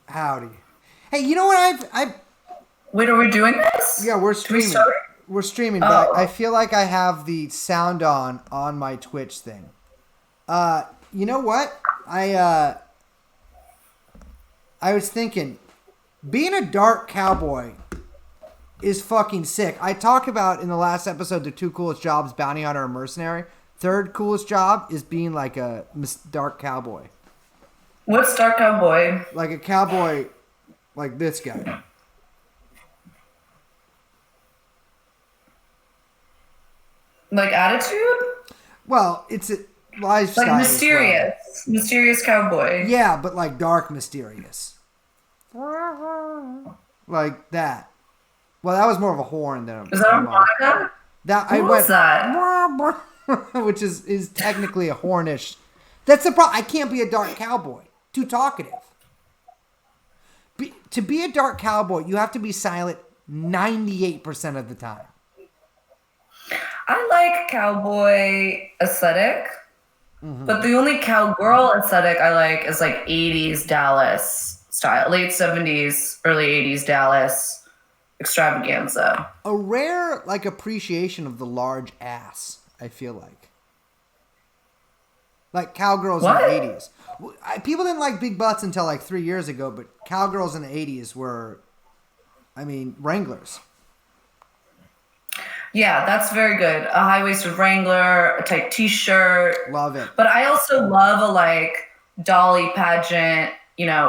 Howdy. Hey, you know what? I've Wait, are we doing this? yeah, we're Do we streaming. start? We're streaming, but I Oh, feel like I have the sound on my Twitch thing. You know what? I was thinking, being a dark cowboy is fucking sick. I talked about in the last episode the two coolest jobs: bounty hunter and mercenary. Third coolest job is being like a dark cowboy, what's Dark Cowboy? like a cowboy, like this guy. Like attitude? Well, it's a lifestyle. Like as well. mysterious cowboy. Yeah, but like dark, mysterious. Like that. Well, that was more of a horn than Is that a Monica? that. Who was that? Which is technically a hornish. That's the problem. I can't be a dark cowboy. Too talkative. To be a dark cowboy, you have to be silent 98% of the time. I like cowboy aesthetic, but the only cowgirl aesthetic I like is like 80s Dallas style, late 70s, early 80s Dallas extravaganza. A rare like appreciation of the large ass, I feel like cowgirls What? in the 80s. People didn't like big butts until like 3 years ago, but cowgirls in the 80s were, I mean, Wranglers. Yeah, that's very good. A high-waisted Wrangler, a tight t-shirt. Love it. But I also love a like Dolly pageant,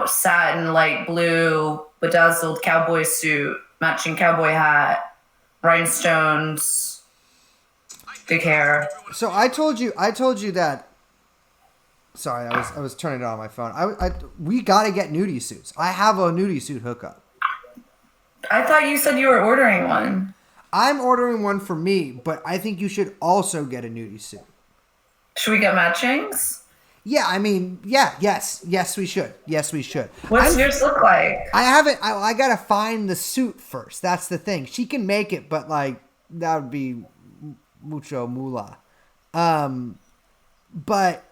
satin light blue, bedazzled cowboy suit, matching cowboy hat, rhinestones, big hair. So I told you that. Sorry, I was turning it on my phone. We got to get nudie suits. I have a nudie suit hookup. I thought you said you were ordering one. I'm ordering one for me, but I think you should also get a nudie suit. Should we get matchings? Yeah, I mean, yes, we should. Yes, we should. What's yours look like? I haven't. I gotta find the suit first. That's the thing. She can make it, but like that would be mucho moolah. But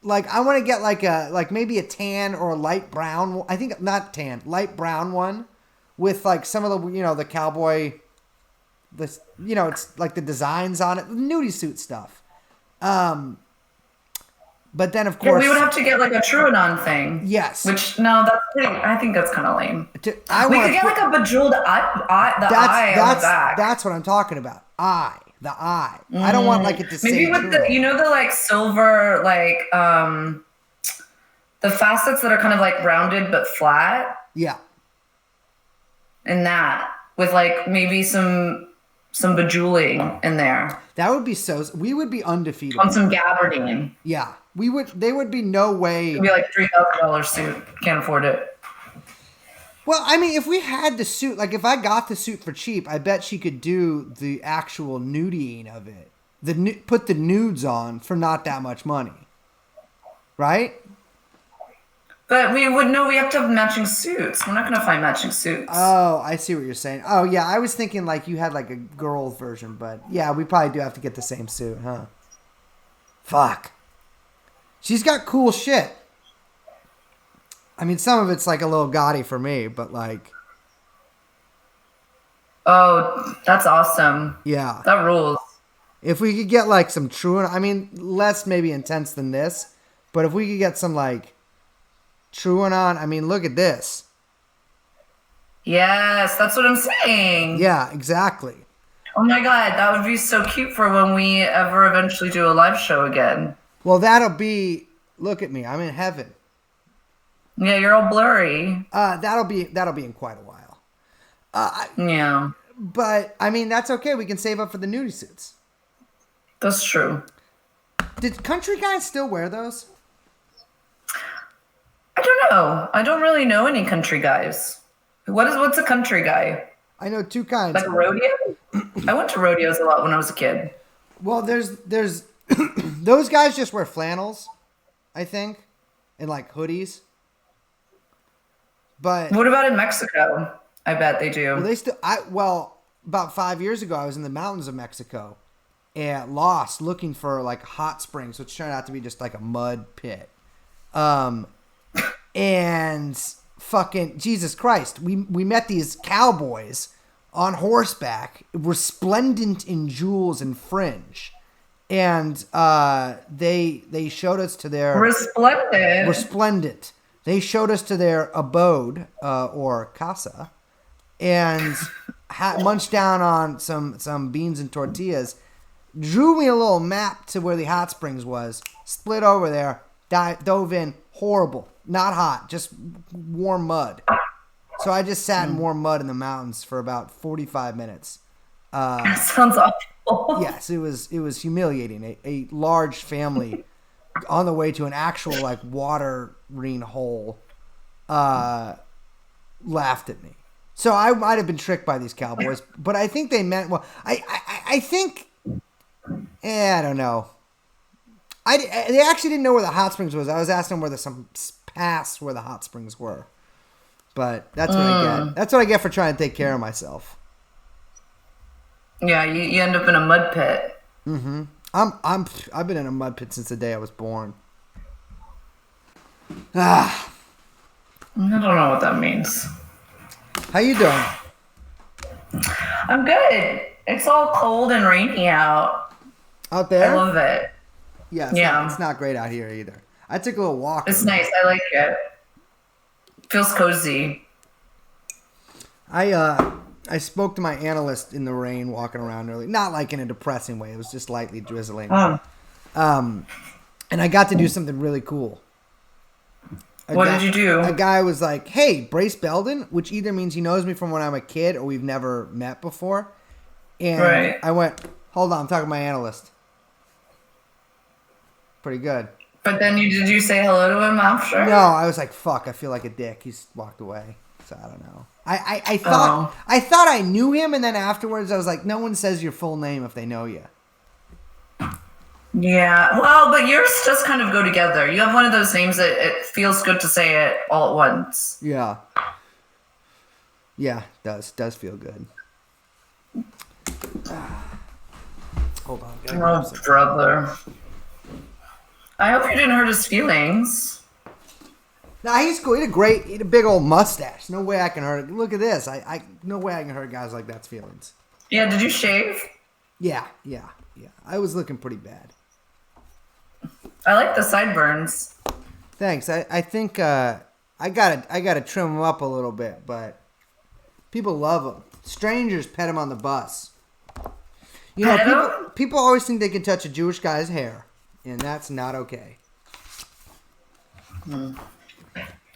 like I want to get like maybe a tan or a light brown. I think not tan, light brown one with like some of the the cowboy. It's like the designs on it, nudie suit stuff. But then of Yeah, course we would have to get like a TrueAnon thing. yes. Which no, that's pretty. I think that's kind of lame. We could get like a bejeweled eye on the back. That's what I'm talking about. The eye. I don't want like it to say Maybe with True. the like silver the facets that are kind of like rounded but flat, Yeah. and that with like maybe some bejeweling in there That would be we would be undefeated. on some gabardine. Yeah. They would be no way. It'd be like $3,000 suit. Can't afford it. Well, I mean, if we had the suit, like if I got the suit for cheap, I bet she could do the actual nudieing of it. Put the nudes on for not that much money. Right? But we would know we have to have matching suits. We're not going to find matching suits. Oh, I see what you're saying. Oh, yeah, I was thinking like you had like a girl version, but yeah, we probably do have to get the same suit, huh? Fuck. She's got cool shit. I mean, some of it's like a little gaudy for me, but like... Oh, that's awesome. Yeah. That rules. If we could get like some TrueAnon, I mean, less maybe intense than this, but if we could get some like TrueAnon, I mean, look at this. Yes, that's what I'm saying. Yeah, exactly. Oh my God, that would be so cute for when we ever eventually do a live show again. Well, that'll be, look at me, I'm in heaven. Yeah, you're all blurry. That'll be in quite a while. Yeah, But I mean, that's okay. We can save up for the nudie suits. that's true. Did country guys still wear those? I don't know. I don't really know any country guys. What's a country guy? I know two kinds. Like a rodeo? I went to rodeos a lot when I was a kid. Well, there's those guys just wear flannels, I think, and like hoodies. But What about in Mexico? I bet they do. well, they still. About 5 years ago, I was in the mountains of Mexico, and lost looking for like hot springs, which turned out to be just like a mud pit. And fucking Jesus Christ, we met these cowboys on horseback, resplendent in jewels and fringe. And they showed us to their... Resplendent. They showed us to their abode, or casa, and munched down on some beans and tortillas. Drew me a little map to where the hot springs was. Split over there. Dove in. Horrible. Not hot. Just warm mud. So I just sat in warm mud in the mountains for about 45 minutes. That sounds awful. Yes, it was humiliating. A large family on the way to an actual like watering hole laughed at me. So I might have been tricked by these cowboys, but I think they meant well. I think I don't know. They actually didn't know where the hot springs was. I was asking them where some pass where the hot springs were. But that's what I get. That's what I get for trying to take care of myself. Yeah, you end up in a mud pit. Mm-hmm. I've been in a mud pit since the day I was born. I don't know what that means. How you doing? I'm good. It's all cold and rainy out. Out there? I love it. Yeah, it's not great out here either. I took a little walk. It's nice. I like it. Feels cozy. I spoke to my analyst in the rain walking around early. Not like in a depressing way. It was just lightly drizzling. And I got to do something really cool. What did you do? A guy was like, hey, Brace Belden, which either means he knows me from when I'm a kid or we've never met before. And I went, hold on, I'm talking to my analyst. Pretty good. But then did you say hello to him after? No, I was like, fuck, I feel like a dick. He's walked away. So I don't know. I thought I knew him, and then afterwards I was like, no one says your full name if they know you. Yeah, well, but yours just kind of go together. You have one of those names that it feels good to say it all at once. Yeah. Yeah, it does feel good. Hold on. Oh, brother. I hope you didn't hurt his feelings. Nah, he's cool. He had a big old mustache. No way I can hurt it. Look at this. No way I can hurt guys like that's feelings. Yeah, did you shave? Yeah. I was looking pretty bad. I like the sideburns. Thanks. I think I gotta trim them up a little bit, but people love them. Strangers pet him on the bus. You know, people always think they can touch a Jewish guy's hair, and that's not okay.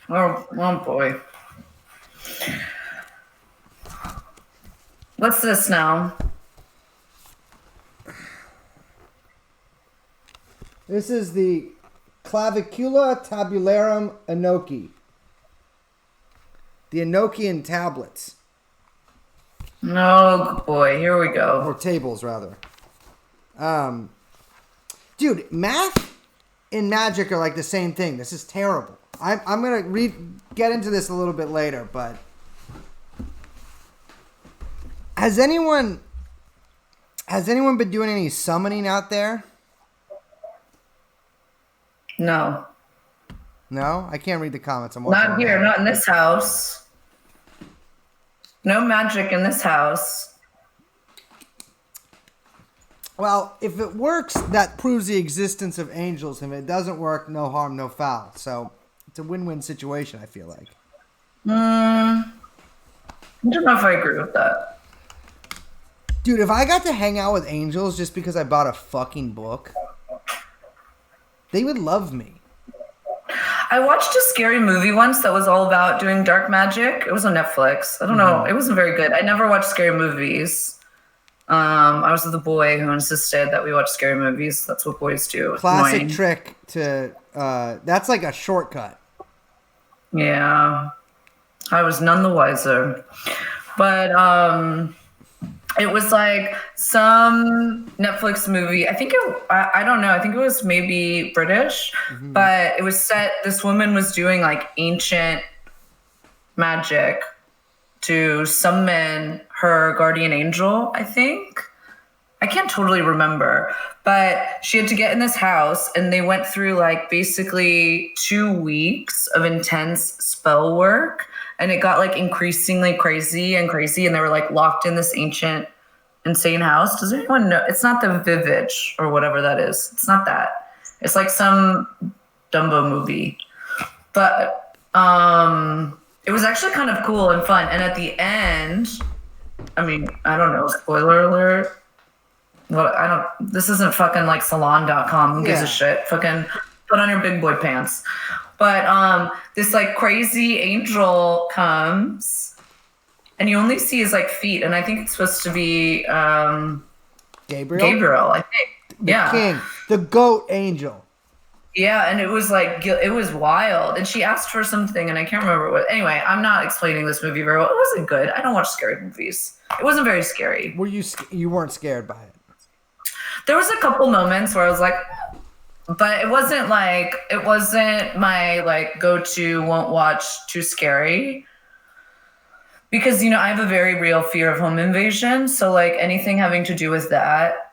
Oh boy. What's this now? This is the Clavicula tabularum Enochi. The Enochian tablets. Oh boy, here we go. Or tables, rather. Dude, math and magic are like the same thing. This is terrible. I'm gonna get into this a little bit later, but has anyone been doing any summoning out there? No. No? I can't read the comments. I'm watching. Not here, not in this house. No magic in this house. Well, if it works, that proves the existence of angels. If it doesn't work, no harm, no foul. So it's a win-win situation, I feel like. I don't know if I agree with that. Dude, if I got to hang out with angels just because I bought a fucking book, they would love me. I watched a scary movie once that was all about doing dark magic. It was on Netflix. I don't know. It wasn't very good. I never watched scary movies. I was with a boy who insisted that we watch scary movies. That's what boys do. Classic trick to... that's like a shortcut. Yeah. I was none the wiser. But it was like some Netflix movie. I think I don't know. I think it was maybe British. But it was set... This woman was doing like ancient magic to summon her guardian angel, I think. I can't totally remember, but she had to get in this house and they went through like basically 2 weeks of intense spell work, and it got like increasingly crazy and crazy, and they were like locked in this ancient insane house. Does anyone know? It's not the Vivitch or whatever that is. It's not that. It's like some Dumbo movie. But it was actually kind of cool and fun. And at the end, I mean, I don't know, spoiler alert. What I don't this isn't fucking like salon.com. Who gives a shit? Fucking put on your big boy pants. But this like crazy angel comes and you only see his like feet, and I think it's supposed to be Gabriel, I think. The king, the goat angel. Yeah, and it was like, it was wild. And she asked for something, and I can't remember what. Anyway, I'm not explaining this movie very well. It wasn't good. I don't watch scary movies. It wasn't very scary. Were you weren't scared by it? There was a couple moments where I was like, but it wasn't my like go-to, won't watch, too scary. Because, you know, I have a very real fear of home invasion. So like anything having to do with that,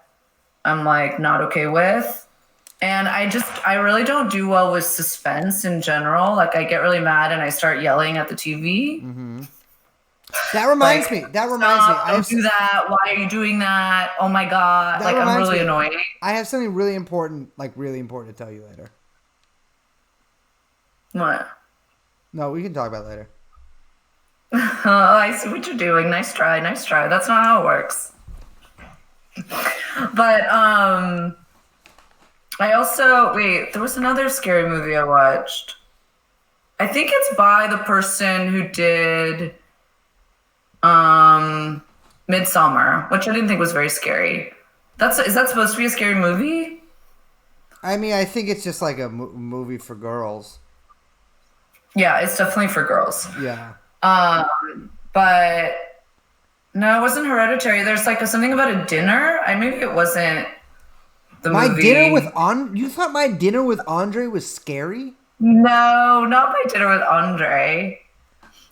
I'm like not okay with. And I really don't do well with suspense in general. Like I get really mad and I start yelling at the TV. Mm-hmm. That reminds me. Don't do that. Why are you doing that? Oh my God. Like I'm really annoying. I have something really important to tell you later. What? No, we can talk about it later. Oh, I see what you're doing. Nice try. That's not how it works. But I also there was another scary movie I watched. I think it's by the person who did Midsummer, which I didn't think was very scary. Is that supposed to be a scary movie? I mean, I think it's just like a movie for girls. Yeah, it's definitely for girls. Yeah. But no, it wasn't Hereditary. There's like something about a dinner. Maybe it wasn't the movie. You thought My Dinner with Andre was scary? No, not My Dinner with Andre.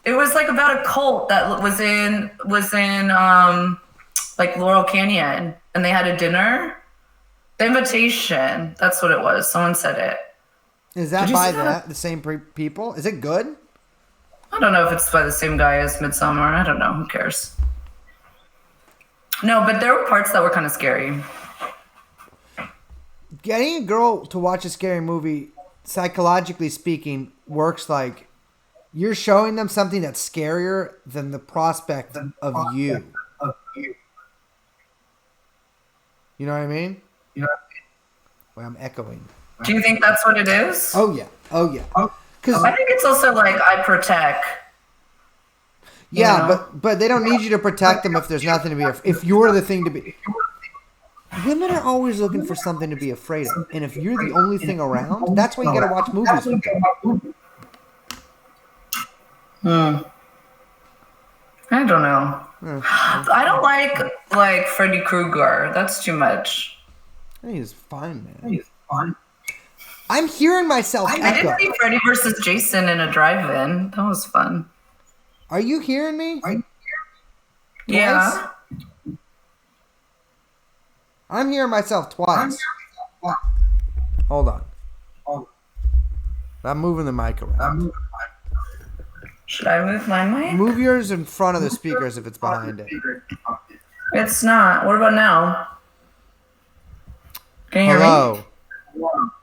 It was like about a cult that was in like Laurel Canyon, and they had a dinner. The Invitation. That's what it was. Someone said it. Is that by the same people? Is it good? I don't know if it's by the same guy as Midsummer. I don't know. Who cares? No, but there were parts that were kind of scary. Getting a girl to watch a scary movie, psychologically speaking, works like you're showing them something that's scarier than the prospect of you. You know what I mean? Well, I'm echoing. Do you think that's what it is? Oh yeah. Because I think it's also like I protect. Yeah, but they don't need you to protect them if there's nothing to be. If you're the thing to be. Women are always looking for something to be afraid of, and if you're the only thing around, that's why you gotta watch movies. I don't know. I don't like Freddy Krueger. That's too much. He's fine, man. I'm hearing myself echo. I did see Freddy versus Jason in a drive-in. That was fun. Are you hearing me? Yeah. I'm hearing myself twice. Hold on. I'm moving the mic around. Should I move my mic? Move yours in front of the speakers if it's behind it. It's not. What about now? Can you hear me?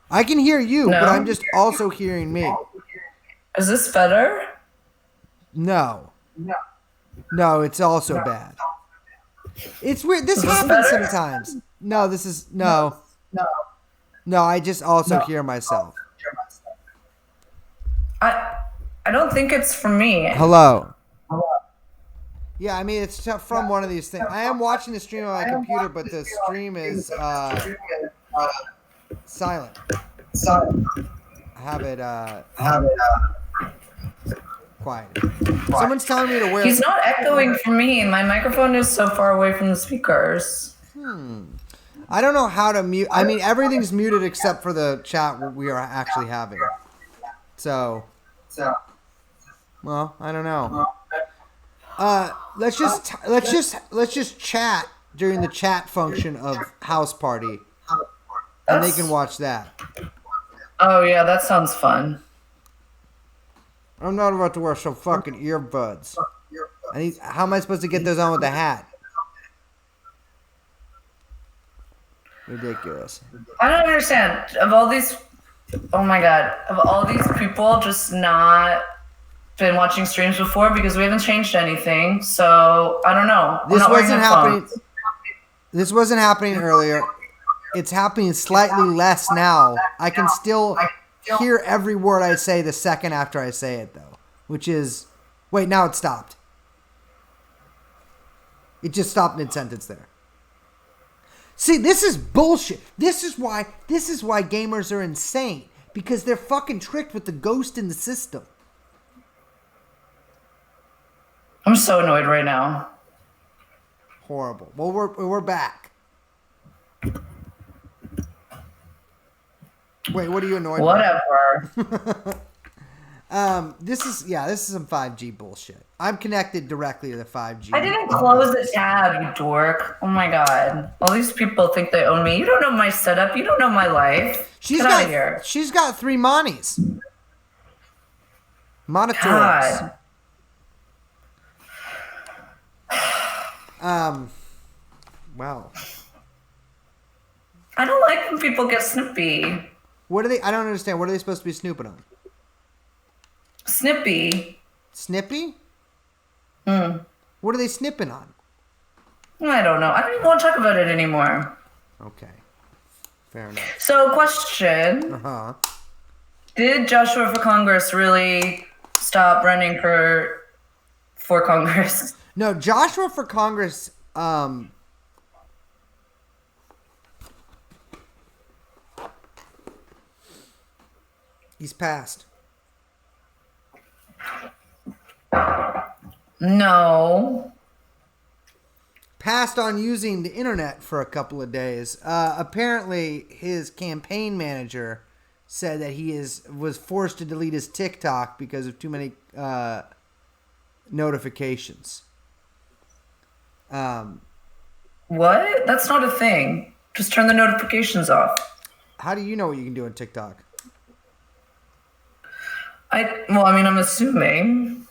I can hear you, but I'm just also hearing me. Is this better? No, it's also bad. It's weird. This happens sometimes. No, this is no. I just also hear myself. I don't think it's from me. Hello. Yeah, I mean it's from one of these things. I am watching the stream on my computer, but the stream is silent. Have it quiet. Someone's telling me to wear. He's not echoing from me. My microphone is so far away from the speakers. I don't know how to mute. I mean, everything's muted except for the chat we are actually having. So, well, I don't know. Let's just chat during the chat function of House Party, and they can watch that. Oh yeah, that sounds fun. I'm not about to wear some fucking earbuds. How am I supposed to get those on with the hat? Ridiculous. I don't understand. Of all these, oh my god, of all these people just not been watching streams before because we haven't changed anything. So I don't know. This wasn't happening. This wasn't happening earlier. It's happening slightly less now. I can still hear every word I say the second after I say it, though. Which is... Wait, now it stopped. It just stopped mid-sentence there. See, this is bullshit. This is why gamers are insane. Because they're fucking tricked with the ghost in the system. I'm so annoyed right now. Horrible. Well, we're back. Wait, what are you annoyed Whatever. This is some 5G bullshit. I'm connected directly to the 5G. I didn't close the tab, you dork. Oh my god. All these people think they own me. You don't know my setup. You don't know my life. Get out of here. She's got 3 monies. Monitors. Wow. I don't like when people get snippy. What are they? I don't understand. What are they supposed to be snooping on? Snippy. Snippy? What are they snipping on? I don't know. I don't even want to talk about it anymore. Okay. Fair enough. So, question. Uh-huh. Did Joshua for Congress really stop running for Congress? No, Joshua for Congress, he's passed. No. Passed on using the internet for a couple of days. Apparently, his campaign manager said that he was forced to delete his TikTok because of too many notifications. What? That's not a thing. Just turn the notifications off. How do you know what you can do on TikTok? I'm assuming.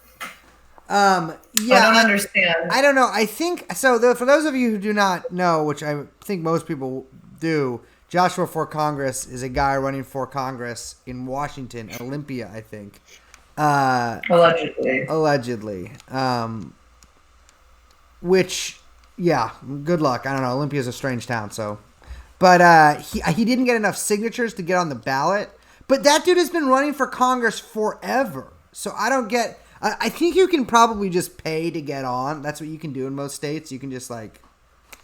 Yeah, I don't understand. I don't know. I think so. For those of you who do not know, which I think most people do, Joshua for Congress is a guy running for Congress in Washington, Olympia, I think. Allegedly. Which, yeah, good luck. I don't know. Olympia's a strange town, so. But he didn't get enough signatures to get on the ballot. But that dude has been running for Congress forever. So I don't get... I think you can probably just pay to get on. That's what you can do in most states. You can just,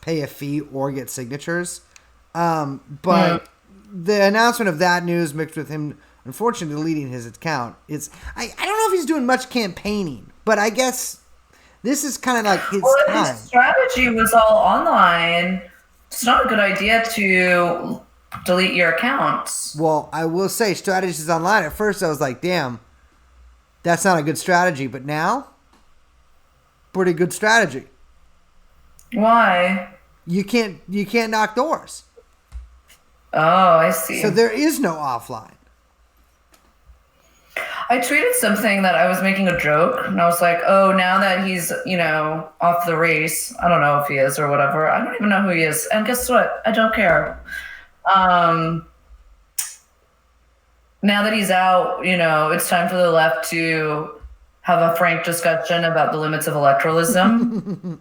pay a fee or get signatures. But the announcement of that news mixed with him, unfortunately, deleting his account, I don't know if he's doing much campaigning. But I guess this is kind of like his time. His strategy was all online. It's not a good idea to delete your accounts. Well, I will say strategies online. At first, I was like, damn, that's not a good strategy. But now, pretty good strategy. Why? You can't knock doors. Oh, I see. So there is no offline. I tweeted something that I was making a joke, and I was like, oh, now that he's, off the race, I don't know if he is or whatever. I don't even know who he is. And guess what? I don't care. Now that he's out, it's time for the left to have a frank discussion about the limits of electoralism,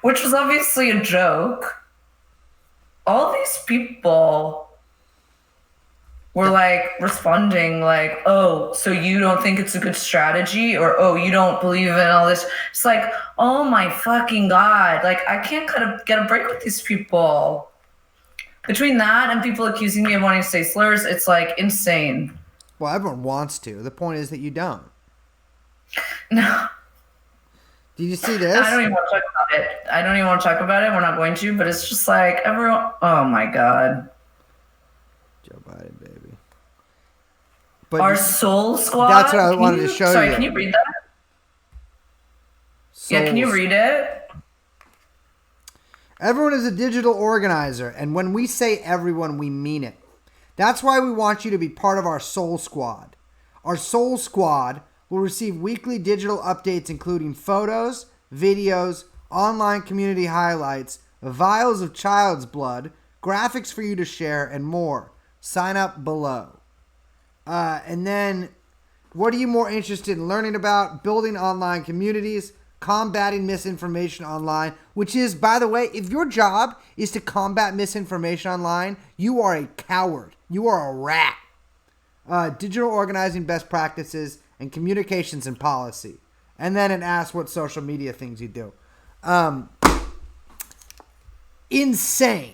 which was obviously a joke. All these people were responding oh, so you don't think it's a good strategy, or oh, you don't believe in all this. It's like, oh my fucking God. I can't get a break with these people. Between that and people accusing me of wanting to say slurs, it's insane. Well, everyone wants to. The point is that you don't. No. Did you see this? I don't even want to talk about it. We're not going to, but it's just everyone. Oh my God. Joe Biden, baby. But our Soul Squad. That's what I wanted to show you. Sorry, can you read that? Souls. Yeah, can you read it? Everyone is a digital organizer, and when we say everyone, we mean it. That's why we want you to be part of our Soul Squad. Our Soul Squad will receive weekly digital updates including photos, videos, online community highlights, vials of child's blood, graphics for you to share, and more. Sign up below. And then, what are you more interested in learning about? Building online communities, combating misinformation online, which is, by the way, if your job is to combat misinformation online, you are a coward. You are a rat. Digital organizing best practices and communications and policy. And then it asks what social media things you do. Insane.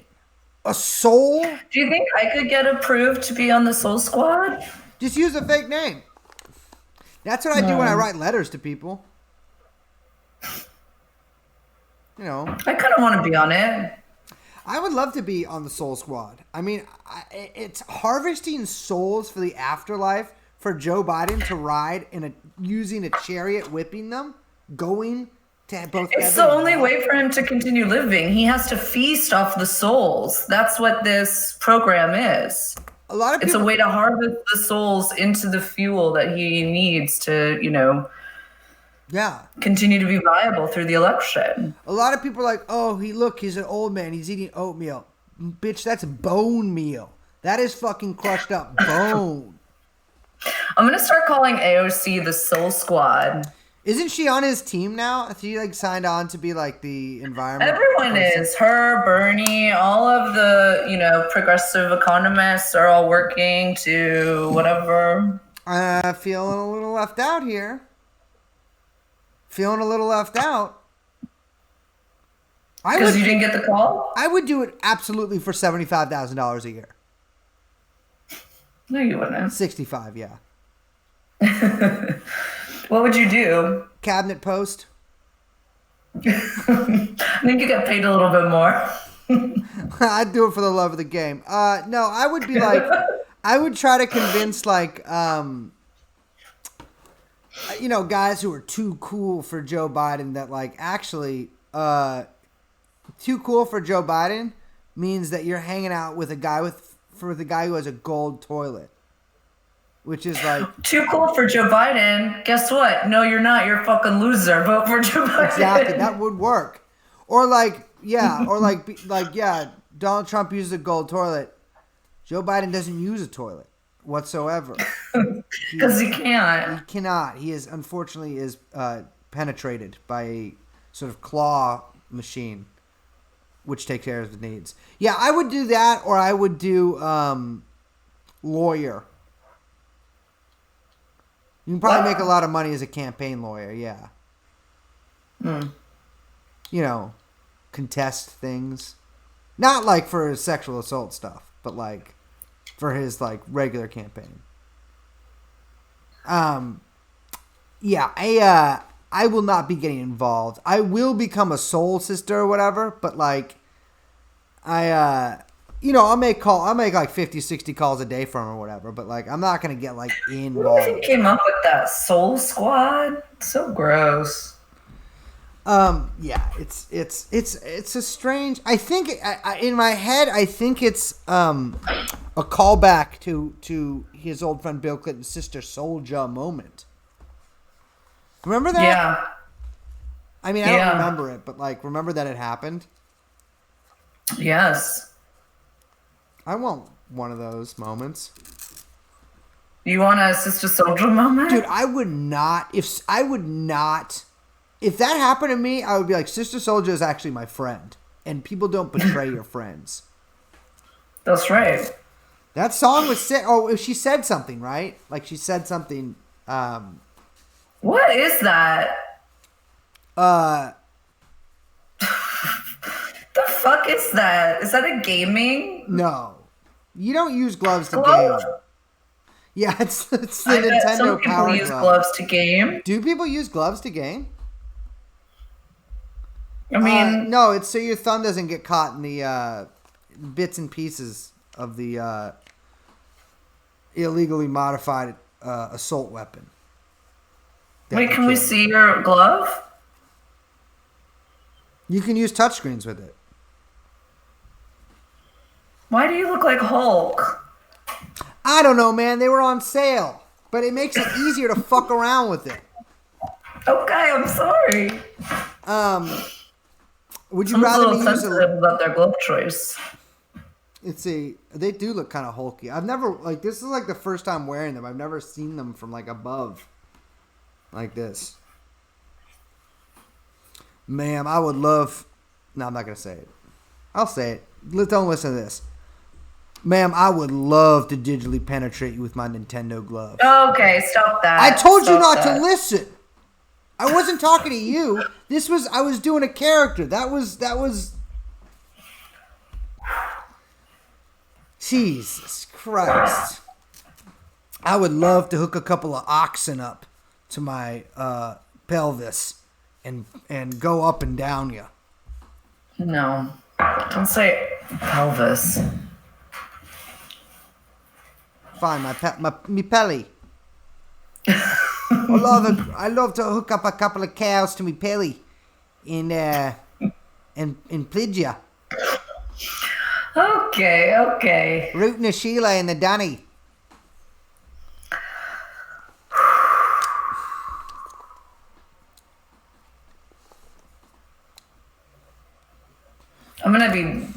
A soul? Do you think I could get approved to be on the Soul Squad? Just use a fake name. That's what I do when I write letters to people. You know. I kind of want to be on it. I would love to be on the Soul Squad. I mean, it's harvesting souls for the afterlife for Joe Biden to ride using a chariot, whipping them, going to both. It's the only way for him to continue living. He has to feast off the souls. That's what this program is. A lot of people, it's a way to harvest the souls into the fuel that he needs to, continue to be viable through the election. A lot of people are like, oh, he's an old man. He's eating oatmeal. Bitch, that's bone meal. That is fucking crushed up bone. I'm going to start calling AOC the Soul Squad. Isn't she on his team now? She signed on to be the environment. Everyone is. Her, Bernie, all of the, progressive economists are all working to whatever. Feeling a little left out here. Feeling a little left out. Because you didn't get the call? I would do it absolutely for $75,000 a year. No, you wouldn't. 65, yeah. What would you do? Cabinet post. I think you got paid a little bit more. I'd do it for the love of the game. No, I would be I would try to convince guys who are too cool for Joe Biden that actually, too cool for Joe Biden means that you're hanging out with a guy who has a gold toilet. Which is too cool for Joe Biden. Guess what? No, you're not. You're a fucking loser. Vote for Joe Biden. Exactly. That would work. Or Donald Trump uses a gold toilet. Joe Biden doesn't use a toilet whatsoever. Because he can't. He cannot. He is unfortunately penetrated by a sort of claw machine, which takes care of his needs. Yeah, I would do that, or I would do lawyer. You can probably make a lot of money as a campaign lawyer, yeah. Contest things. Not for his sexual assault stuff, but for his regular campaign. Yeah, I will not be getting involved. I will become a soul sister or whatever, but I'll make 50, 60 calls a day for him or whatever, but I'm not going to get involved. Who came up with that Soul Squad? So gross. Yeah, it's a strange, I think in my head, I think it's, a callback to his old friend Bill Clinton's sister Soulja moment. Remember that? Yeah. I mean, I don't remember it, but remember that it happened? Yes. I want one of those moments. You want a Sister Soldier moment? Dude, I would not. If that happened to me, I would be like, Sister Soldier is actually my friend. And people don't betray your friends. That's right. That song was said. Oh, she said something, right? She said something. What is that? The fuck is that? Is that a gaming? No. You don't use gloves to game. Yeah, it's the Nintendo some people Power use Glove. Gloves to game. Do people use gloves to game? I mean, no, it's so your thumb doesn't get caught in the bits and pieces of the illegally modified assault weapon. Wait, can we see your glove? You can use touchscreens with it. Why do you look like Hulk? I don't know, man. They were on sale. But it makes it easier to fuck around with it. Okay, I'm sorry. Would you I'm rather a me little use sensitive about their glove choice. Let's see. They do look kind of hulky. I've never, like, this is like the first time wearing them. I've never seen them from like above. Like this. Ma'am, I would love... No, I'm not going to say it. I'll say it. Don't listen to this. Ma'am, I would love to digitally penetrate you with my Nintendo glove. Okay, stop that. I told you Stop not that. to listen. I wasn't talking to you. I was doing a character. That was... Jesus Christ. I would love to hook a couple of oxen up to my pelvis and go up and down you. No. Don't say pelvis. Fine, me pelly. I love to hook up a couple of cows to me pelly and plid ya. Okay. Rooting the Sheila and the Danny. I'm gonna be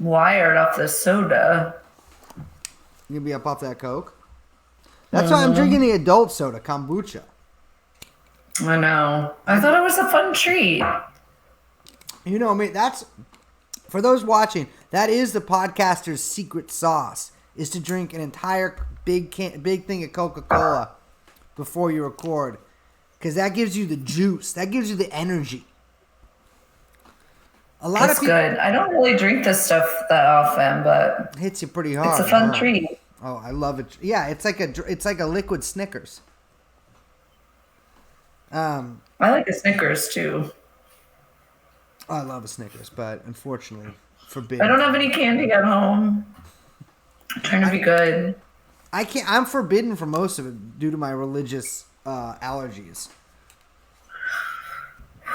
wired off this soda. You gonna be up off that Coke? That's why I'm drinking the adult soda, kombucha. I know. I thought it was a fun treat. You know, I mean, that's... For those watching, that is the podcaster's secret sauce, is to drink an entire big thing of Coca-Cola before you record. Because that gives you the juice. That gives you the energy. That's good. I don't really drink this stuff that often, but it hits you pretty hard. it's a fun treat. Oh, I love it. Yeah, it's like a liquid Snickers. I like the Snickers too. I love a Snickers, but unfortunately, forbidden. I don't have any candy at home. I'm trying to be good. I can't. I'm forbidden for most of it due to my religious allergies.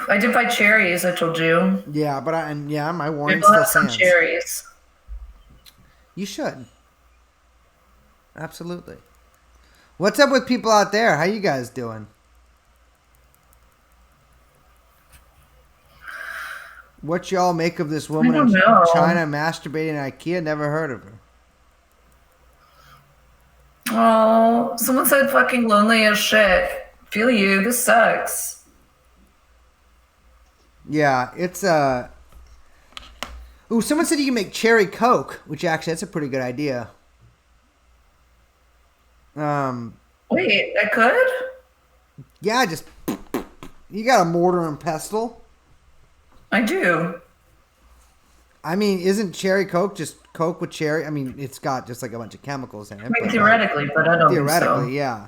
I did buy cherries. I told you. Yeah, but my warning Maybe I'll still have some stands. cherries. You should. Absolutely. What's up with people out there? How you guys doing? What y'all make of this woman in China masturbating at IKEA? Never heard of her. Oh, someone said fucking lonely as shit. Feel you. This sucks. Yeah, it's Ooh, someone said you can make cherry Coke, which actually that's a pretty good idea. Wait, I could? Yeah, just you got a mortar and pestle. I do. I mean, isn't cherry Coke just Coke with cherry? I mean, it's got just like a bunch of chemicals in it. I mean, theoretically, but I don't Theoretically, think so. Yeah.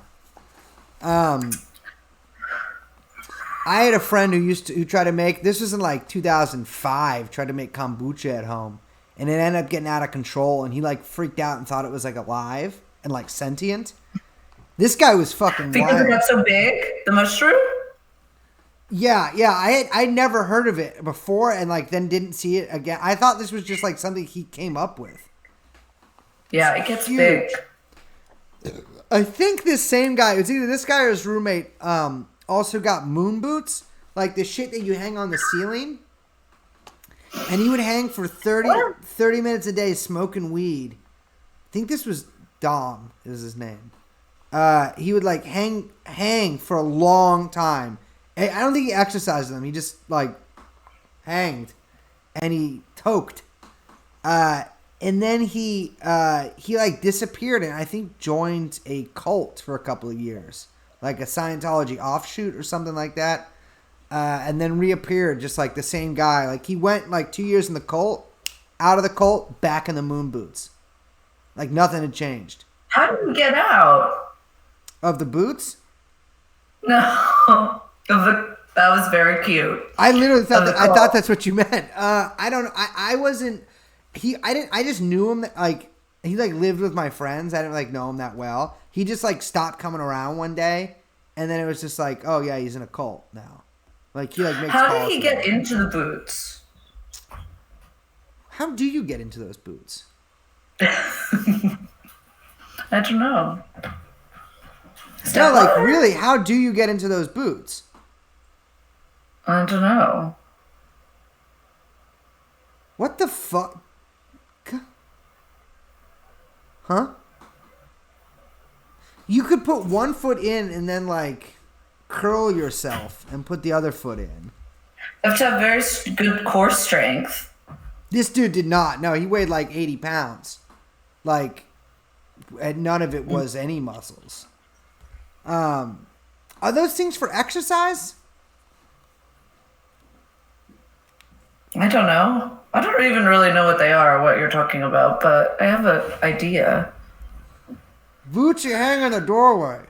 I had a friend who tried to make, this was in like 2005, tried to make kombucha at home, and it ended up getting out of control, and he like freaked out and thought it was like alive and like sentient. This guy was fucking because wild. it got so big, the mushroom. Yeah. I'd never heard of it before, and like then didn't see it again. I thought this was just like something he came up with. Yeah, it gets big. I think this same guy, it's either this guy or his roommate, also got moon boots, like the shit that you hang on the ceiling. And he would hang for 30 minutes a day smoking weed. I think this was Dom is his name. He would like hang for a long time. I don't think he exercised them. He just like hanged and he toked. And then he like disappeared and I think joined a cult for a couple of years. Like a Scientology offshoot or something like that. And then reappeared just like the same guy. Like he went like 2 years in the cult, out of the cult, back in the moon boots. Like nothing had changed. How did we get out? Of the boots? No. That was very cute. I literally thought I thought that's what you meant. I don't know. I wasn't I just knew him like he like lived with my friends. I didn't like know him that well. He just like stopped coming around one day and then it was just like, oh yeah, he's in a cult now. Like he like makes How calls did he get into the boots? How do you get into those boots? I don't know. No, like, really, how do you get into those boots? I don't know. What the fuck? Huh? You could put one foot in and then, like, curl yourself and put the other foot in. You have to have very good core strength. This dude did not. No, he weighed like 80 pounds. Like, and none of it was any muscles. Are those things for exercise? I don't know. I don't even really know what they are or what you're talking about, but I have an idea. Boots you hang in the doorway.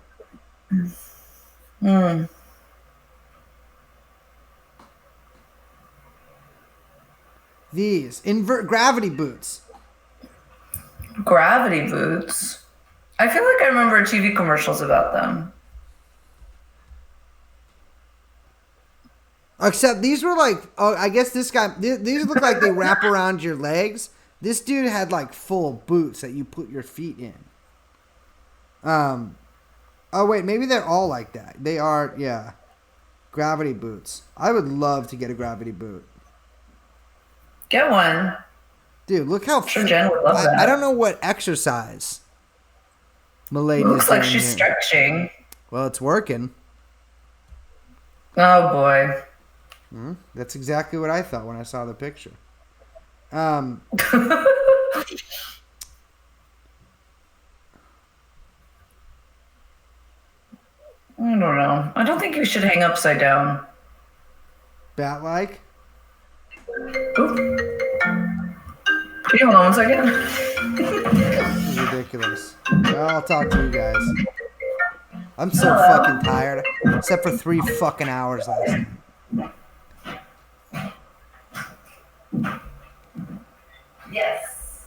These invert gravity boots. Gravity boots. I feel like I remember TV commercials about them. Except these were like, oh, I guess this guy, these look like they wrap around your legs. This dude had like full boots that you put your feet in. Oh wait, maybe they're all like that. They are, yeah. Gravity boots. I would love to get a gravity boot. Get one. Dude, look how... Sure, Jen would love that. I don't know what exercise Milady looks is like doing she's here. stretching. Well, it's working. Oh, boy. That's exactly what I thought when I saw the picture. I don't know. I don't think you should hang upside down. Bat-like? Ooh. Can you hold on one second? This is ridiculous. Well, I'll talk to you guys. I'm so fucking tired. Except for 3 fucking hours last night. Yes.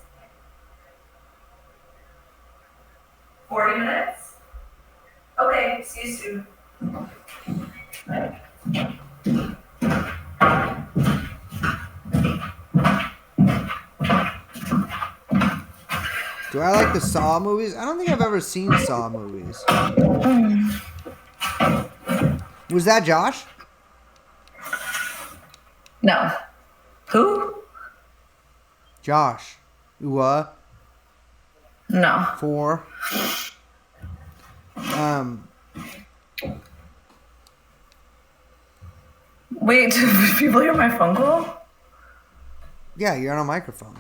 40 minutes? Okay, see you soon. Do I like the Saw movies? I don't think I've ever seen Saw movies. Was that Josh? No. Who? Josh. What? No. 4. Wait, do people hear my phone call? Yeah, you're on a microphone.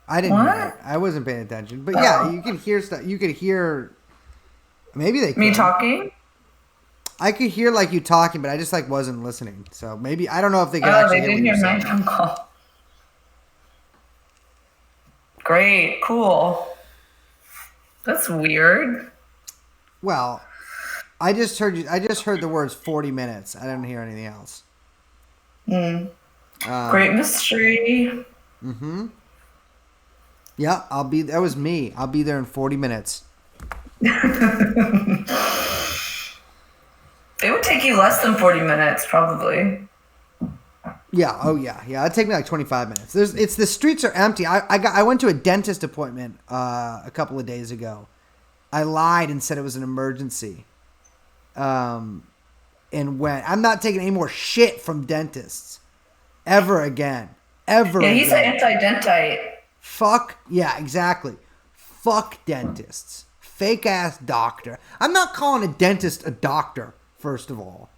I didn't hear that. I wasn't paying attention. But yeah, you could hear stuff. You could hear... Maybe they could. Me talking? I could hear like you talking, but I just like wasn't listening. So maybe... I don't know if they could Oh, actually they hear didn't what hear you're my saying. phone call. Great, cool. That's weird. Well, I just heard you. I just heard the words 40 minutes. I didn't hear anything else. Great mystery. Yeah, I'll be. That was me. I'll be there in 40 minutes. It would take you less than 40 minutes, probably. Yeah. Oh yeah. Yeah. It'd take me like 25 minutes. It's the streets are empty. I went to a dentist appointment a couple of days ago. I lied and said it was an emergency. And went. I'm not taking any more shit from dentists ever again. Ever. Yeah, again. he's an anti-dentite. Fuck. Yeah. Exactly. Fuck dentists. Fake ass doctor. I'm not calling a dentist a doctor. First of all.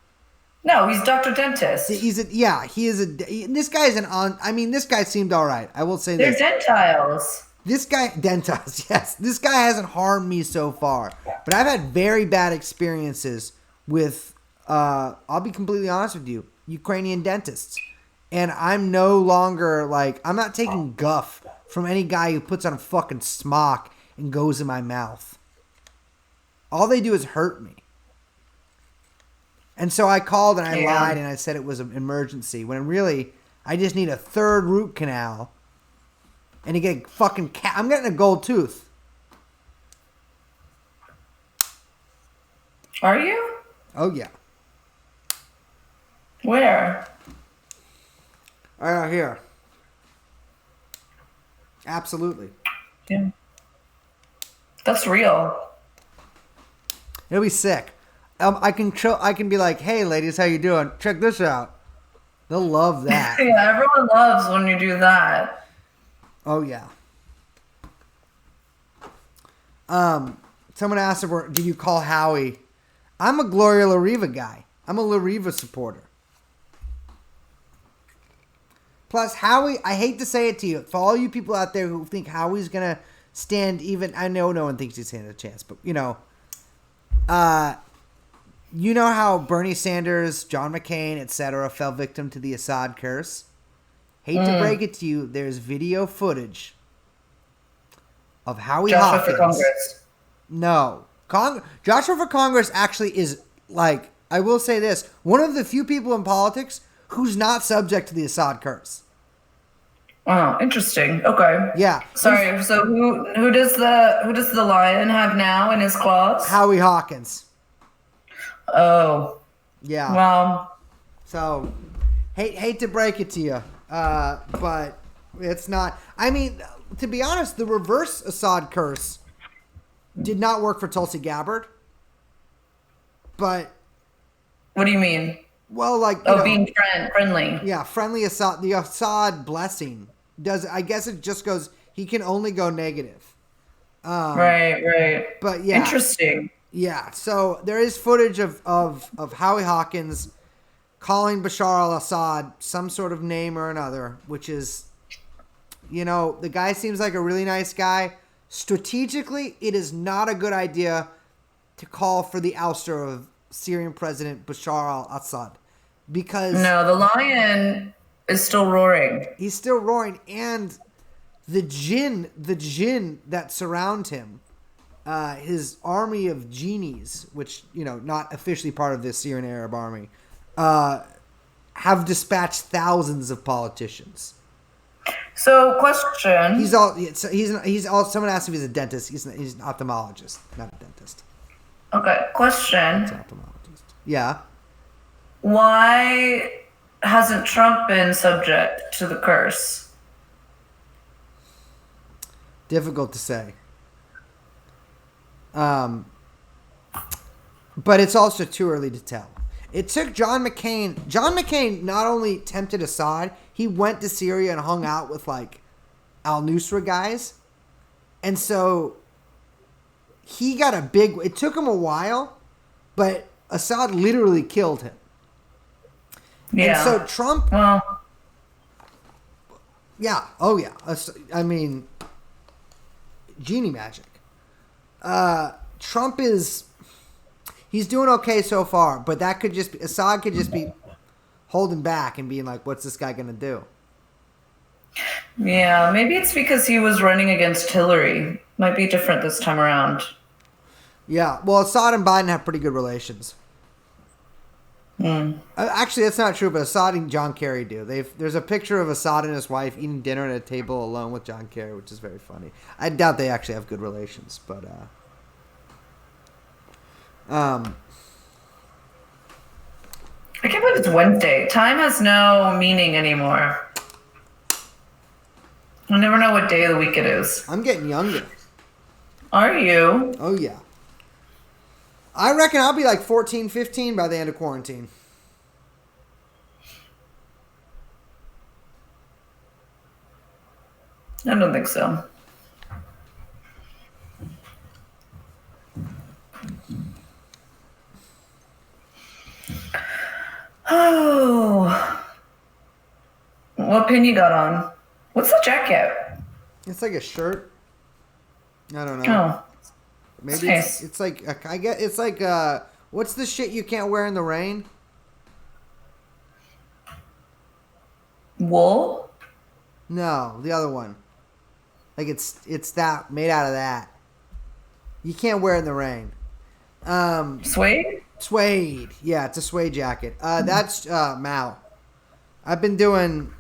No, he's Dr. Dentist. He is this guy's this guy seemed all right. I will say They're this. dentiles. This guy, dentiles, yes. This guy hasn't harmed me so far. But I've had very bad experiences with, I'll be completely honest with you, Ukrainian dentists. And I'm no longer, I'm not taking guff from any guy who puts on a fucking smock and goes in my mouth. All they do is hurt me. And so I called and I lied and I said it was an emergency when really I just need a 3rd root canal and to get a fucking I'm getting a gold tooth. Are you? Oh yeah. Where? Right out here. Absolutely. Yeah. That's real. It'll be sick. I can be like, hey, ladies, how you doing? Check this out. They'll love that. Yeah, everyone loves when you do that. Oh, yeah. Someone asked if do you call Howie? I'm a Gloria La Riva guy. I'm a La Riva supporter. Plus, Howie, I hate to say it to you, for all you people out there who think Howie's going to stand even, I know no one thinks he's standing a chance, but, you know how Bernie Sanders, John McCain, etc. fell victim to the Assad curse? Hate to break it to you, there's video footage of Howie Hawkins. Joshua for Congress. No. Joshua for Congress actually is, like, I will say this, one of the few people in politics who's not subject to the Assad curse. Oh, interesting. Okay. Yeah. Sorry. So who does the lion have now in his claws? Howie Hawkins. Oh. Yeah. Well. So, hate to break it to you, but it's not. I mean, to be honest, the reverse Assad curse did not work for Tulsi Gabbard. But what do you mean? Well, like being friendly. Yeah, friendly Assad. The Assad blessing does. I guess it just goes. He can only go negative. Right. But yeah, interesting. Yeah, so there is footage of Howie Hawkins calling Bashar al-Assad some sort of name or another, which is, the guy seems like a really nice guy. Strategically, it is not a good idea to call for the ouster of Syrian President Bashar al-Assad. Because no, the lion is still roaring. He's still roaring, and the jinn that surround him, his army of genies, which not officially part of the Syrian Arab army, have dispatched thousands of politicians. So, question. He's all. Someone asked if he's a dentist. He's an ophthalmologist, not a dentist. Okay, question. He's an ophthalmologist. Yeah. Why hasn't Trump been subject to the curse? Difficult to say. But it's also too early to tell. It took John McCain. John McCain not only tempted Assad, he went to Syria and hung out with like al-Nusra guys. And so he got a big. It took him a while, but Assad literally killed him. Yeah. And so Trump. Well. Yeah. Oh yeah. I mean, genie magic. Trump is. He's doing okay so far, but that could just be, Assad could just be holding back and being like, what's this guy going to do? Yeah, maybe it's because he was running against Hillary. Might be different this time around. Yeah, well, Assad and Biden have pretty good relations. Actually, that's not true, but Assad and John Kerry do. There's a picture of Assad and his wife eating dinner at a table alone with John Kerry, which is very funny. I doubt they actually have good relations, but... I can't believe it's Wednesday. Time has no meaning anymore. I never know what day of the week it is. I'm getting younger. Are you? Oh, yeah. I reckon I'll be like 14, 15 by the end of quarantine. I don't think so. Oh. What pin you got on? What's the jacket? It's like a shirt. I don't know. Oh. Maybe nice. it's like it's like what's the shit you can't wear in the rain? Wool? No, the other one. Like it's that made out of that. You can't wear it in the rain. Suede? Suede. Yeah, it's a suede jacket. That's Mao. I've been doing.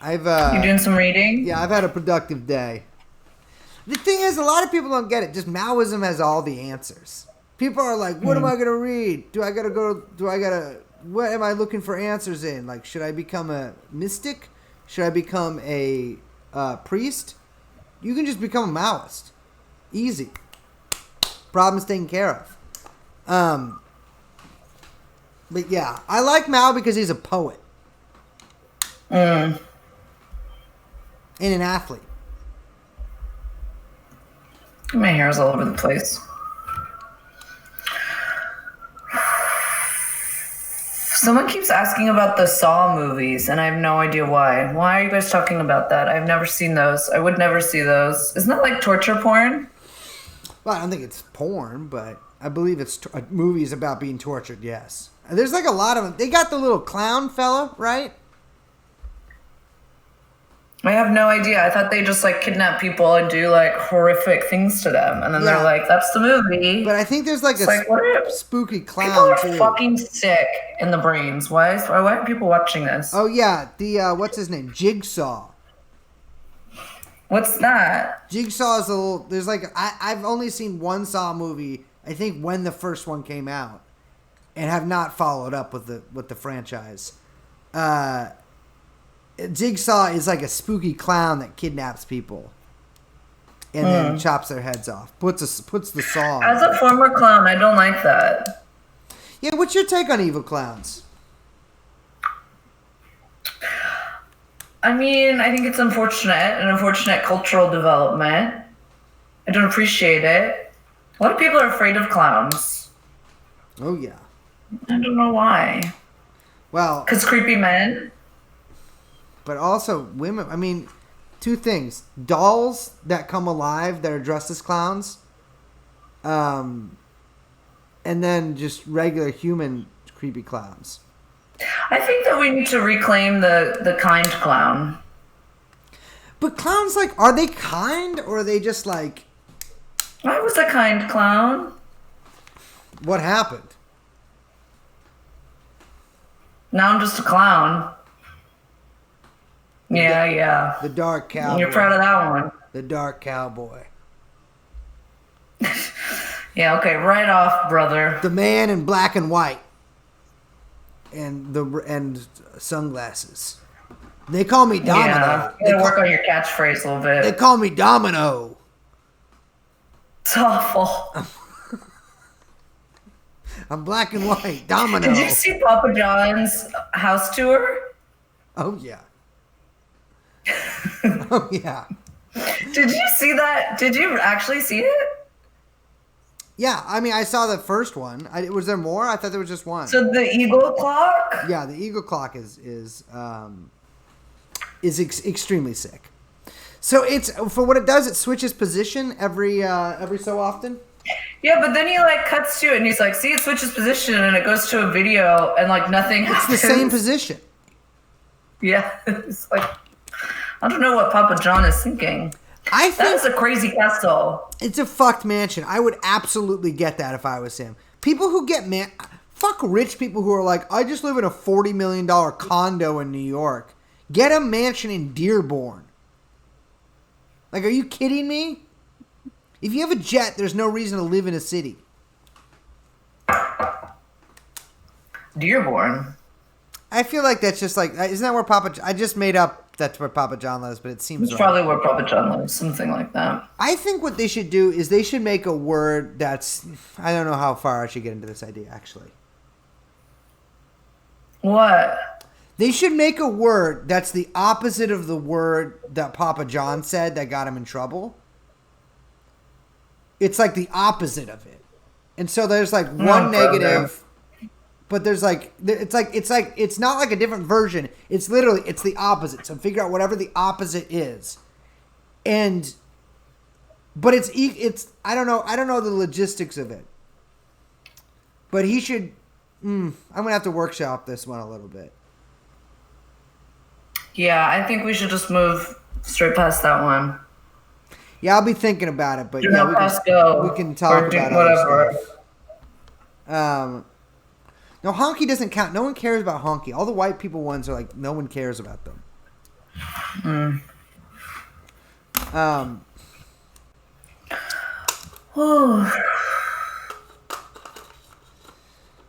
You're doing some reading? Yeah, I've had a productive day. The thing is, a lot of people don't get it. Just Maoism has all the answers. People are like, what am I going to read? What am I looking for answers in? Like, should I become a mystic? Should I become a priest? You can just become a Maoist. Easy. Problem's taken care of. But yeah, I like Mao because he's a poet. And an athlete. My hair's all over the place. Someone keeps asking about the Saw movies, and I have no idea why. Why are you guys talking about that? I've never seen those. I would never see those. Isn't that like torture porn? Well, I don't think it's porn, but I believe it's movies about being tortured, yes. And there's like a lot of them. They got the little clown fella, right? I have no idea. I thought they just like kidnap people and do like horrific things to them, and then they're like, "That's the movie." But I think there's like spooky clown. People are too. fucking sick in the brains. Why are people watching this? Oh yeah, the what's his name? Jigsaw. What's that? Jigsaw is a little. There's like I've only seen one Saw movie. I think when the first one came out, and have not followed up with the franchise. Jigsaw is like a spooky clown that kidnaps people and then chops their heads off. Puts the saw on. As a former clown, I don't like that. Yeah, what's your take on evil clowns? I mean, I think it's an unfortunate cultural development. I don't appreciate it. A lot of people are afraid of clowns. Oh yeah. I don't know why. Well, because creepy men. But also women. I mean, two things: dolls that come alive that are dressed as clowns, and then just regular human creepy clowns. I think that we need to reclaim the kind clown. But clowns, like, are they kind or are they just like? I was a kind clown. What happened? Now I'm just a clown. Yeah. The dark cowboy. You're proud of that one. The dark cowboy. Yeah, okay, right off, brother. The man in black and white. And sunglasses. They call me Domino. Yeah, you gotta work on your catchphrase a little bit. They call me Domino. It's awful. I'm black and white. Domino. Did you see Papa John's house tour? Oh, yeah. Oh, yeah. Did you see that? Did you actually see it? Yeah, I mean, I saw the first one. Was there more? I thought there was just one. So the eagle clock? Yeah, the eagle clock is extremely sick. So it's for what it does. It switches position every so often. Yeah, but then he like cuts to it and he's like, "See, it switches position," and it goes to a video and like nothing happens. It's the same position. Yeah, it's like I don't know what Papa John is thinking. I think that is a crazy castle. It's a fucked mansion. I would absolutely get that if I was him. People who get fuck rich people who are like, I just live in a $40 million condo in New York. Get a mansion in Dearborn. Like, are you kidding me? If you have a jet, there's no reason to live in a city. Dearborn. I feel like that's just like, isn't that where I just made up that's where Papa John lives, but it seems it's probably where Papa John lives, something like that. I think what they should do is they should make a word that's, I don't know how far I should get into this idea, actually. What? They should make a word that's the opposite of the word that Papa John said that got him in trouble. It's like the opposite of it. And so there's like one negative, but there's like, it's not like a different version. It's literally, it's the opposite. So figure out whatever the opposite is. But it's, I don't know the logistics of it. But he should, I'm going to have to workshop this one a little bit. Yeah, I think we should just move straight past that one. Yeah, I'll be thinking about it, but we can talk about whatever. No, honky doesn't count. No one cares about honky. All the white people ones are like, no one cares about them.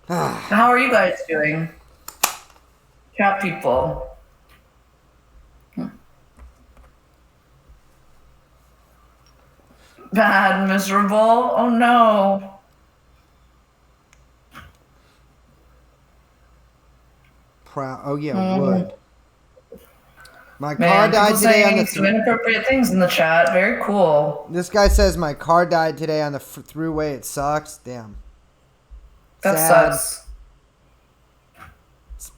How are you guys doing? Chat people. Bad, miserable. Oh no. Proud. Oh yeah, would. My car Man, people died today on the. saying some inappropriate things in the chat. Very cool. This guy says my car died today on the throughway. It sucks. Damn. That Sad. sucks.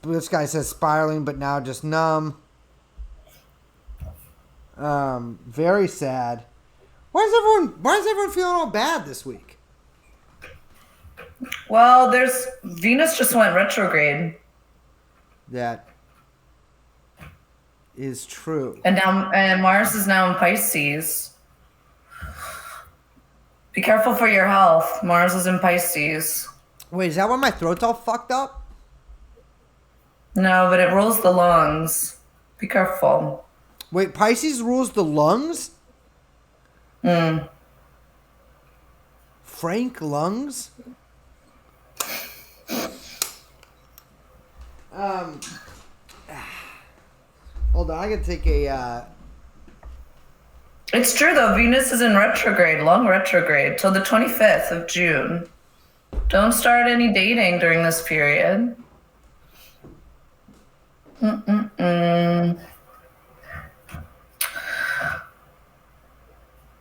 This guy says spiraling, but now just numb. Very sad. Why is everyone feeling all bad this week? Well, Venus just went retrograde. That is true. And Mars is now in Pisces. Be careful for your health. Mars is in Pisces. Wait, is that why my throat's all fucked up? No, but it rules the lungs. Be careful. Wait, Pisces rules the lungs? Frank Lungs? Hold on, I gotta take a, It's true though, Venus is in retrograde, long retrograde, till the 25th of June. Don't start any dating during this period.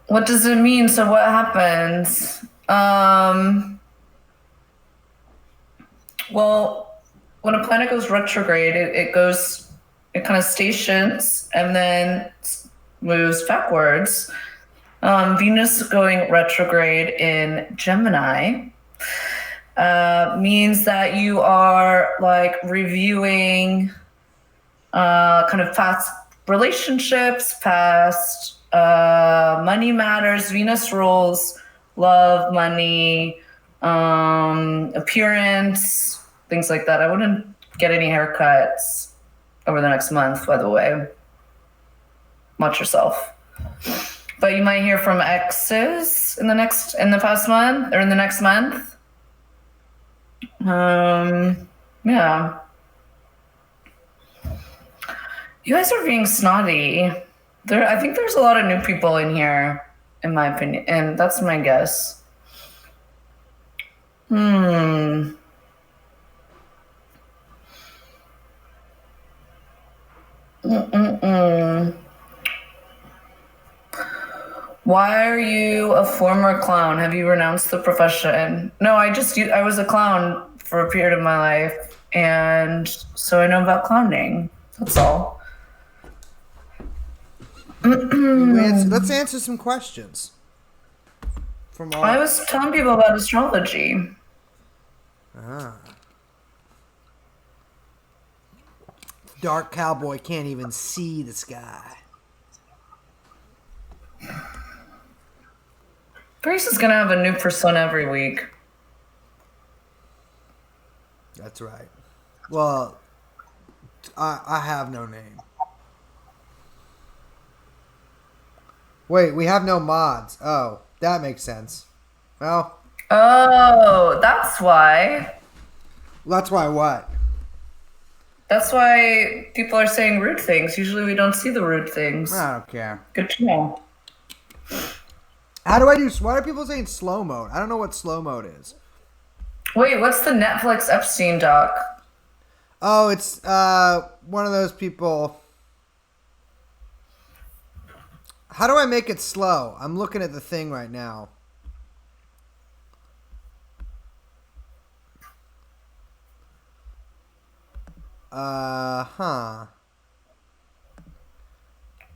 What does it mean? So what happens? Well, when a planet goes retrograde, it kind of stations and then moves backwards. Venus going retrograde in Gemini means that you are like reviewing kind of past relationships, past money matters. Venus rules love, money, appearance, things like that. I wouldn't get any haircuts over the next month, by the way. Watch yourself. But you might hear from exes in the next month. Yeah. You guys are being snotty. I think there's a lot of new people in here, in my opinion, and that's my guess. Why are you a former clown? Have you renounced the profession? No, I was a clown for a period of my life, and so I know about clowning. That's all. let's answer some questions. I was telling people about astrology. Dark cowboy can't even see the sky. Grace is gonna have a new persona every week. That's right. Well, I have no name. Wait, we have no mods. Oh, that makes sense. Well. Oh, that's why. That's why what? That's why people are saying rude things. Usually we don't see the rude things. I don't care. Good to know. Why are people saying slow mode? I don't know what slow mode is. Wait, what's the Netflix Epstein doc? Oh, it's one of those people. How do I make it slow? I'm looking at the thing right now.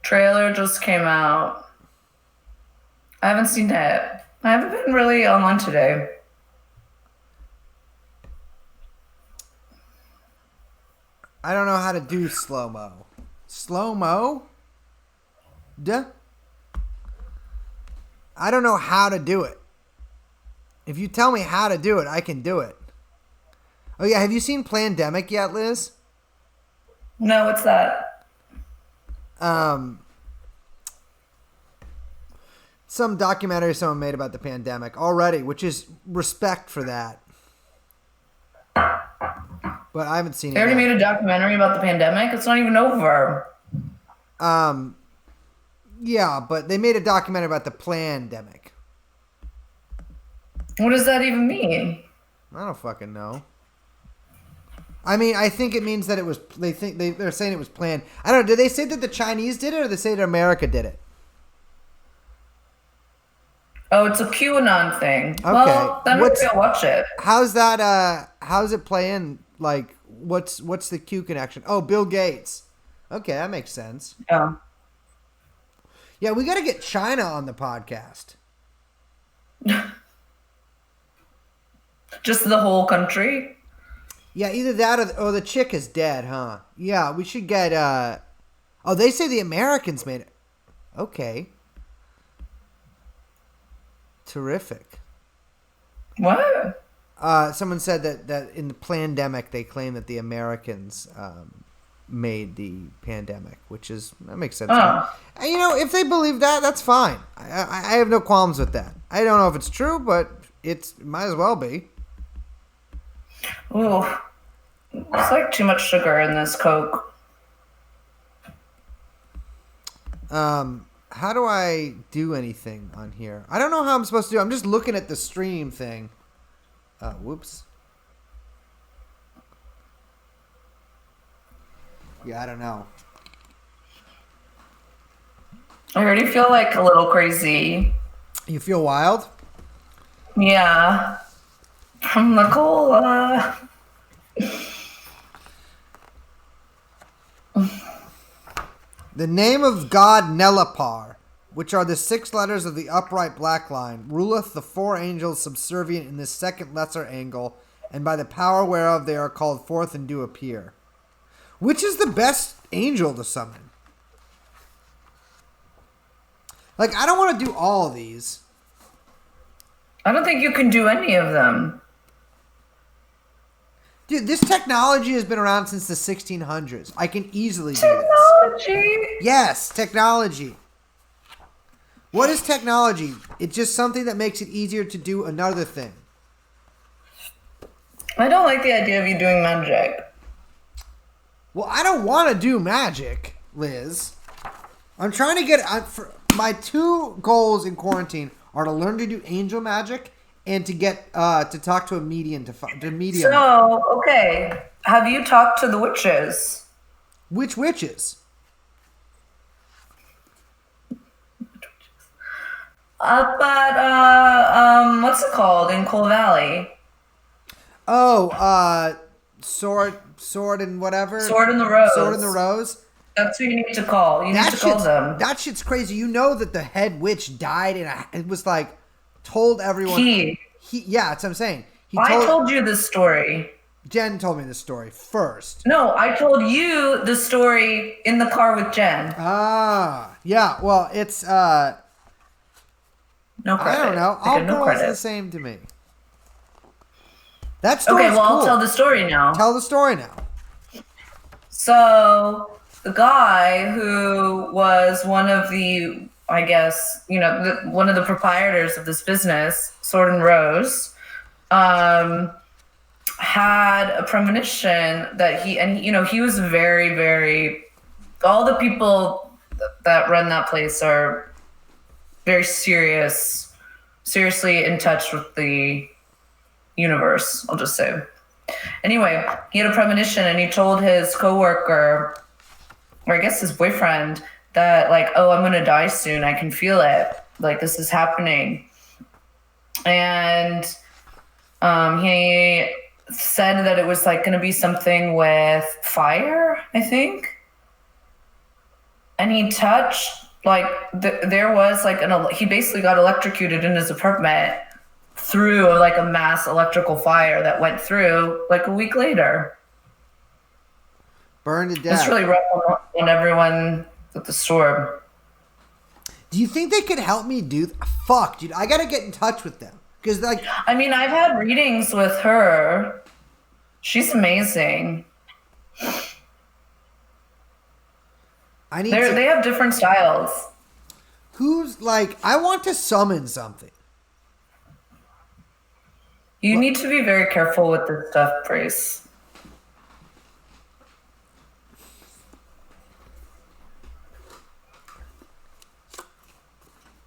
Trailer just came out. I haven't seen it. I haven't been really online today. I don't know how to do slow-mo. Slow-mo? Duh. I don't know how to do it. If you tell me how to do it, I can do it. Oh yeah, have you seen Plandemic yet, Liz? No, what's that? Some documentary someone made about the pandemic already, which is respect for that. But I haven't seen it. They already made a documentary about the pandemic? It's not even over. Yeah, but they made a documentary about the Plandemic. What does that even mean? I don't fucking know. I mean, I think it means that it was. They're saying it was planned. I don't know. Did they say that the Chinese did it, or did they say that America did it? Oh, it's a QAnon thing. Okay. Well, then maybe I'll watch it. How's that? How's it play in? Like, what's the Q connection? Oh, Bill Gates. Okay, that makes sense. Yeah. Yeah, we got to get China on the podcast. Just the whole country? Yeah, either that or the chick is dead, huh? Yeah, we should get. Oh, they say the Americans made it. Okay. Terrific. What? Someone said that in the pandemic they claim that the Americans made the pandemic, that makes sense. And, if they believe that, that's fine. I have no qualms with that. I don't know if it's true, but it might as well be. Ooh, it's like too much sugar in this Coke. How do I do anything on here? I don't know how I'm supposed to do. I'm just looking at the stream thing. Whoops. Yeah, I don't know. I already feel like a little crazy. You feel wild? Yeah. From the cola. The name of God Nelapar, which are the 6 letters of the upright black line, ruleth the 4 angels subservient in this second lesser angle, and by the power whereof they are called forth and do appear. Which is the best angel to summon? Like, I don't want to do all of these. I don't think you can do any of them. Dude, this technology has been around since the 1600s. I can easily do Technology? this. Yes, technology. What is technology? It's just something that makes it easier to do another thing. I don't like the idea of you doing magic. Well, I don't want to do magic, Liz. I'm trying to get... my 2 goals in quarantine are to learn to do angel magic and to get to talk to a medium. So, okay. Have you talked to the witches? Which witches? Up at, what's it called? In Coal Valley. Oh, Sword and whatever? Sword in the Rose. Sword in the Rose? That's who you need to call. You need to call them. That shit's crazy. You know that the head witch died and it was like told everyone. Yeah, that's what I'm saying. I told you this story. Jen told me this story first. No, I told you the story in the car with Jen. Ah, yeah. Well, it's no credit. I don't know. All girls are the same to me. That story's cool. I'll tell the story now. Tell the story now. So the guy who was one of the, I guess, one of the proprietors of this business, Sword and Rose, had a premonition that he was very, very, all the people that run that place are very seriously in touch with the universe, I'll just say. Anyway, he had a premonition and he told his coworker, or I guess his boyfriend, that like, oh, I'm gonna die soon. I can feel it. Like this is happening. And he said that it was like gonna be something with fire, I think. And he touched like there was like he basically got electrocuted in his apartment through like a mass electrical fire that went through like a week later. Burned to death. It's really rough on everyone at the store. Do you think they could help me do? Fuck, dude, I gotta get in touch with them because like. I mean, I've had readings with her. She's amazing. They have different styles. Who's like? I want to summon something. You need to be very careful with this stuff, Brace.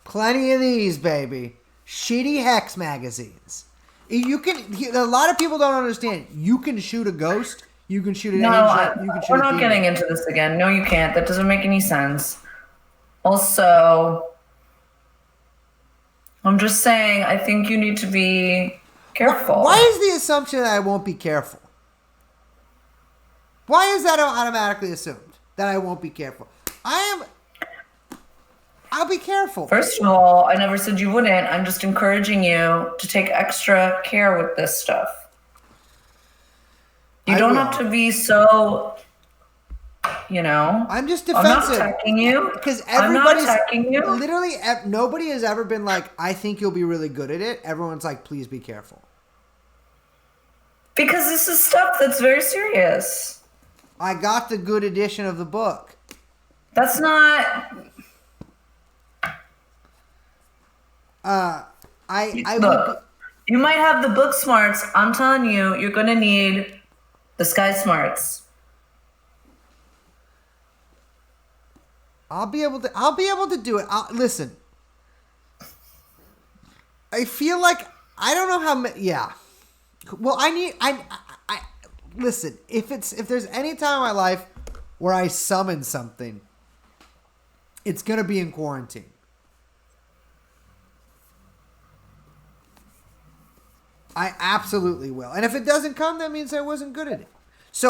Plenty of these, baby. shitty hex magazines. You can. A lot of people don't understand. You can shoot a ghost. You can shoot an angel. You can shoot we're a not demon. getting into this again. No, you can't. That doesn't make any sense. Also, I'm just saying, I think you need to be careful. Why is the assumption that I won't be careful? Why is that automatically assumed that I won't be careful? I'll be careful. First of all, I never said you wouldn't. I'm just encouraging you to take extra care with this stuff. You don't have to be so, I'm just defensive. I'm not attacking you. Because I'm not attacking you. Literally, nobody has ever been like, I think you'll be really good at it. Everyone's like, please be careful. Because this is stuff that's very serious. I got the good edition of the book. That's not... Look, you might have the book smarts. I'm telling you, you're going to need the sky smarts. I'll be able to do it. Listen. I feel like I don't know how many. Yeah. Well, I listen. If there's any time in my life where I summon something, it's gonna be in quarantine. I absolutely will. And if it doesn't come, that means I wasn't good at it. So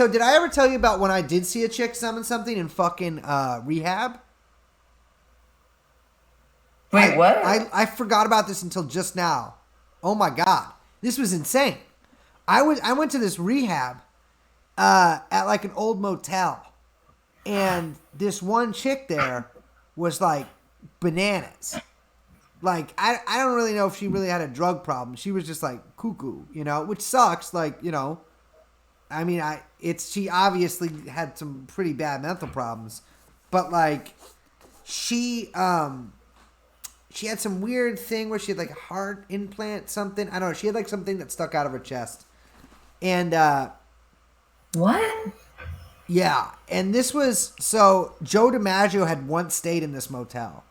did I ever tell you about when I did see a chick summon something in fucking rehab? Wait, what? I forgot about this until just now. Oh my god. This was insane. I went to this rehab at like an old motel. And this one chick there was like bananas. Like, I don't really know if she really had a drug problem. She was just like cuckoo, which sucks. Like, I mean, she obviously had some pretty bad mental problems, but like, she had some weird thing where she had like a heart implant, something. I don't know. She had like something that stuck out of her chest. And, what? Yeah. And this was, so Joe DiMaggio had once stayed in this motel.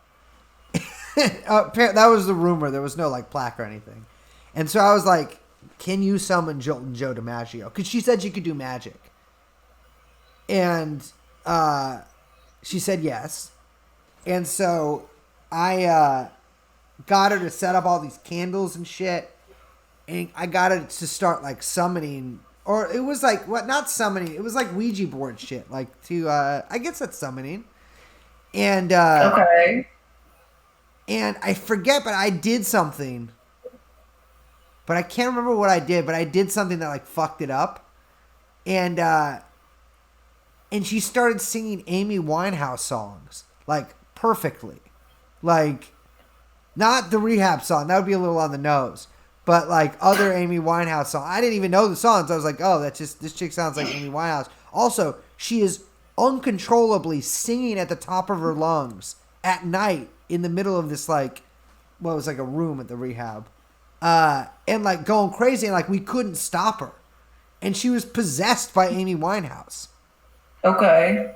That was the rumor. There was no like plaque or anything. And so I was like, can you summon Joe DiMaggio? Because she said she could do magic. And she said yes. And so I got her to set up all these candles and shit. And I got her to start like summoning. Or it was like, what? Not summoning. It was like Ouija board shit. Like to, I guess that's summoning. And, okay. And I forget, but I did something. But I can't remember what I did, but I did something that like fucked it up. And she started singing Amy Winehouse songs, like perfectly. Like, not the rehab song, that would be a little on the nose. But like other Amy Winehouse songs. I didn't even know the songs. I was like, oh, this chick sounds like Amy Winehouse. Also, she is uncontrollably singing at the top of her lungs at night in the middle of this like, well, it was like a room at the rehab. And like going crazy, and like we couldn't stop her. And she was possessed by Amy Winehouse. Okay.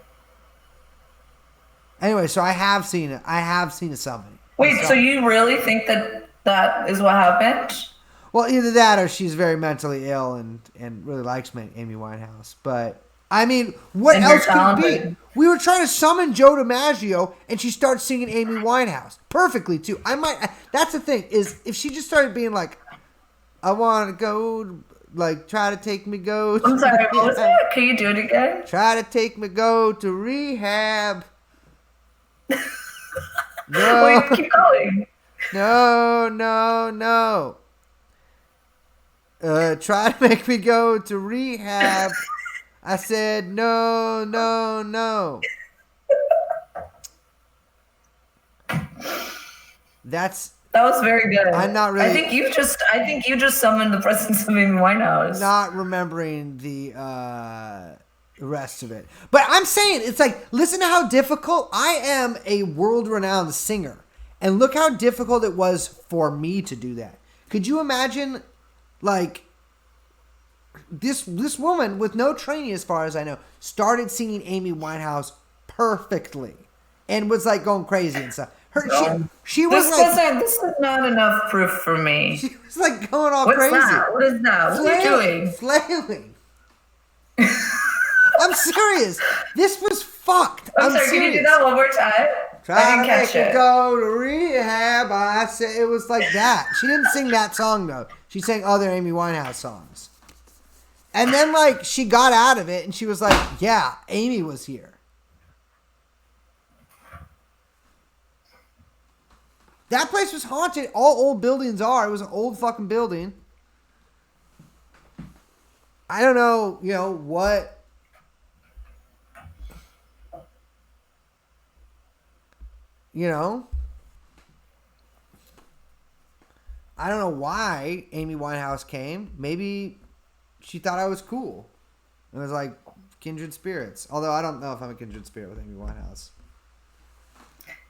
Anyway, so I have seen it. I have seen a summoning. Wait, so you really think that is what happened? Well, either that or she's very mentally ill and really likes Amy Winehouse. But, I mean, what else could it be? We were trying to summon Joe DiMaggio, and she starts singing Amy Winehouse. Perfectly, too. That's the thing, is if she just started being like, I want to go, like, try to take me go to I'm sorry, what was that? Can you do it again? Try to take me go to rehab. No. Wait, keep going. No. Try to make me go to rehab. I said, no. That was very good. I'm not really. I think you just summoned the presence of Amy Winehouse. Not remembering the rest of it, but I'm saying it's like, listen to how difficult. I am a world-renowned singer, and look how difficult it was for me to do that. Could you imagine, like, this woman with no training, as far as I know, started singing Amy Winehouse perfectly, and was like going crazy and stuff. She was This is not enough proof for me. She was like going all What's crazy. That? What is that? What are you doing? Flailing. I'm serious. This was fucked. I'm sorry, serious. can you do that one more time? Try to make it go to rehab. I said it was like that. She didn't sing that song though. She sang other Amy Winehouse songs. And then like she got out of it and she was like, yeah, Amy was here. That place was haunted. All old buildings are. It was an old fucking building. I don't know, what. I don't know why Amy Winehouse came. Maybe she thought I was cool. It was like kindred spirits. Although I don't know if I'm a kindred spirit with Amy Winehouse.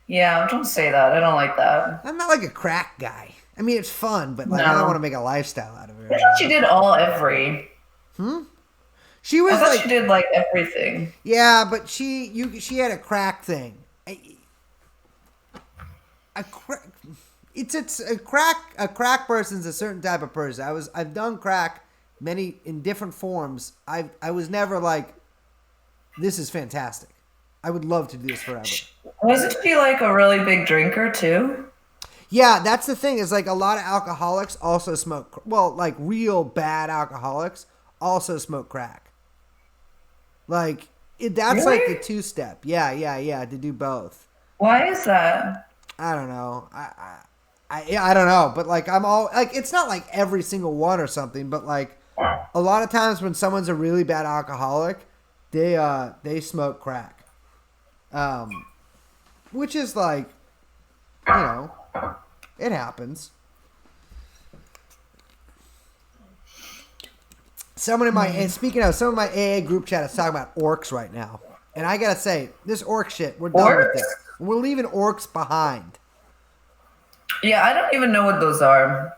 Yeah, don't say that. I don't like that. I'm not like a crack guy. I mean, it's fun, but like I don't want to make a lifestyle out of it. I thought she did every. She was. I thought she did like everything. Yeah, but she had a crack thing. It's a crack person's a certain type of person. I've done crack in different forms. I was never like, this is fantastic. I would love to do this forever. Wasn't she like a really big drinker too? Yeah, that's the thing. Is like a lot of alcoholics also smoke. Well, like real bad alcoholics also smoke crack. Like that's really? like the 2-step. Yeah. To do both. Why is that? I don't know. I don't know. But like I'm all like it's not like every single one or something. But like a lot of times when someone's a really bad alcoholic, they smoke crack. Which is like, it happens. Speaking of, some of my AA group chat is talking about orcs right now. And I gotta say, this orc shit, we're done with it. We're leaving orcs behind. Yeah, I don't even know what those are.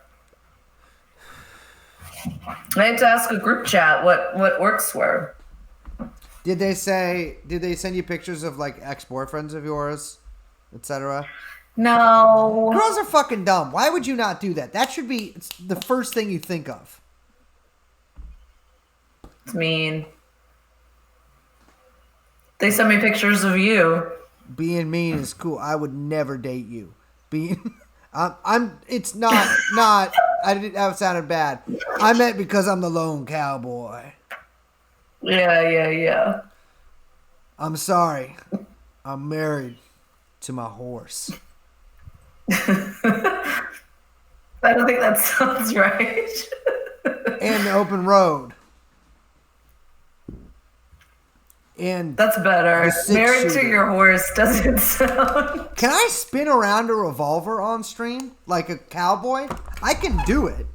I had to ask a group chat what orcs were. Did they send you pictures of like ex-boyfriends of yours, etc.? No. Girls are fucking dumb. Why would you not do that? That should be the first thing you think of. It's mean. They sent me pictures of you. Being mean is cool. I would never date you. It's not, that sounded bad. I meant because I'm the lone cowboy. Yeah. I'm sorry. I'm married to my horse. I don't think that sounds right. And the open road. And that's better. Married to your horse doesn't sound. Can I spin around a revolver on stream like a cowboy? I can do it.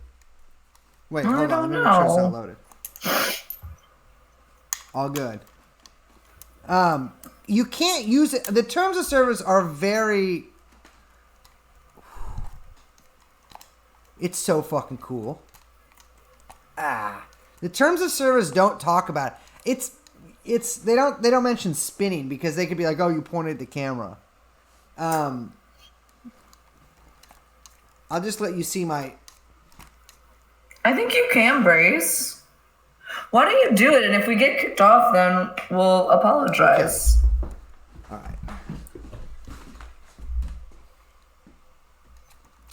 Wait, hold on. Let me make sure it's not loaded. All good. You can't use it. The terms of service are very. It's so fucking cool. The terms of service don't talk about it. They don't mention spinning because they could be like, oh, you pointed at the camera. I'll just let you see my. I think you can brace. Why don't you do it? And if we get kicked off, then we'll apologize. Okay. All right.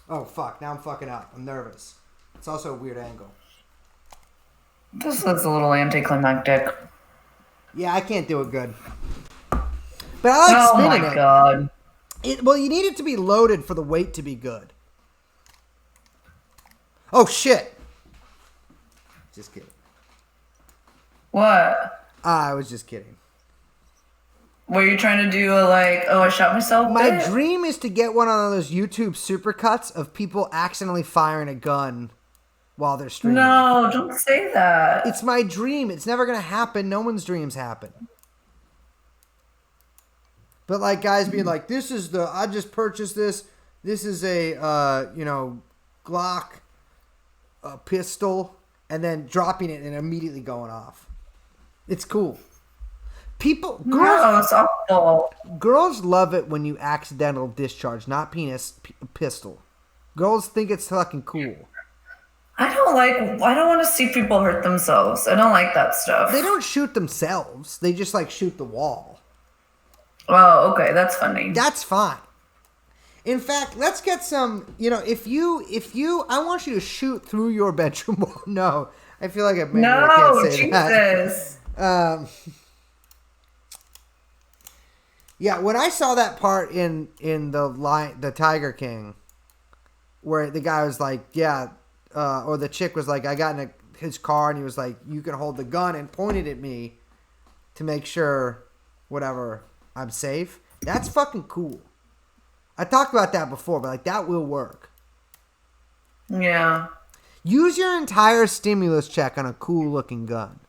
Oh, fuck. Now I'm fucking up. I'm nervous. It's also a weird angle. This looks a little anticlimactic. Yeah, I can't do it good. But I like spinning it. Oh, my God. Well, you need it to be loaded for the weight to be good. Oh, shit. Just kidding. What? I was just kidding. Were you trying to do I shot myself? My dream is to get one of those YouTube supercuts of people accidentally firing a gun while they're streaming. No, don't say that. It's my dream. It's never going to happen. No one's dreams happen. But like guys being like, I just purchased this. This is a, Glock pistol. And then dropping it and immediately going off. It's cool. Girls, helpful. Girls love it when you accidental discharge, not pistol. Girls think it's fucking cool. I don't want to see people hurt themselves. I don't like that stuff. They don't shoot themselves. They just like shoot the wall. Oh, okay. That's funny. That's fine. In fact, let's get some, if you, I want you to shoot through your bedroom wall. No, I feel like I can't say Jesus. that. Yeah, when I saw that part in the Tiger King, where the guy was like, or the chick was like, I got in his car and he was like, you can hold the gun, and pointed at me to make sure, whatever, I'm safe. That's fucking cool. I talked about that before, but like that will work. Yeah. Use your entire stimulus check on a cool looking gun.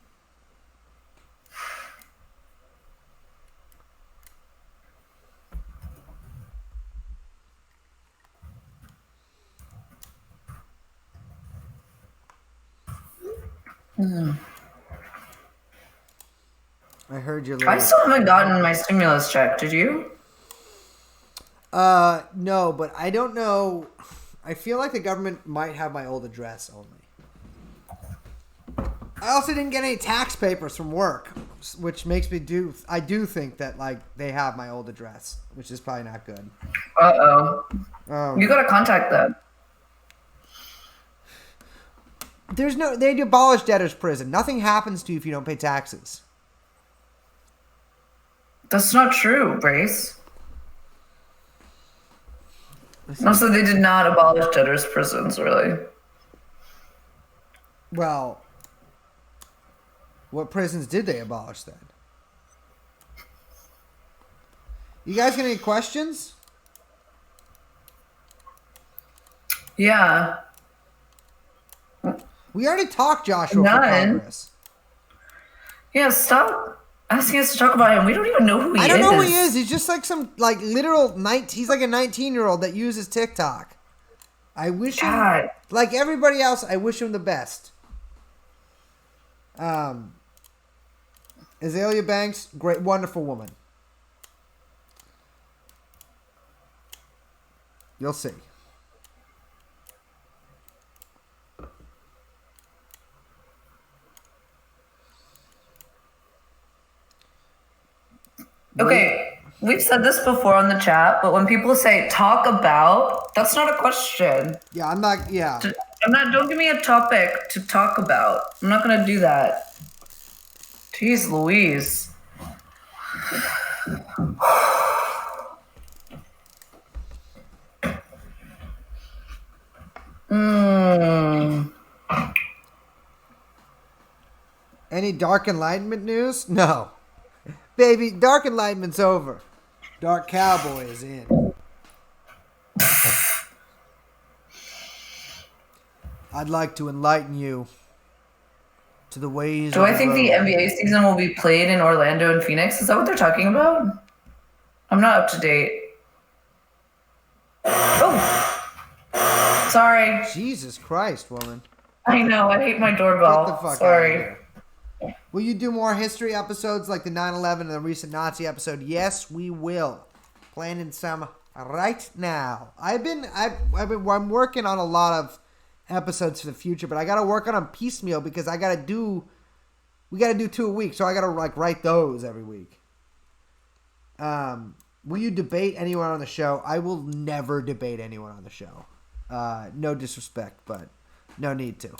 I heard your. I still haven't gotten my stimulus check. Did you? No, but I don't know. I feel like the government might have my old address only. I also didn't get any tax papers from work, which makes me I do think that like they have my old address, which is probably not good. You gotta contact them. They abolished debtor's prison. Nothing happens to you if you don't pay taxes. That's not true, Brace. Also, they did not abolish debtor's prisons, really. Well, what prisons did they abolish then? You guys got any questions? Yeah. We already talked Joshua for Congress. Yeah, stop asking us to talk about him. We don't even know who he is. I don't know who he is. He's just like some like literal he's like a 19-year-old that uses TikTok. I wish him, like everybody else, I wish him the best. Azalea Banks, great, wonderful woman. You'll see. Okay, we've said this before on the chat, but when people say talk about, that's not a question. Yeah, I'm not, yeah. Don't give me a topic to talk about. I'm not going to do that. Jeez Louise. Any Dark Enlightenment news? No. Baby, Dark Enlightenment's over. Dark Cowboy is in. I'd like to enlighten you to the ways. Do I think the NBA season will be played in Orlando and Phoenix? Is that what they're talking about? I'm not up to date. Oh, sorry. Jesus Christ, woman. I know. I hate my doorbell. Get the fuck Sorry. out of here. Will you do more history episodes like the 9/11 and the recent Nazi episode? Yes, we will. Planning some right now. I'm working on a lot of episodes for the future, but I gotta work on them piecemeal because we gotta do 2 a week, so I gotta like write those every week. Will you debate anyone on the show? I will never debate anyone on the show. No disrespect, but no need to.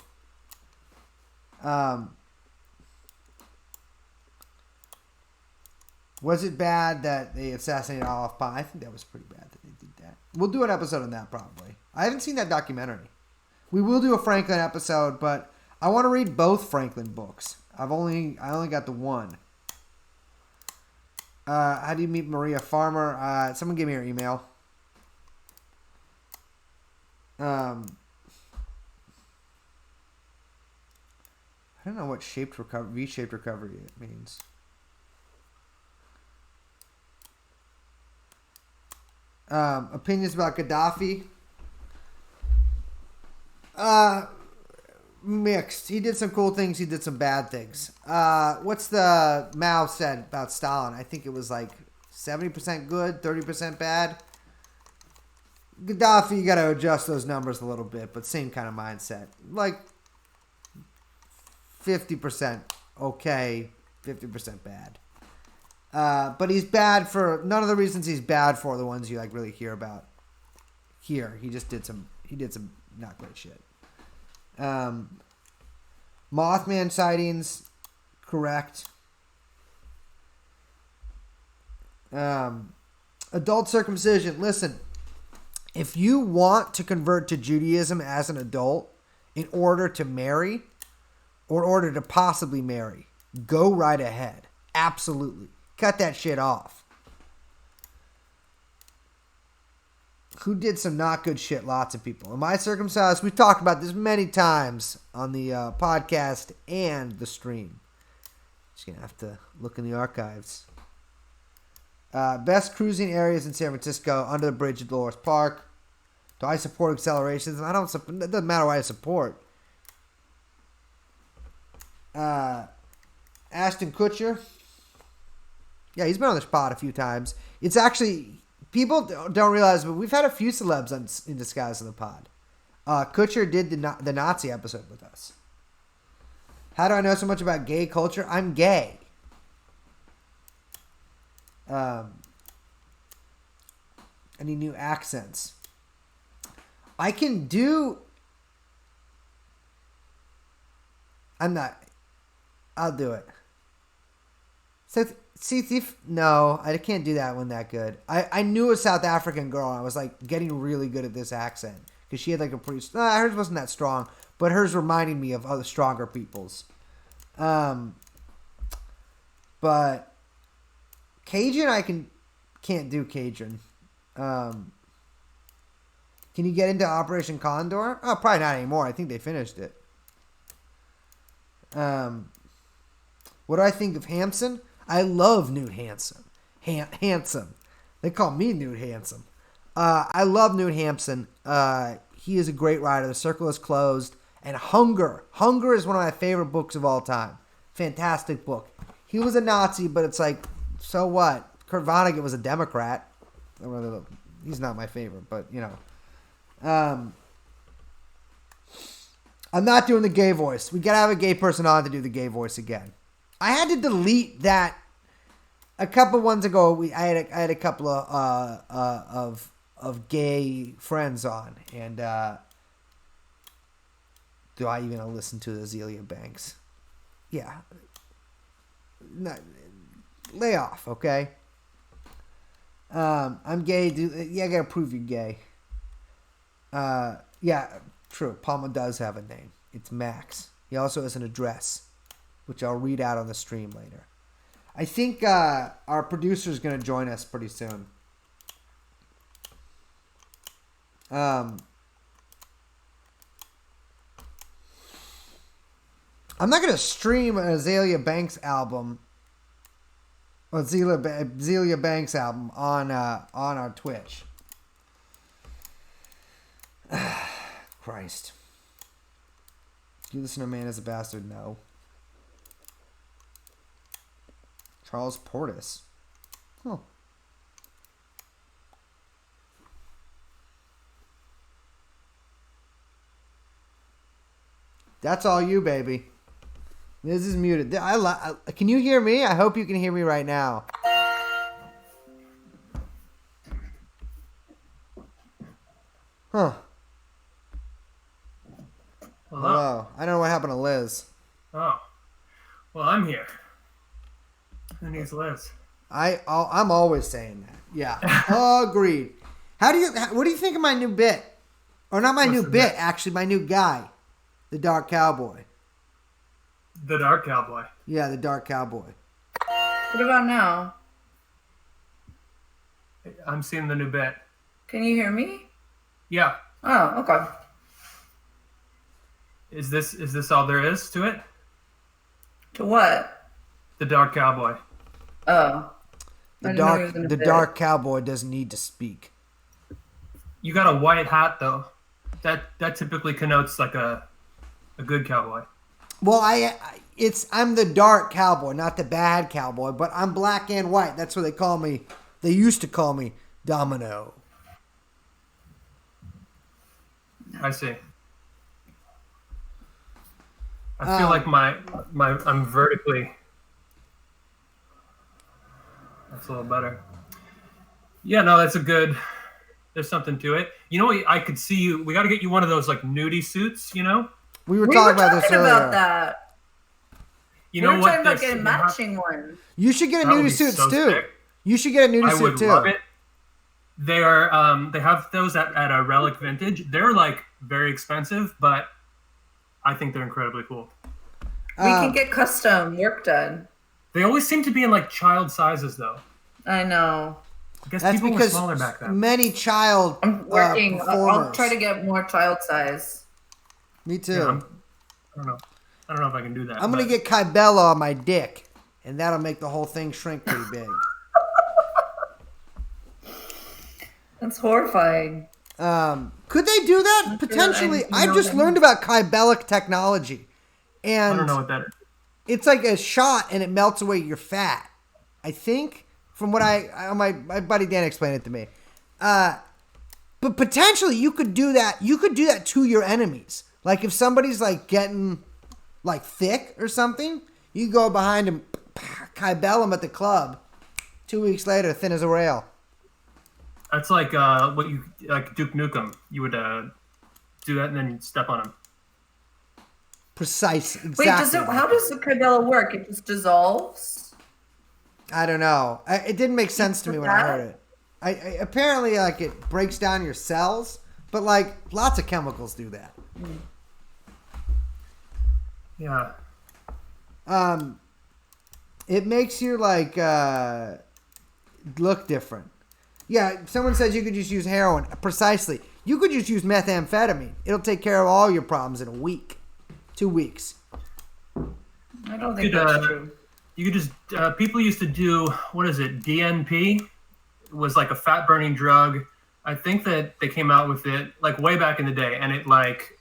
Was it bad that they assassinated Olaf Palme? I think that was pretty bad that they did that. We'll do an episode on that probably. I haven't seen that documentary. We will do a Franklin episode, but I want to read both Franklin books. I only got the one. How do you meet Maria Farmer? Someone give me her email. I don't know what V-shaped recovery it means. Opinions about Gaddafi. Mixed. He did some cool things. He did some bad things. What's the Mao said about Stalin? I think it was like 70% good, 30% bad. Gaddafi, you got to adjust those numbers a little bit, but same kind of mindset. Like 50% okay, 50% bad. But he's bad for none of the reasons he's bad for the ones you like really hear about. Here, he did some not great shit. Mothman sightings, correct. Adult circumcision. Listen, if you want to convert to Judaism as an adult in order to marry or in order to possibly marry, go right ahead. Absolutely. Cut that shit off. Who did some not good shit? Lots of people. Am I circumcised? We've talked about this many times on the podcast and the stream. Just going to have to look in the archives. Best cruising areas in San Francisco, under the bridge at Dolores Park. Do I support accelerations? I don't support. It doesn't matter what I support. Ashton Kutcher. Yeah, he's been on the spot a few times. It's actually, people don't realize, but we've had a few celebs in disguise on the pod. Kutcher did the Nazi episode with us. How do I know so much about gay culture? I'm gay. Any new accents? I can do. I'm not. I'll do it. So, no, I can't do that one that good. I knew a South African girl, and I was like getting really good at this accent because she had like a pretty. Hers wasn't that strong, but hers reminded me of other stronger people's. But Cajun, I can't do Cajun. Can you get into Operation Condor? Oh, probably not anymore. I think they finished it. What do I think of Hampson? I love Newt Handsome. Handsome. They call me Newt Handsome. I love Newt Hampson. He is a great writer. The Circle is Closed. And Hunger. Hunger is one of my favorite books of all time. Fantastic book. He was a Nazi, but it's like, so what? Kurt Vonnegut was a Democrat. He's not my favorite, but, you know. I'm not doing the gay voice. We got to have a gay person on to do the gay voice again. I had to delete that a couple ones ago. I had a couple of gay friends on, and do I even listen to Azealia Banks? Yeah, lay off, okay. I'm gay, dude. Yeah, I gotta prove you're gay. Yeah, true. Palma does have a name. It's Max. He also has an address, which I'll read out on the stream later. I think our producer is going to join us pretty soon. I'm not going to stream an Azealia Banks album, or Azealia Banks album on our Twitch. Christ. Do you listen to Man is a Bastard? No. Charles Portis. Huh. That's all you, baby. This is muted. Can you hear me? I hope you can hear me right now. Huh. Hello. I don't know what happened to Liz. Oh. Well, I'm here. Who needs Liz? I'm always saying that. Yeah. Agreed. What do you think of my new bit? Or not my new bit, actually, my new guy. The Dark Cowboy. The Dark Cowboy? Yeah, the Dark Cowboy. What about now? I'm seeing the new bit. Can you hear me? Yeah. Oh, okay. Is this all there is to it? To what? The Dark Cowboy. Oh. The Dark Cowboy doesn't need to speak. You got a white hat though. That typically connotes like a good cowboy. Well, I'm the Dark Cowboy, not the bad cowboy, but I'm black and white. That's what they call me They used to call me Domino. I see. I feel like I'm vertically. That's a little better. Yeah, no, that's a good. There's something to it. You know, I could see you. We got to get you one of those like nudie suits. You know. We were talking about this earlier. About that. You know we were what? talking about getting matching one. You should get a nudie suits too. Sick. You should get a nudie suit too. I would love it. They are. They have those at a Relic Vintage. They're like very expensive, but I think they're incredibly cool. We can get custom work done. They always seem to be in like child sizes, though. I know. I guess people were smaller back then. Many child. I'm working. I'll try to get more child size. Me too. Yeah, I don't know if I can do that. I'm gonna get Kybella on my dick, and that'll make the whole thing shrink pretty big. That's horrifying. Could they do that? Potentially. I've just learned about Kybellic technology. And I don't know what that is. It's like a shot and it melts away your fat. I think, from what my buddy Dan explained it to me. But potentially you could do that. You could do that to your enemies. Like if somebody's like getting like thick or something, you go behind him, Kybell him at the club. 2 weeks later, thin as a rail. That's like what you like Duke Nukem. You would do that and then you'd step on him. Precise. Exactly. Wait, how does the Kybella work? It just dissolves? I don't know. It didn't make sense to me when I heard it. I apparently like it breaks down your cells, but like lots of chemicals do that. Yeah. It makes you like look different. Yeah, someone says you could just use heroin. Precisely. You could just use methamphetamine. It'll take care of all your problems in a week. 2 weeks. I don't think that's true. You could just, people used to do, what is it, DNP? It was like a fat burning drug. I think that they came out with it like way back in the day, and it like,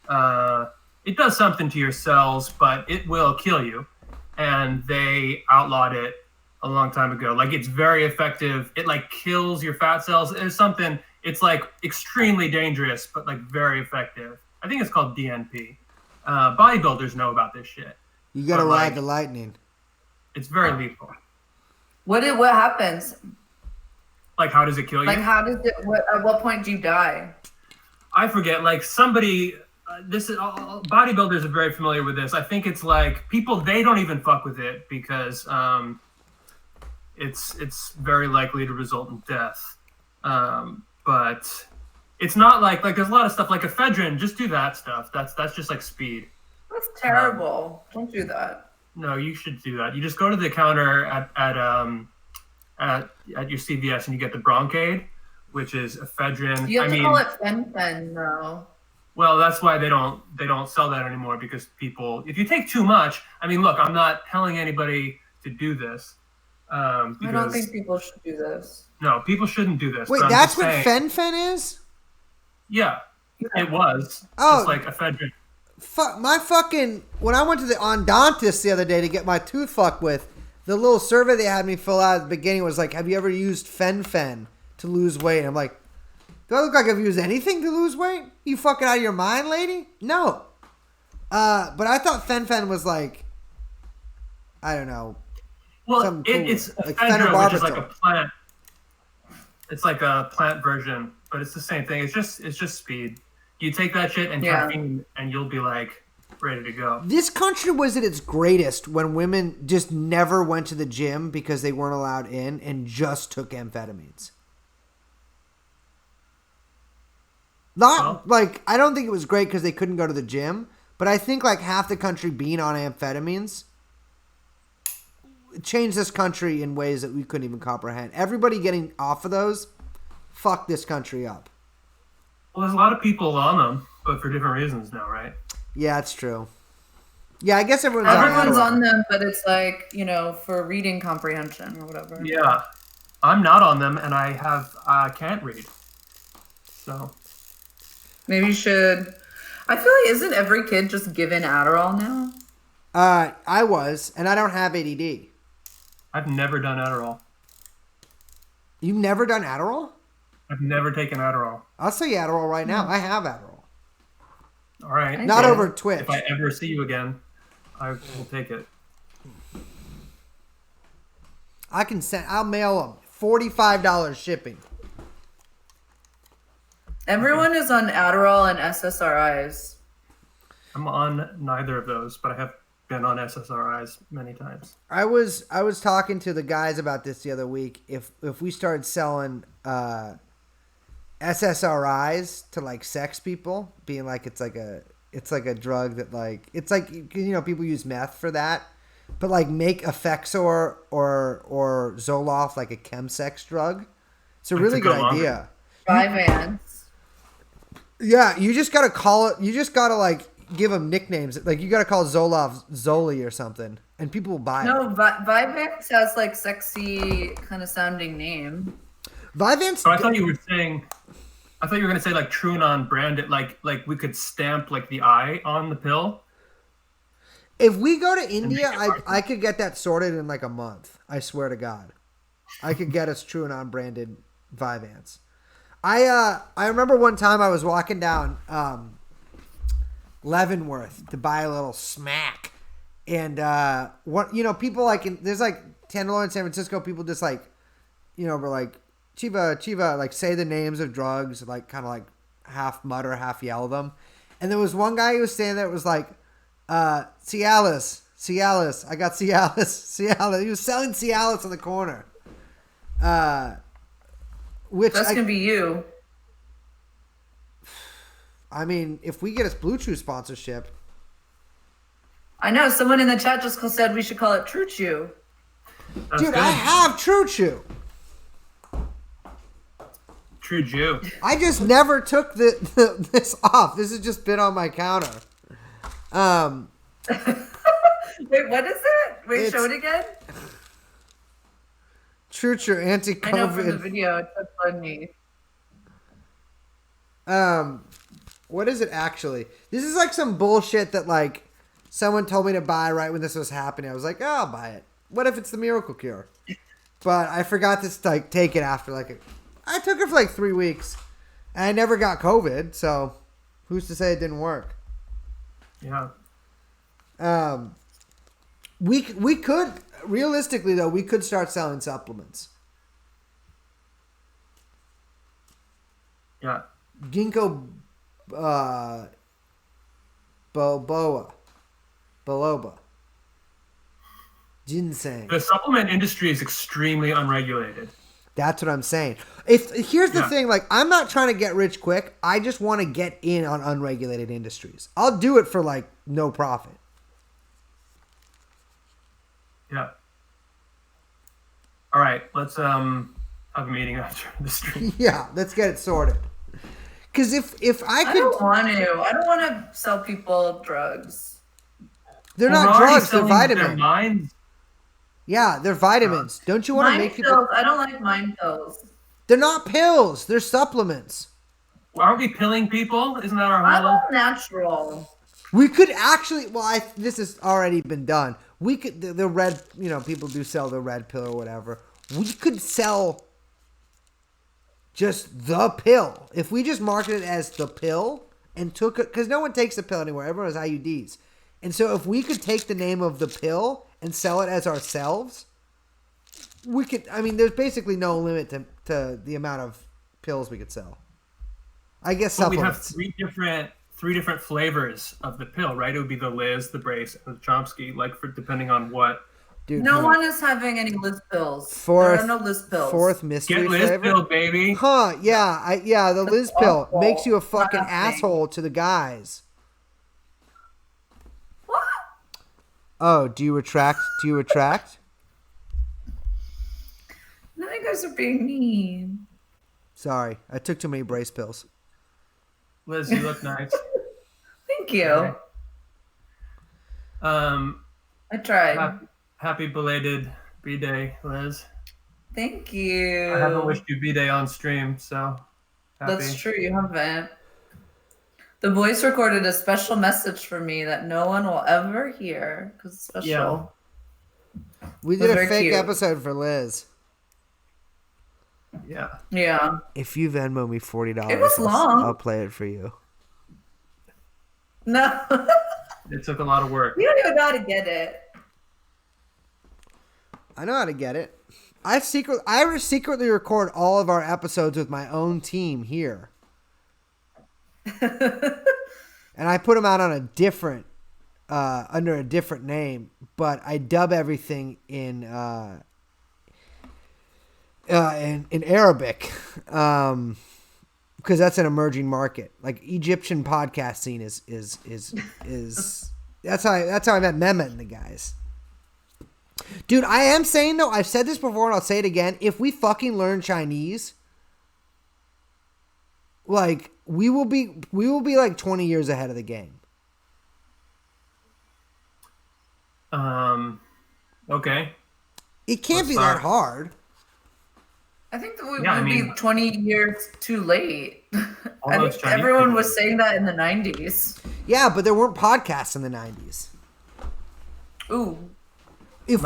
it does something to your cells, but it will kill you. And they outlawed it a long time ago. Like it's very effective. It like kills your fat cells. It's something, it's like extremely dangerous, but like very effective. I think it's called DNP. Bodybuilders know about this shit. You gotta ride the lightning. It's very lethal. What happens? Like how does it kill you? Like how does it? At what point do you die? I forget. Like somebody. This is bodybuilders are very familiar with this. I think it's like people they don't even fuck with it because it's very likely to result in death. But it's not like there's a lot of stuff like ephedrine. Just do that stuff. That's just like speed. That's terrible. Don't do that. No, you should do that. You just go to the counter at your CVS and you get the Broncaid, which is ephedrine. You have to call it fen-phen, though. Well, that's why they don't sell that anymore because people, if you take too much, I mean, look, I'm not telling anybody to do this. I don't think people should do this. No, people shouldn't do this. Wait, that's what fen-phen is? Yeah, it was. Oh, just like ephedrine. When I went to the endodontist the other day to get my tooth fucked with, the little survey they had me fill out at the beginning was like, have you ever used fen-phen to lose weight? And I'm like, do I look like I've used anything to lose weight? You fucking out of your mind, lady? No. But I thought fen-phen was like, I don't know. Well, it's like ephedra, which is like a plant. It's like a plant version, but it's the same thing. It's just speed. You take that shit and caffeine, and you'll be like ready to go. This country was at its greatest when women just never went to the gym because they weren't allowed in and just took amphetamines. I don't think it was great because they couldn't go to the gym, but I think like half the country being on amphetamines changed this country in ways that we couldn't even comprehend. Everybody getting off of those fucked this country up. Well, there's a lot of people on them, but for different reasons now, right? Yeah, it's true. Yeah, I guess everyone's on them, but it's like, for reading comprehension or whatever. Yeah. I'm not on them, and I can't read. So. Maybe you should. I feel like isn't every kid just given Adderall now? I was, and I don't have ADD. I've never done Adderall. You've never done Adderall? I've never taken Adderall. I'll say Adderall right now. I have Adderall. All right. Not over Twitch. If I ever see you again, I will take it. I'll mail them. $45 shipping. Everyone is on Adderall and SSRIs. I'm on neither of those, but I have been on SSRIs many times. I was talking to the guys about this the other week. If we started selling SSRIs to like sex people, being like it's like a drug that like it's like, you know, people use meth for that, but like make Effexor or Zoloft like a chemsex drug. It's a really good idea. Vyvanse. Yeah, you just gotta call it. You just gotta like give them nicknames. Like you gotta call Zoloft Zoli or something, and people will buy it. No, Vyvanse has like sexy kind of sounding name. Vyvanse. So I thought you were gonna say like TrueAnon branded, like we could stamp like the eye on the pill. If we go to India, I could get that sorted in like a month. I swear to God, I could get us TrueAnon branded Vyvanse. I remember one time I was walking down Leavenworth to buy a little smack, and people like there's like Tenderloin in San Francisco. People just like, were like Chiva, like say the names of drugs, like kind of like half mutter, half yell them. And there was one guy who was standing there. It was like Cialis. I got Cialis. He was selling Cialis on the corner. Which that's gonna be you. I mean, if we get us Blue Chew sponsorship. I know someone in the chat just said we should call it True Chew. That's dude, good. I have True Chew. True Jew. I just never took this off. This has just been on my counter. Wait, what is it? Wait, show it again. True anti-COVID. I know from the video. It's so funny. What is it actually? This is like some bullshit that like someone told me to buy right when this was happening. I was like, oh, I'll buy it. What if it's the miracle cure? But I forgot to like take it after I took it for like 3 weeks, and I never got COVID. So who's to say it didn't work? Yeah. We could realistically though we could start selling supplements. Yeah. Ginkgo biloba, ginseng. The supplement industry is extremely unregulated. That's what I'm saying. Here's the thing, like I'm not trying to get rich quick. I just want to get in on unregulated industries. I'll do it for like no profit. Yeah. All right, let's have a meeting after the stream. Yeah, let's get it sorted. Because if I could, I don't want to sell people drugs. They're not drugs. They're vitamins. Yeah, they're vitamins. Don't you want to make people? I don't like mind pills. They're not pills. They're supplements. Well, aren't we pilling people? Isn't that our I'm whole? all natural. We could actually. Well, this has already been done. We could the red. People do sell the red pill or whatever. We could sell just the pill. If we just marketed it as the pill and took it, because no one takes the pill anymore. Everyone has IUDs. And so if we could take the name of the pill and sell it as ourselves, we could, there's basically no limit to the amount of pills we could sell. I guess supplements. We have three different flavors of the pill, right? It would be the Liz, the Brace, and the Chomsky, depending on what. Dude, no one is having any Liz pills. There are no Liz pills. Fourth mystery Get Liz flavor? pill, baby. Huh, yeah, the Liz pill makes you a fucking Nothing. asshole to the guys. What? Oh, do you retract? No, you guys are being mean. Sorry, I took too many Brace pills. Liz, you look nice. Thank you. Okay. I tried. Happy belated B-Day, Liz. Thank you. I haven't wished you B-Day on stream, so happy. That's true, you haven't. The voice recorded a special message for me that no one will ever hear because it's special. We did a very fake cute. episode for Liz. Yeah. Yeah. If you Venmo me $40, It was long. I'll play it for you. No. It took a lot of work. You don't even know how to get it. I know how to get it. I secretly record all of our episodes with my own team here. And I put them out on a different, under a different name, but I dub everything in Arabic, because that's an emerging market. Like Egyptian podcast scene is that's how I met Mehmet and the guys. Dude, I am saying though, I've said this before and I'll say it again. If we fucking learn Chinese, like we will be like 20 years ahead of the game. Okay. It can't be that hard. I think that we would be 20 years too late. I think Chinese everyone was saying that in the 90s. Yeah, but there weren't podcasts in the 90s. Ooh. If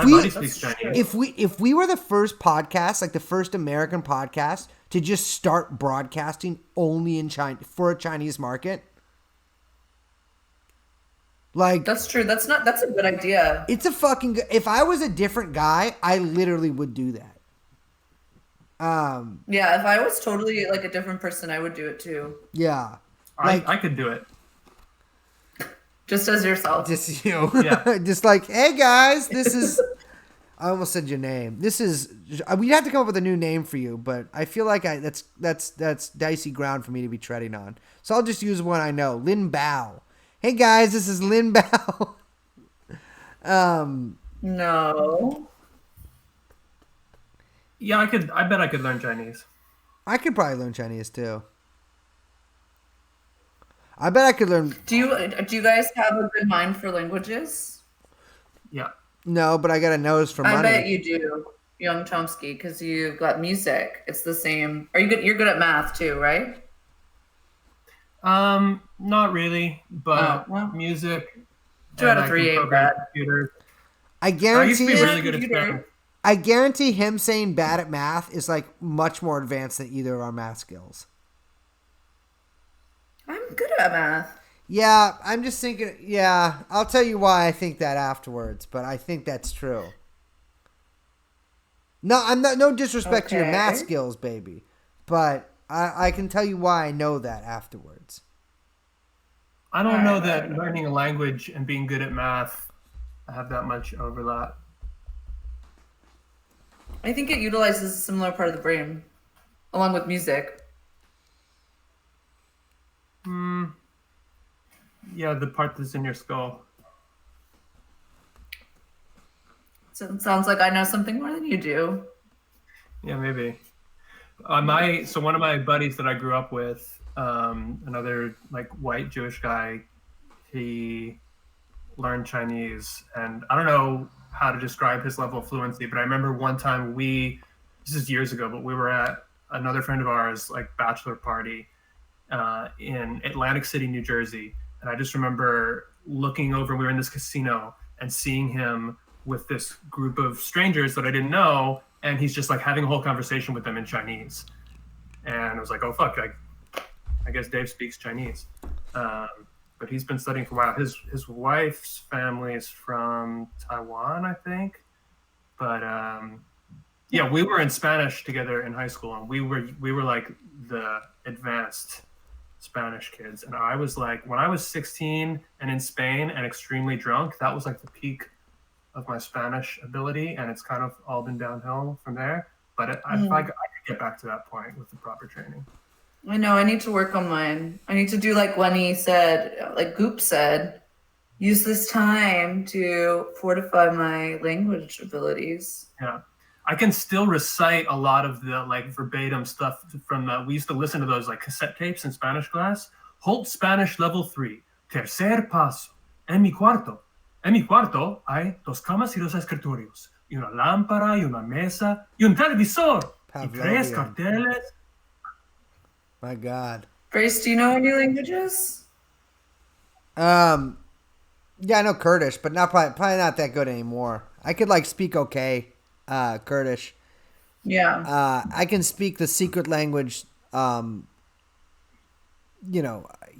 we were the first podcast, like the first American podcast to just start broadcasting only in China for a Chinese market, like that's true. That's a good idea. It's a fucking good. If I was a different guy, I literally would do that. Yeah, if I was totally like a different person, I would do it too. Yeah, like I could do it. Just as yourself. Just you. Yeah. Just like, hey guys, this is. I almost said your name. This is. We'd have to come up with a new name for you, but I feel like that's dicey ground for me to be treading on. So I'll just use one I know. Lin Bao. Hey guys, this is Lin Bao. No. Yeah, I bet I could learn Chinese. I could probably learn Chinese too. I bet I could learn. Do you guys have a good mind for languages? Yeah. No, but I got a nose for money. I bet you do, young Chomsky, because you got music. It's the same. Are you good? You're good at math too, right? Not really, but music. 2 out of 3 ain't bad. I guarantee. I used to be really good at Spanish. I guarantee him saying bad at math is like much more advanced than either of our math skills. I'm good at math. Yeah, I'm just thinking. Yeah, I'll tell you why I think that afterwards, but I think that's true. No, I'm not. No disrespect to your math skills, baby, but I can tell you why I know that afterwards. I don't know that learning a language and being good at math have that much overlap. I think it utilizes a similar part of the brain, along with music. Yeah, the part that's in your skull. So it sounds like I know something more than you do. Yeah, maybe. One of my buddies that I grew up with, another like white Jewish guy, he learned Chinese, and I don't know how to describe his level of fluency, but I remember one time this is years ago, but we were at another friend of ours, like bachelor party, in Atlantic City, New Jersey. And I just remember looking over, we were in this casino and seeing him with this group of strangers that I didn't know. And he's just like having a whole conversation with them in Chinese. And I was like, oh, fuck, I guess Dave speaks Chinese. But he's been studying for a while. His wife's family is from Taiwan, I think. But yeah, we were in Spanish together in high school, and we were like the advanced Spanish kids. And I was like, when I was 16 and in Spain and extremely drunk, that was like the peak of my Spanish ability, and it's kind of all been downhill from there. But I could get back to that point with the proper training. I know, I need to work on mine. I need to do like Lenny said, like Goop said, use this time to fortify my language abilities. Yeah. I can still recite a lot of the like verbatim stuff from we used to listen to those like cassette tapes in Spanish class. Holt Spanish level 3. Tercer paso. En mi cuarto hay 2 camas y 2 escritorios. Y una lámpara y una mesa y un televisor. Y 3 carteles. My God. Grace, do you know any languages? Yeah, I know Kurdish, but probably not that good anymore. I could like speak okay Kurdish. Yeah. I can speak the secret language,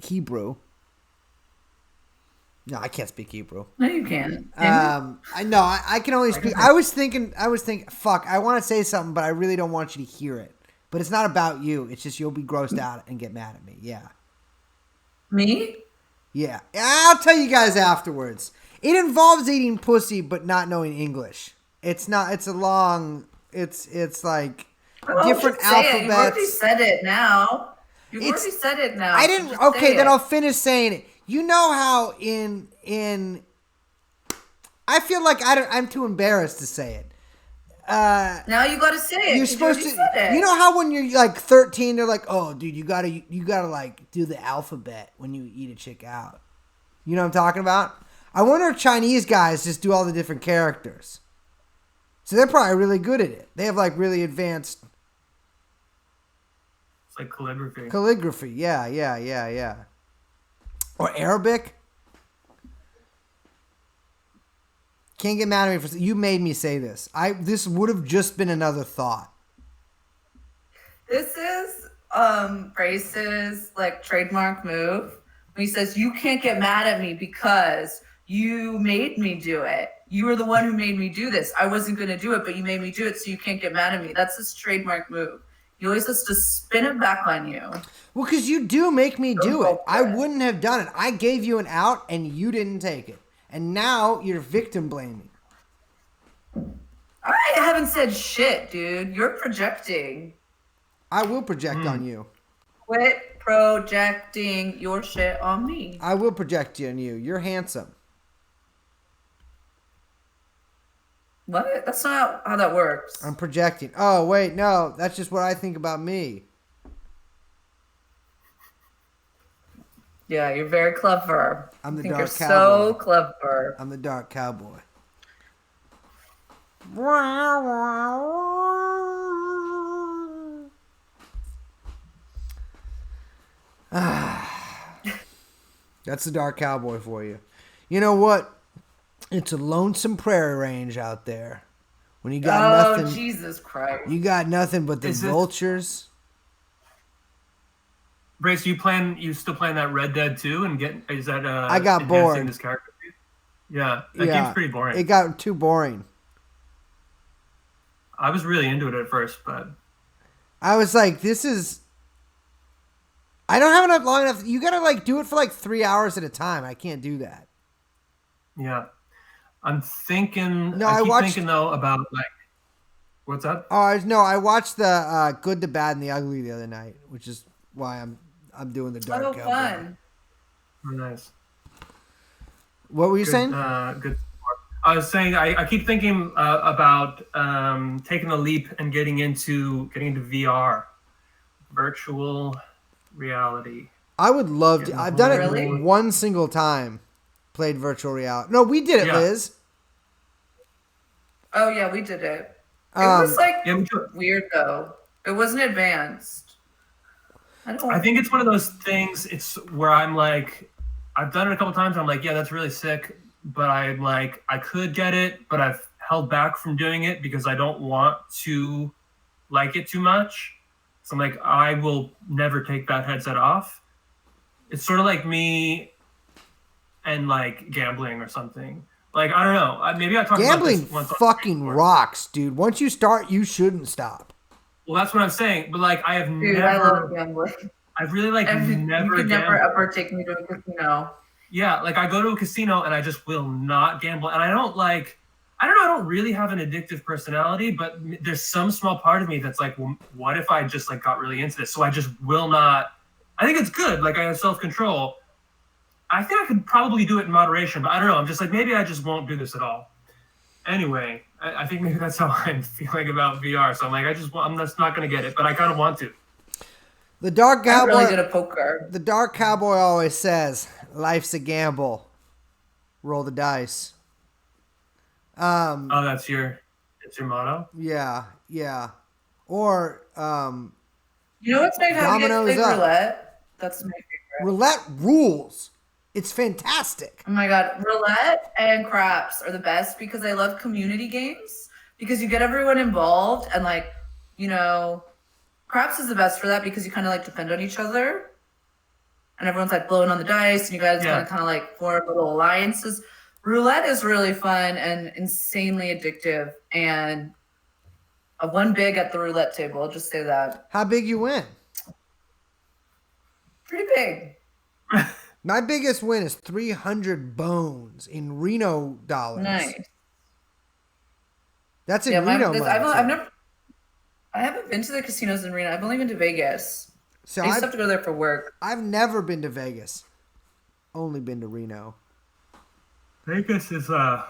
Hebrew. No, I can't speak Hebrew. No, you can't. I know I can only speak. I was thinking. Fuck. I want to say something, but I really don't want you to hear it. But it's not about you. It's just you'll be grossed out and get mad at me. Yeah. Me? Yeah. I'll tell you guys afterwards. It involves eating pussy, but not knowing English. It's not. It's a long. It's like different alphabets. You've already said it now. You've already said it now. I didn't. Okay, then I'll finish saying it. You know how in I feel like I'm too embarrassed to say it. Now you gotta say it. You're supposed to. You know how when you're like 13, they're like, "Oh, dude, you gotta like do the alphabet when you eat a chick out." You know what I'm talking about? I wonder if Chinese guys just do all the different characters. So they're probably really good at it. They have like really advanced. It's like calligraphy. Calligraphy, yeah. Or Arabic. Can't get mad at me for you made me say this. This would have just been another thought. This is Grace's like trademark move. He says, "You can't get mad at me because you made me do it. You were the one who made me do this. I wasn't going to do it, but you made me do it, so you can't get mad at me." That's his trademark move. He always has to spin it back on you. Well, because you do make me do it. I wouldn't have done it. I gave you an out, and you didn't take it. And now you're victim blaming. I haven't said shit, dude. You're projecting. I will project on you. Quit projecting your shit on me. I will project on you. You're handsome. What? That's not how that works. I'm projecting. Oh, wait, no. That's just what I think about me. Yeah, you're very clever. I'm the dark dark you're cowboy. So clever. I'm the dark cowboy. That's the dark cowboy for you. You know what? It's a lonesome prairie range out there. When you got nothing. Jesus Christ. You got nothing but the vultures. Brace, you still playing that Red Dead 2 and is that I got bored. This character? Yeah, that game's pretty boring. It got too boring. I was really into it at first, but I was like, this is I don't have enough long enough. You gotta like do it for like 3 hours at a time. I can't do that. Yeah. I'm thinking No, I keep watched, thinking though about like what's up? Oh no, I watched the Good, the Bad, and the Ugly the other night, which is why I'm doing the dark cowboy. Fun. Oh, nice. What were you saying? Good. I was saying I keep thinking about taking a leap and getting into VR, virtual reality. I would love to. I've done it one single time. Played virtual reality. No, we did it, Liz. Oh yeah, we did it. It was like weird though. It wasn't advanced. I think it's one of those things. It's where I'm like, I've done it a couple times. I'm like, yeah, that's really sick. But I'm like, I could get it, but I've held back from doing it because I don't want to like it too much. So I'm like, I will never take that headset off. It's sort of like me and like gambling or something. Like, I don't know. Maybe I talked gambling about this once. Fucking rocks, dude. Once you start, you shouldn't stop. Well, that's what I'm saying. But like, I have never. I love gambling. I've really like never. You could never ever take me to a casino. Yeah, like I go to a casino and I just will not gamble. And I don't really have an addictive personality, but there's some small part of me that's like, well, what if I just like got really into this? So I just will not. I think it's good. Like I have self-control. I think I could probably do it in moderation, but I don't know. I'm just like, maybe I just won't do this at all. Anyway, I think maybe that's how I'm feeling about VR. So I'm like, I'm just not going to get it, but I kind of want to. The dark cowboy. I'm really good at poker. The dark cowboy always says, "Life's a gamble. Roll the dice." That's your motto. Yeah. Or you know what's my favorite? Roulette. That's my favorite. Roulette rules. It's fantastic. Oh my god, roulette and craps are the best because I love community games because you get everyone involved and like craps is the best for that because you kind of like depend on each other. And everyone's like blowing on the dice, and you guys kind of like form little alliances. Roulette is really fun and insanely addictive, and I won big at the roulette table. I'll just say that. How big you win? Pretty big. My biggest win is 300 bones in Reno dollars. Nice. That's in Reno. I haven't been to the casinos in Reno. I've only been to Vegas. So I used to have to go there for work. I've never been to Vegas. Only been to Reno. Vegas is I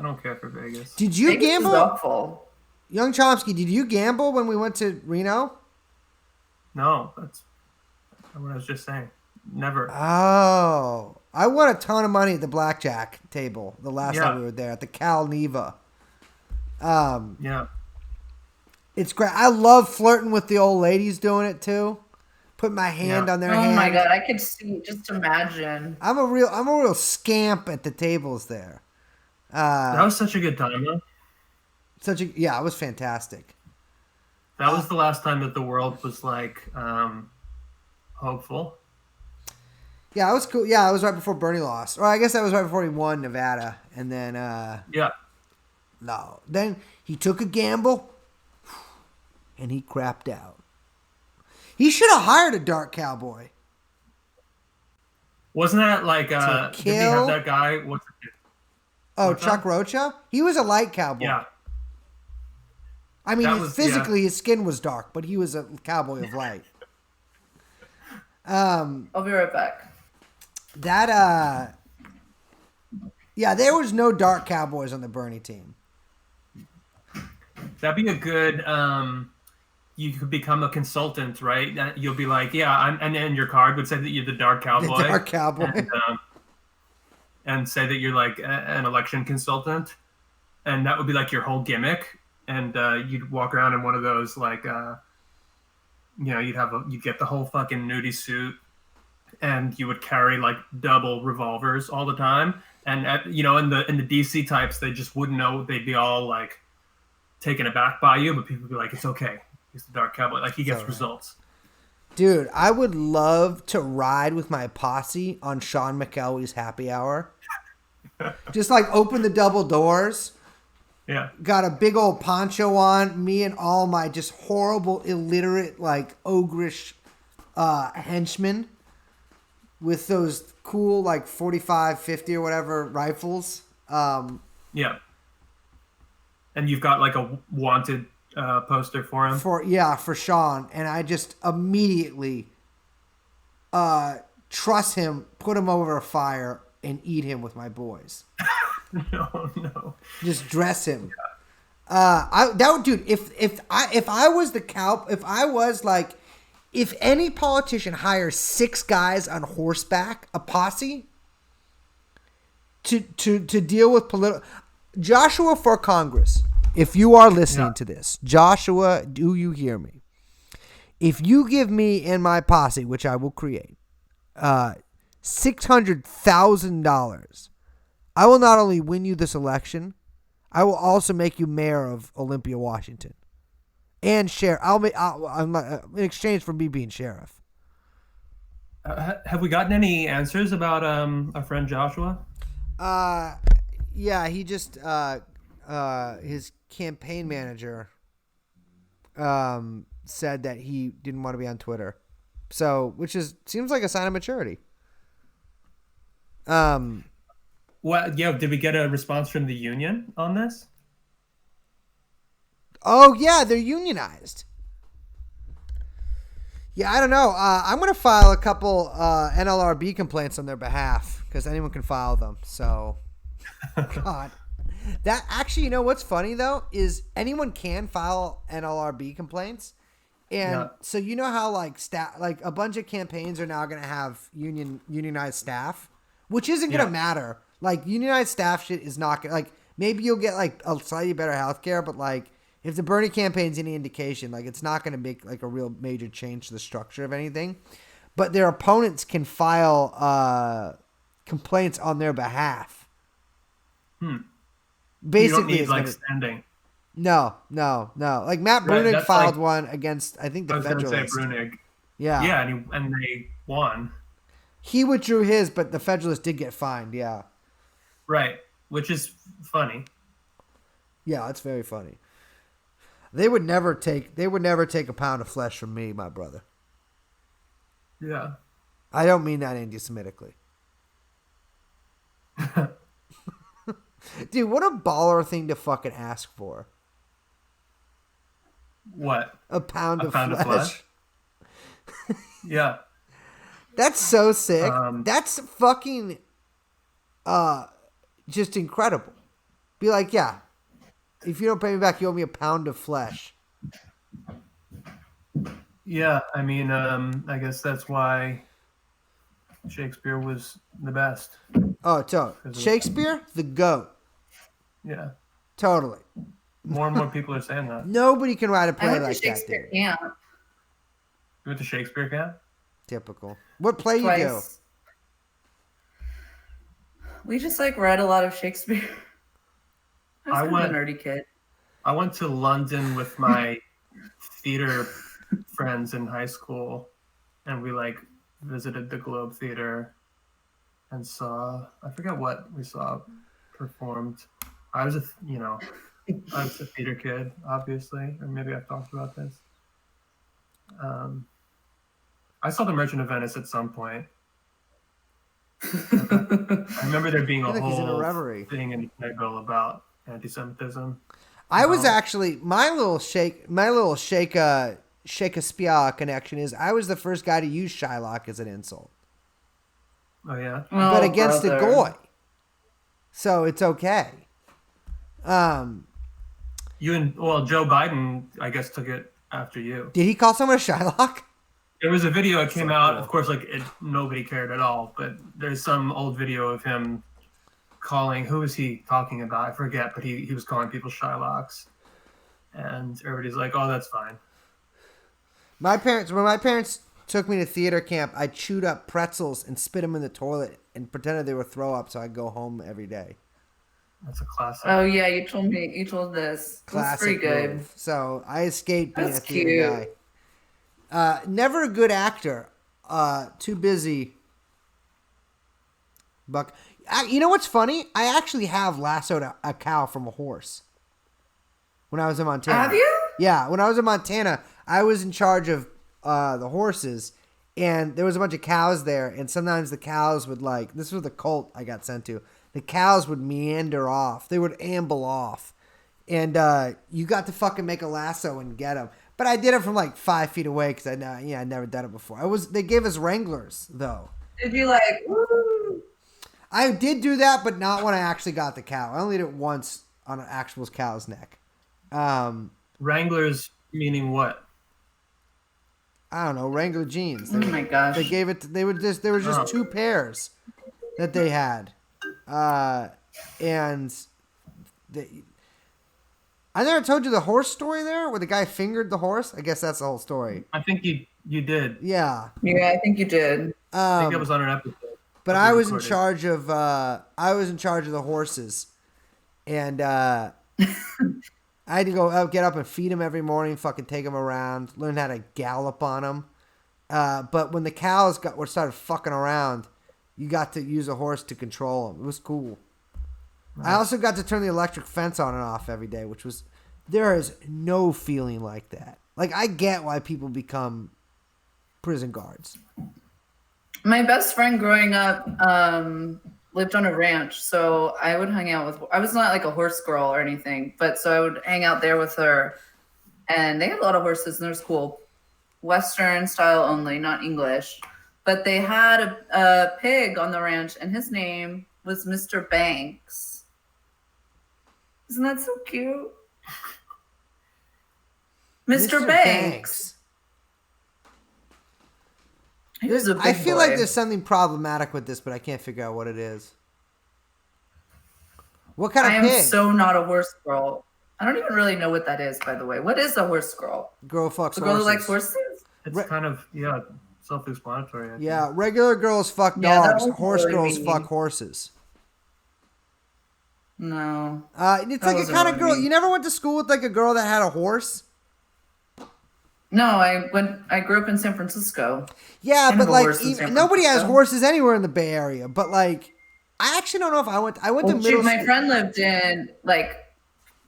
don't care for Vegas. Did you Vegas gamble? Is awful. Young Chomsky, did you gamble when we went to Reno? No, that's what I was just saying. Never. Oh, I won a ton of money at the blackjack table the last time we were there at the Cal Neva. Yeah. It's great. I love flirting with the old ladies doing it too. Put my hand on their hand. Oh my god, I could see. Just imagine. I'm a real scamp at the tables there. That was such a good time, though. It was fantastic. That was the last time that the world was like hopeful. Yeah, it was cool. Yeah, it was right before Bernie lost. Or I guess that was right before he won Nevada. And then no. Then he took a gamble and he crapped out. He should have hired a dark cowboy. Wasn't that like did he have that guy? What's Chuck Rocha? He was a light cowboy. Yeah. I mean, physically his skin was dark, but he was a cowboy of light. I'll be right back. There was no dark cowboys on the Bernie team. That'd be a good you could become a consultant, right? You'll be like, and then your card would say that you're the dark cowboy. The dark cowboy. And say that you're like an election consultant. And that would be like your whole gimmick. And you'd walk around in one of those like, you'd get the whole fucking nudie suit. And you would carry like double revolvers all the time. And in the DC types, they just wouldn't know. They'd be all like taken aback by you, but people would be like, it's okay. He's the dark cowboy. Like he gets results. Dude, I would love to ride with my posse on Sean McElway's happy hour. Just like open the double doors. Yeah. Got a big old poncho on. Me and all my just horrible, illiterate, like ogreish henchmen with those cool like 45, 50 or whatever rifles. Yeah. And you've got like a wanted poster for him. For Sean. And I just immediately truss him, put him over a fire, and eat him with my boys. No. Just dress him. Dude, if I was the cow, if any politician hires 6 guys on horseback, a posse, to deal with political, Joshua for Congress, if you are listening to this, Joshua, do you hear me? If you give me and my posse, which I will create, $600,000, I will not only win you this election, I will also make you mayor of Olympia, Washington, and sheriff. In exchange for me being sheriff. Have we gotten any answers about our friend Joshua? Yeah, he just his campaign manager said that he didn't want to be on Twitter, which seems like a sign of maturity. Did we get a response from the union on this? Oh yeah, they're unionized. Yeah, I don't know. I'm gonna file a couple NLRB complaints on their behalf because anyone can file them. So, God, that actually, what's funny though is anyone can file NLRB complaints, and so how like a bunch of campaigns are now gonna have unionized staff, which isn't gonna matter. Like unionized staff shit is not gonna maybe you'll get like a slightly better healthcare, but like if the Bernie campaign's any indication, like it's not gonna make like a real major change to the structure of anything. But their opponents can file complaints on their behalf. Basically, need it's like gonna, standing. no. Like Matt Right, Brunig that's filed like- one against, I think, the I was going to say Federalist. Brunig. Yeah. Yeah, and they won. He withdrew his, but the Federalist did get fined. Yeah. Right, which is funny. Yeah, it's very funny. They would never take a pound of flesh from me, my brother. Yeah. I don't mean that anti-Semitically. Dude, what a baller thing to fucking ask for. What? A pound of pound of flesh. Yeah. That's so sick. Um, That's fucking just incredible. Be like, yeah, if you don't pay me back, you owe me a pound of flesh. Yeah, I mean, I guess that's why Shakespeare was the best. Oh, Shakespeare, the GOAT. Yeah. Totally. More and more people are saying that. Nobody can write a I play went like to that, Shakespeare dude. camp You went to Shakespeare camp? Typical. What play twice. you do? We just like read a lot of Shakespeare. I was I kind went- of a nerdy kid. I went to London with my theater friends in high school, and we like visited the Globe Theater and saw, I forget what we saw performed. I was a theater kid, obviously, or maybe I've talked about this. I saw The Merchant of Venice at some point. I remember there being a feel like he's in a whole reverie. thing in the Bible about anti-Semitism. I was actually my little Shakespeare connection is I was the first guy to use Shylock as an insult, Oh yeah. but against a brother. goy, so it's okay. Joe Biden, I guess, took it after you. Did he call someone a Shylock? There was a video that came So out. cool. Of course, nobody cared at all. But there's some old video of him calling. Who was he talking about? I forget. But he was calling people Shylocks, and everybody's like, "Oh, that's fine." When my parents took me to theater camp, I chewed up pretzels and spit them in the toilet and pretended they were throw up, so I'd go home every day. That's a classic. Oh yeah, you told this. That's Classic pretty good. move. So I escaped being That's a theater guy. Never a good actor. Too busy. Buck. You know what's funny? I actually have lassoed a cow from a horse when I was in Montana. Have you? Yeah, when I was in Montana, I was in charge of the horses, and there was a bunch of cows there, and sometimes the cows would this was the cult I got sent to. The cows would meander off. They would amble off. And you got to fucking make a lasso and get them. But I did it from 5 feet away because I'd never done it before. They gave us wranglers, though. Did you woo? I did do that, but not when I actually got the cow. I only did it once on an actual cow's neck. Wranglers meaning what? I don't know, Wrangler jeans. Oh my gosh. They gave it. There were just two pairs that they had, and I never told you the horse story there, where the guy fingered the horse. I guess that's the whole story. I think you did. Yeah. Yeah, I think you did. I think that was on an episode. But that I we was in recorded. charge of the horses, and I had to go get up and feed them every morning, fucking take them around, learn how to gallop on them. But when the cows started fucking around, you got to use a horse to control them. It was cool. Nice. I also got to turn the electric fence on and off every day, there is no feeling like that. I get why people become prison guards. My best friend growing up lived on a ranch, so I would hang out with. I was not a horse girl or anything, but so I would hang out there with her, and they had a lot of horses, and it was cool. Western style only, not English. But they had a pig on the ranch, and his name was Mr. Banks. Isn't that so cute? Mr. Banks. He was a big I feel boy. like there's something problematic with this, but I can't figure out what it is. What kind I of am pig? so not a horse girl. I don't even really know what that is, by the way. What is a horse girl? Girl fucks The girl who likes horses. horses? It's kind of self-explanatory. I think. Yeah, regular girls fuck Yeah, that dogs. was Horse really girls mean. fuck horses. No. It's like a wasn't kind of really girl. me. You never went to school with like a girl that had a horse? No, I grew up in San Francisco. Yeah, Kind but of a like horse in San nobody has Francisco. horses anywhere in the Bay Area. But like, I actually don't know if I went to Well, middle my school. friend lived in like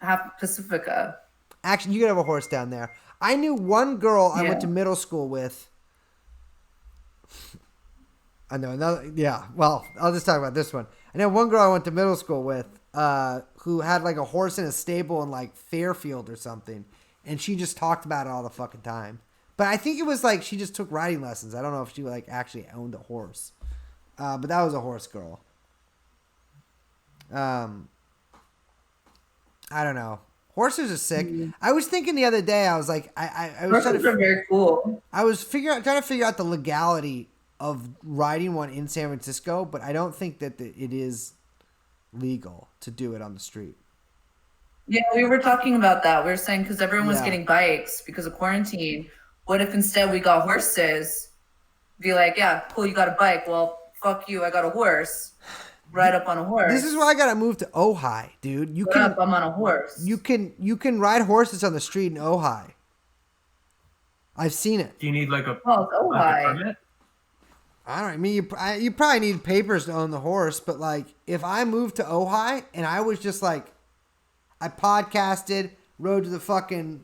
half Pacifica. Actually, you could have a horse down there. I knew one girl I went to Yeah. middle school with. I know another. Yeah, well, I'll just talk about this one. I know one girl I went to middle school with, who had like a horse in a stable in like Fairfield or something, and she just talked about it all the fucking time. But I think it was like she just took riding lessons. I don't know if she like actually owned a horse, but that was a horse girl. I don't know. Horses are sick. I was thinking the other day. I was like, I was trying Horses are to. very cool. I was trying to figure out the legality of riding one in San Francisco, but I don't think that it is legal to do it on the street. Yeah, we were talking about that. We were saying because everyone was Yeah. getting bikes because of quarantine. What if instead we got horses? Be like, yeah, cool, you got a bike. Well, fuck you, I got a horse. Ride up on a horse. This is why I gotta move to Ojai, dude. You What can up? I'm on a horse. you can ride horses on the street in Ojai. I've seen it. Do you need like a, Oh, it's like a Ojai. permit? I don't know. I mean, you probably need papers to own the horse, but like, if I moved to Ojai and I was just like, I podcasted, rode to the fucking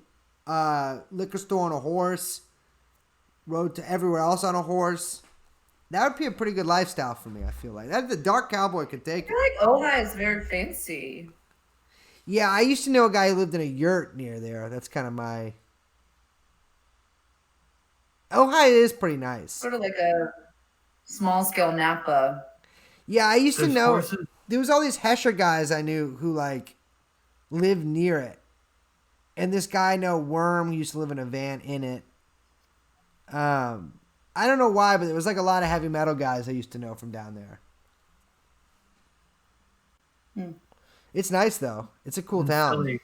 liquor store on a horse, rode to everywhere else on a horse, that would be a pretty good lifestyle for me. I feel like that the dark cowboy could take I it. feel like Ojai is very fancy. Yeah, I used to know a guy who lived in a yurt near there. That's kind of my. Ojai is pretty nice. Sort of like a small scale Napa. Yeah, I used to There's know horses. there was all these Hesher guys I knew who like lived near it, and this guy I know Worm who used to live in a van in it. I don't know why, but there was like a lot of heavy metal guys I used to know from down there. It's nice though. It's a cool town. In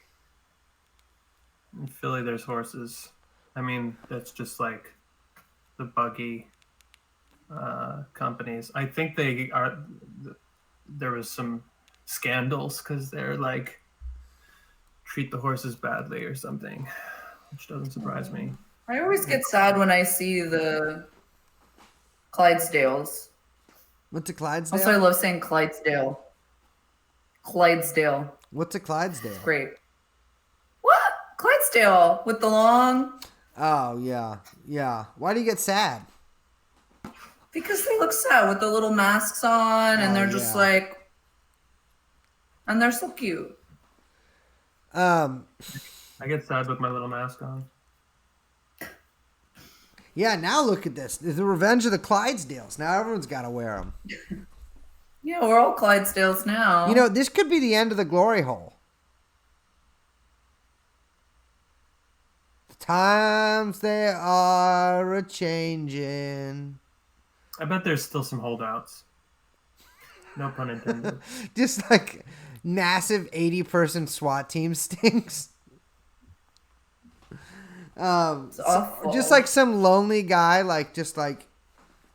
Philly, there's horses. I mean, that's just like the buggy companies. I think they are. There was some scandals because they're like treat the horses badly or something, which doesn't surprise me. I always get sad when I see the Clydesdales. What's a Clydesdale? Also, I love saying Clydesdale. Clydesdale. What's a Clydesdale? Great. What? Clydesdale with the long. Oh yeah, yeah. Why do you get sad? Because they look sad with the little masks on, and Oh, they're just yeah. like, and they're so cute. I get sad with my little mask on. Yeah. Now look at this. It's the revenge of the Clydesdales. Now everyone's got to wear them. Yeah, we're all Clydesdales now. You know, this could be the end of the glory hole. The times they are a changing. I bet there's still some holdouts. No pun intended. Just like massive 80-person SWAT team stinks. It's awful. Just like some lonely guy, like just like,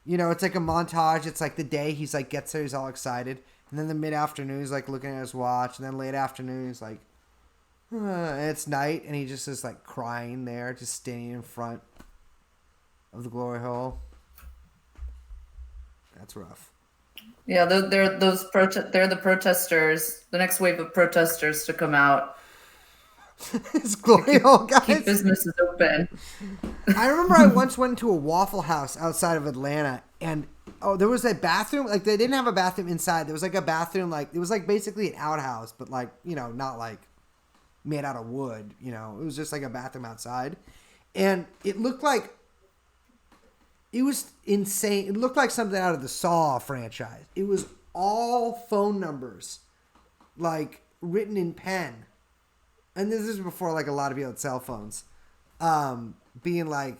you know, it's like a montage. It's like the day he's like gets there, he's all excited, and then the mid afternoon he's like looking at his watch, and then late afternoon he's like, and it's night, and he just is like crying there, just standing in front of the glory hole. That's rough. Yeah, they're the protesters. The next wave of protesters to come out. It's glory hole, Keep guys. businesses open. I remember I once went to a Waffle House outside of Atlanta, and there was a bathroom. Like they didn't have a bathroom inside. There was like a bathroom, like it was like basically an outhouse, but like, you know, not like made out of wood. You know, it was just like a bathroom outside, and it looked like it was insane. It looked like something out of the Saw franchise. It was all phone numbers, like written in pen. And this is before like a lot of people had cell phones. Being like,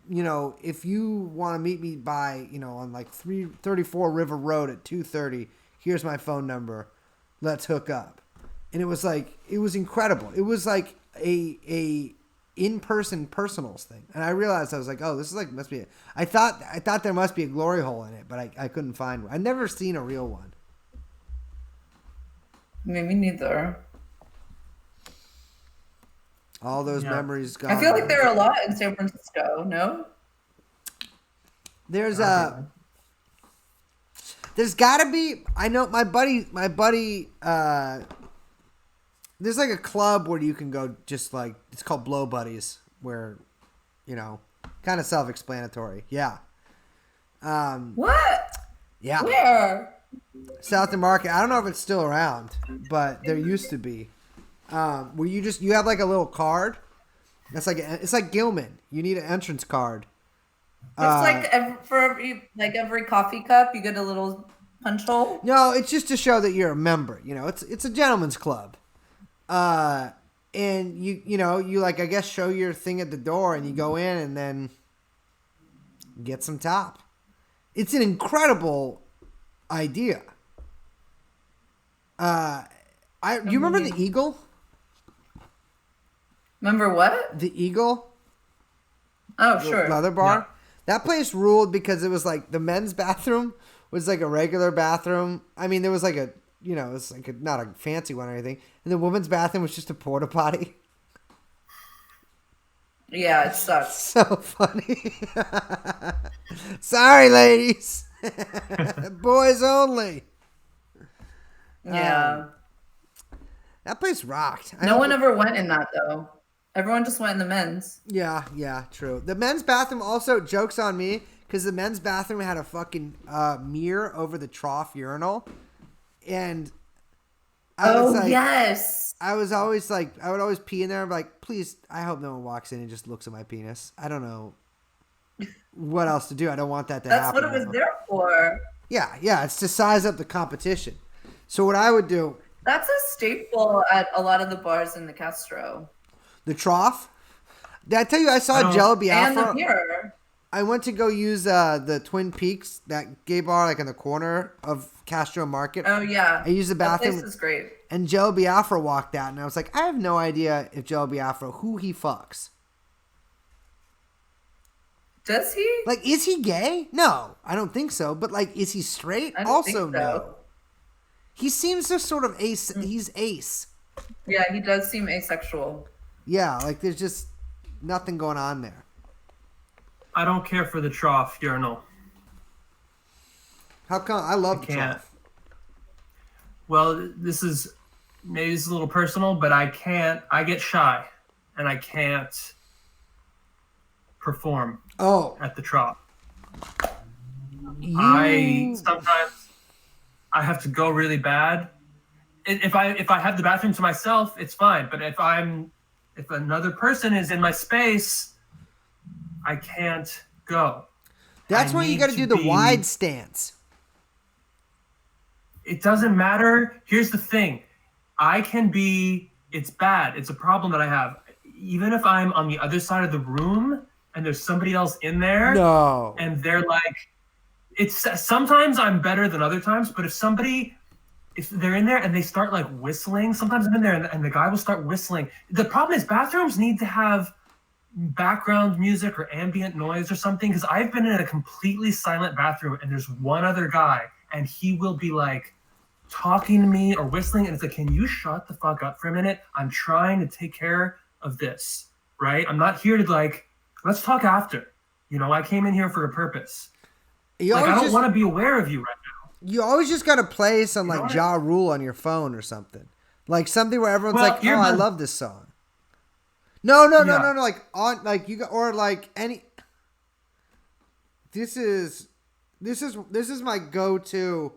you know, if you want to meet me by, you know, on like 334 River Road at 2:30, here's my phone number. Let's hook up. And it was like, it was incredible. It was like a in-person personals thing. And I realized, I was like, oh, this is like, must be I thought there must be a glory hole in it, but I couldn't find one. I've never seen a real one. Maybe neither. All those memories gone. I feel like there are a lot in San Francisco. No. There's gotta be. I know my buddy. There's like a club where you can go. Just like it's called Blow Buddies, where, kind of self-explanatory. Yeah. What? Yeah. Where? South and Market. I don't know if it's still around, but there used to be. Where you have like a little card. That's like it's like Gilman. You need an entrance card. It's like every coffee cup, you get a little punch hole. No, it's just to show that you're a member. It's a gentleman's club. And you like, I guess, show your thing at the door and you go in and then get some top. It's an incredible idea. You remember the Eagle? Remember what? The Eagle? Oh, sure. Leather bar? Yeah. That place ruled because it was like the men's bathroom was like a regular bathroom. I mean, there was like it's like not a fancy one or anything. And the women's bathroom was just a porta potty. Yeah, it sucks. So funny. Sorry, ladies. Boys only. Yeah. That place rocked. No one ever went in that, though. Everyone just went in the men's. Yeah, true. The men's bathroom also, joke's on me, because the men's bathroom had a fucking mirror over the trough urinal. And I was like, yes. I was always like, I would always pee in there and be like, please, I hope no one walks in and just looks at my penis. I don't know what else to do. I don't want that to happen. That's what it was there for. Yeah, it's to size up the competition. So what I would do. That's a staple at a lot of the bars in the Castro. The trough? Did I tell you I saw Jello Biafra? And the mirror. I went to go use the Twin Peaks, that gay bar like in the corner of Castro Market. Oh, yeah. I used the bathroom. That place is great. And Jello Biafra walked out, and I was like, I have no idea if Jello Biafra, who he fucks. Does he? Like, is he gay? No, I don't think so. But, like, is he straight? I don't Also, think so. no. He seems to sort of ace. He's ace. Yeah, he does seem asexual. Yeah, like there's just nothing going on there. I don't care for the trough urinal. How come? I love the trough. Well, this is a little personal, but I get shy and I can't perform at the trough. Sometimes I have to go really bad. If I have the bathroom to myself, it's fine. But if another person is in my space, I can't go. That's why you got to do the wide stance. It doesn't matter. Here's the thing. It's bad. It's a problem that I have. Even if I'm on the other side of the room and there's somebody else in there. No. And they're like, sometimes I'm better than other times, but if they're in there and they start like whistling, sometimes I'm in there and the guy will start whistling. The problem is bathrooms need to have background music or ambient noise or something, because I've been in a completely silent bathroom and there's one other guy and he will be like talking to me or whistling, and it's like, can you shut the fuck up for a minute? I'm trying to take care of this, right? I'm not here to like, let's talk after. I came in here for a purpose. I don't want to be aware of you right now. You always just got to play some like Ja Rule on your phone or something. Like something where everyone's like, oh, I love this song. No. Like on, like you got, or like any. This is my go-to.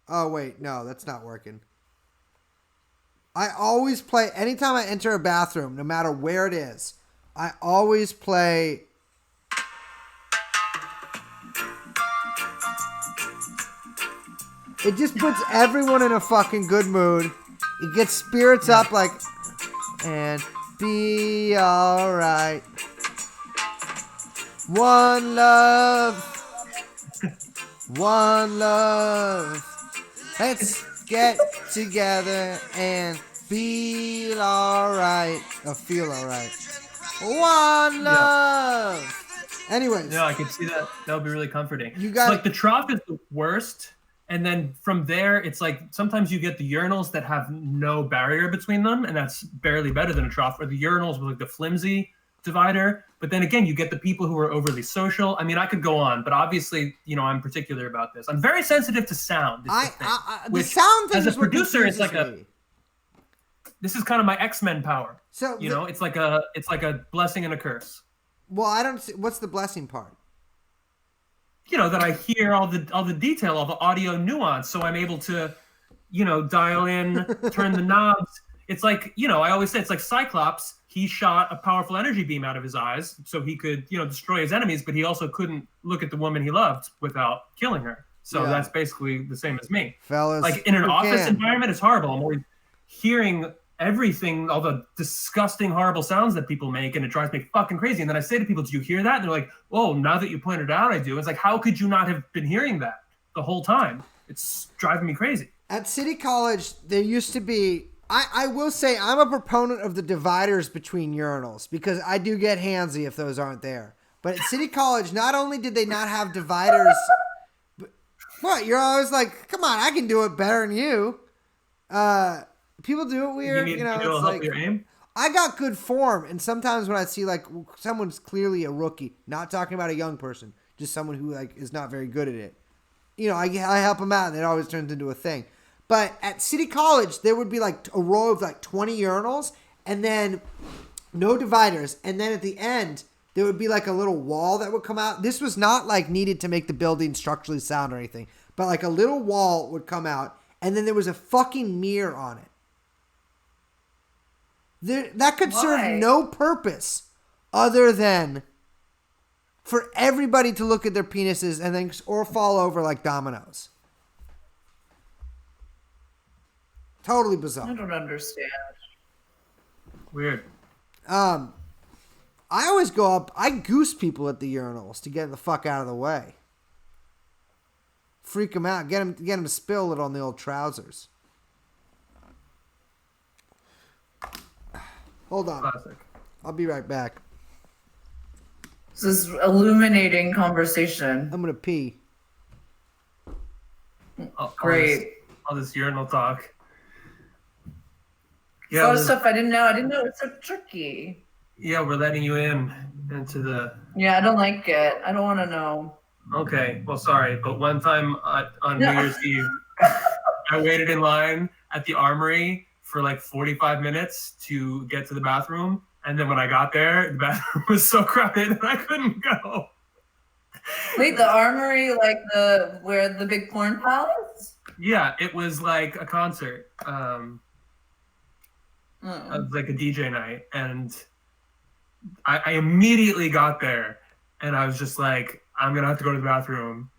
Oh wait, no, that's not working. I always play anytime I enter a bathroom, no matter where it is. I always play. It just puts everyone in a fucking good mood. It gets spirits up, like, and be alright. One love. One love. Let's get together and feel alright. Or feel alright. One love. Anyways. Yeah, I can see that. That would be really comforting. You got like the trough is the worst And then from there, it's like sometimes you get the urinals that have no barrier between them, and that's barely better than a trough, or the urinals with like the flimsy divider. But then again, you get the people who are overly social. I mean, I could go on, but obviously, I'm particular about this. I'm very sensitive to sound. The sound thing as a producer, it's like me. This is kind of my X-Men power. So it's like a blessing and a curse. Well, I don't see, what's the blessing part? That I hear all the detail, all the audio nuance, so I'm able to, dial in, turn the knobs. It's like, I always say it's like Cyclops. He shot a powerful energy beam out of his eyes so he could, destroy his enemies, but he also couldn't look at the woman he loved without killing her. So that's basically the same as me. Fellas, like in an office environment, it's horrible. I'm always hearing everything, all the disgusting, horrible sounds that people make, and it drives me fucking crazy. And then I say to people, do you hear that? And they're like, oh, now that you pointed it out, I do. It's like, how could you not have been hearing that the whole time? It's driving me crazy. At City College, there used to be, I will say I'm a proponent of the dividers between urinals because I do get handsy if those aren't there. But at City College, not only did they not have dividers, but what? You're always like, come on, I can do it better than you. People do it weird, it's like, help your aim? I got good form, and sometimes when I see like someone's clearly a rookie, not talking about a young person, just someone who like is not very good at it, I help them out, and it always turns into a thing. But at City College, there would be like a row of like 20 urinals, and then no dividers, and then at the end there would be like a little wall that would come out. This was not like needed to make the building structurally sound or anything, but like a little wall would come out, and then there was a fucking mirror on it. That could serve no purpose other than for everybody to look at their penises and then or fall over like dominoes. Totally bizarre. I don't understand. Weird. I always go up. I goose people at the urinals to get the fuck out of the way. Freak them out. Get them to spill it on the old trousers. Hold on. Classic. I'll be right back. This is illuminating conversation. I'm gonna pee. Great. All this urinal talk. Yeah, a lot of stuff I didn't know. I didn't know it's so tricky. Yeah, we're letting you into the. Yeah, I don't like it. I don't want to know. Okay, well, sorry, but one time on New Year's Eve, I waited in line at the Armory for like 45 minutes to get to the bathroom, and then when I got there, the bathroom was so crowded that I couldn't go. Wait, the Armory, like where the big porn palace? Yeah, it was like a concert. It was like a DJ night, and I immediately got there, and I was just like, I'm gonna have to go to the bathroom,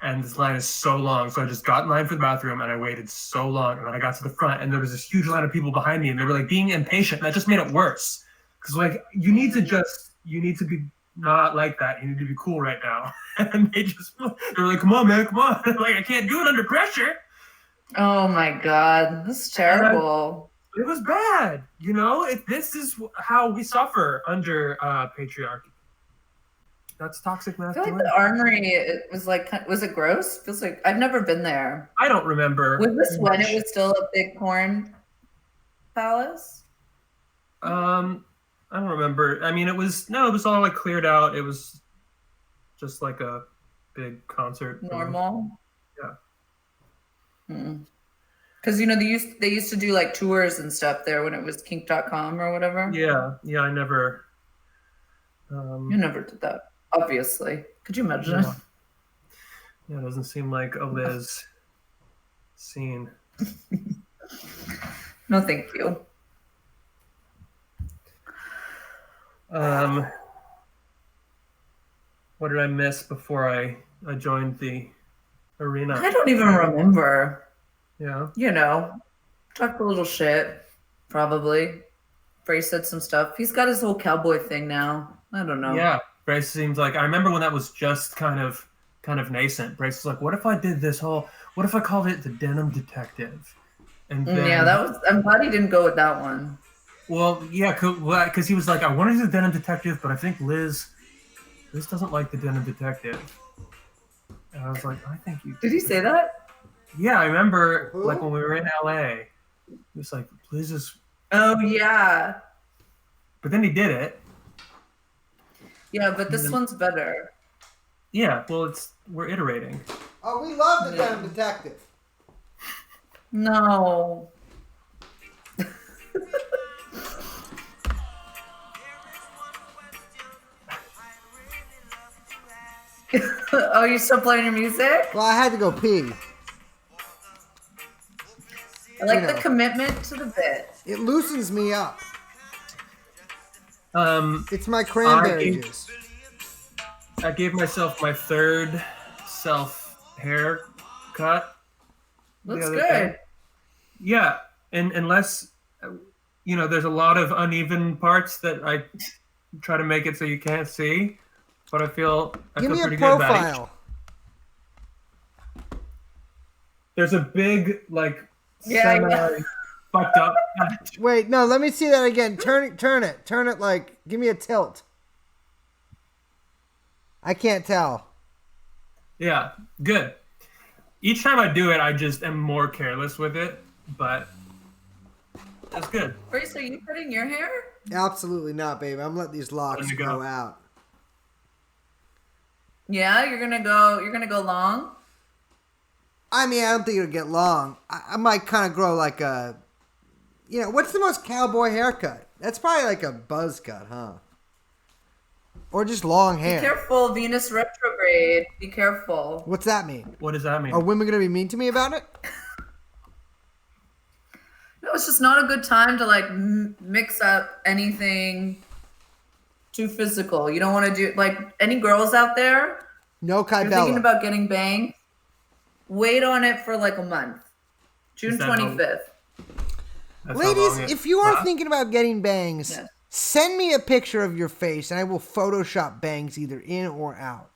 and this line is so long. So I just got in line for the bathroom, and I waited so long, and then I got to the front, and there was this huge line of people behind me, and they were like being impatient, and that just made it worse. Because like you need to be not like that. You need to be cool right now. And they were like, come on, man, come on. Like I can't do it under pressure. Oh my God, this is terrible. It was bad, this is how we suffer under patriarchy. That's toxic masculinity. I feel like the Armory, was it gross? Feels like I've never been there. I don't remember. Was this when it was still a big porn palace? I don't remember. I mean, it was all like cleared out. It was just like a big concert. Normal. Yeah. Because they used to do like tours and stuff there when it was kink.com or whatever. Yeah. I never. You never did that, obviously. Could you imagine? Yeah, it doesn't seem like a Liz scene. No, thank you. What did I miss before I joined the arena? I don't even remember. Yeah. Talked a little shit, probably. Bryce said some stuff. He's got his whole cowboy thing now. I don't know. Yeah, Bryce seems like I remember when that was just kind of nascent. Bryce was like, "What if I did this whole? What if I called it the Denim Detective?" And then, yeah, that was. I'm glad he didn't go with that one. Well, yeah, because he was like, "I wanted to do the Denim Detective, but I think Liz doesn't like the Denim Detective." And I was like, "I think you." Did he say that? Yeah, I remember Who? like when we were in LA. He was like, please just. Oh yeah. But then he did it. Yeah, but this one's better. Yeah, well, we're iterating. Oh, we love the Denim Detective. No. Oh, you still playing your music? Well, I had to go pee. I like the commitment to the bit. It loosens me up. Um, It's my cranberry juice. I gave myself my third self haircut. Looks good. Yeah, and unless there's a lot of uneven parts that I try to make it so you can't see, but I feel Give me a pretty good about it. profile. There's a big Yeah. fucked up. Wait, no, let me see that again. Turn it like, give me a tilt. I can't tell. Yeah, good. Each time I do it, I just am more careless with it, but that's good. Wait, so you cutting your hair? Absolutely not, babe. I'm letting these locks Letting it grow go. out. Yeah, you're gonna go long? I mean, I don't think it'll get long. I might kind of grow like a, what's the most cowboy haircut? That's probably like a buzz cut, huh? Or just long hair. Be careful, Venus retrograde. Be careful. What's that mean? What does that mean? Are women going to be mean to me about it? No, it's just not a good time to mix up anything too physical. You don't want to do any girls out there. No You're thinking Kybella. about getting banged. Wait on it for a month. June Is that how- 25th. That's how Ladies, long it if you are lasts? thinking about getting bangs, Yes. send me a picture of your face and I will Photoshop bangs either in or out.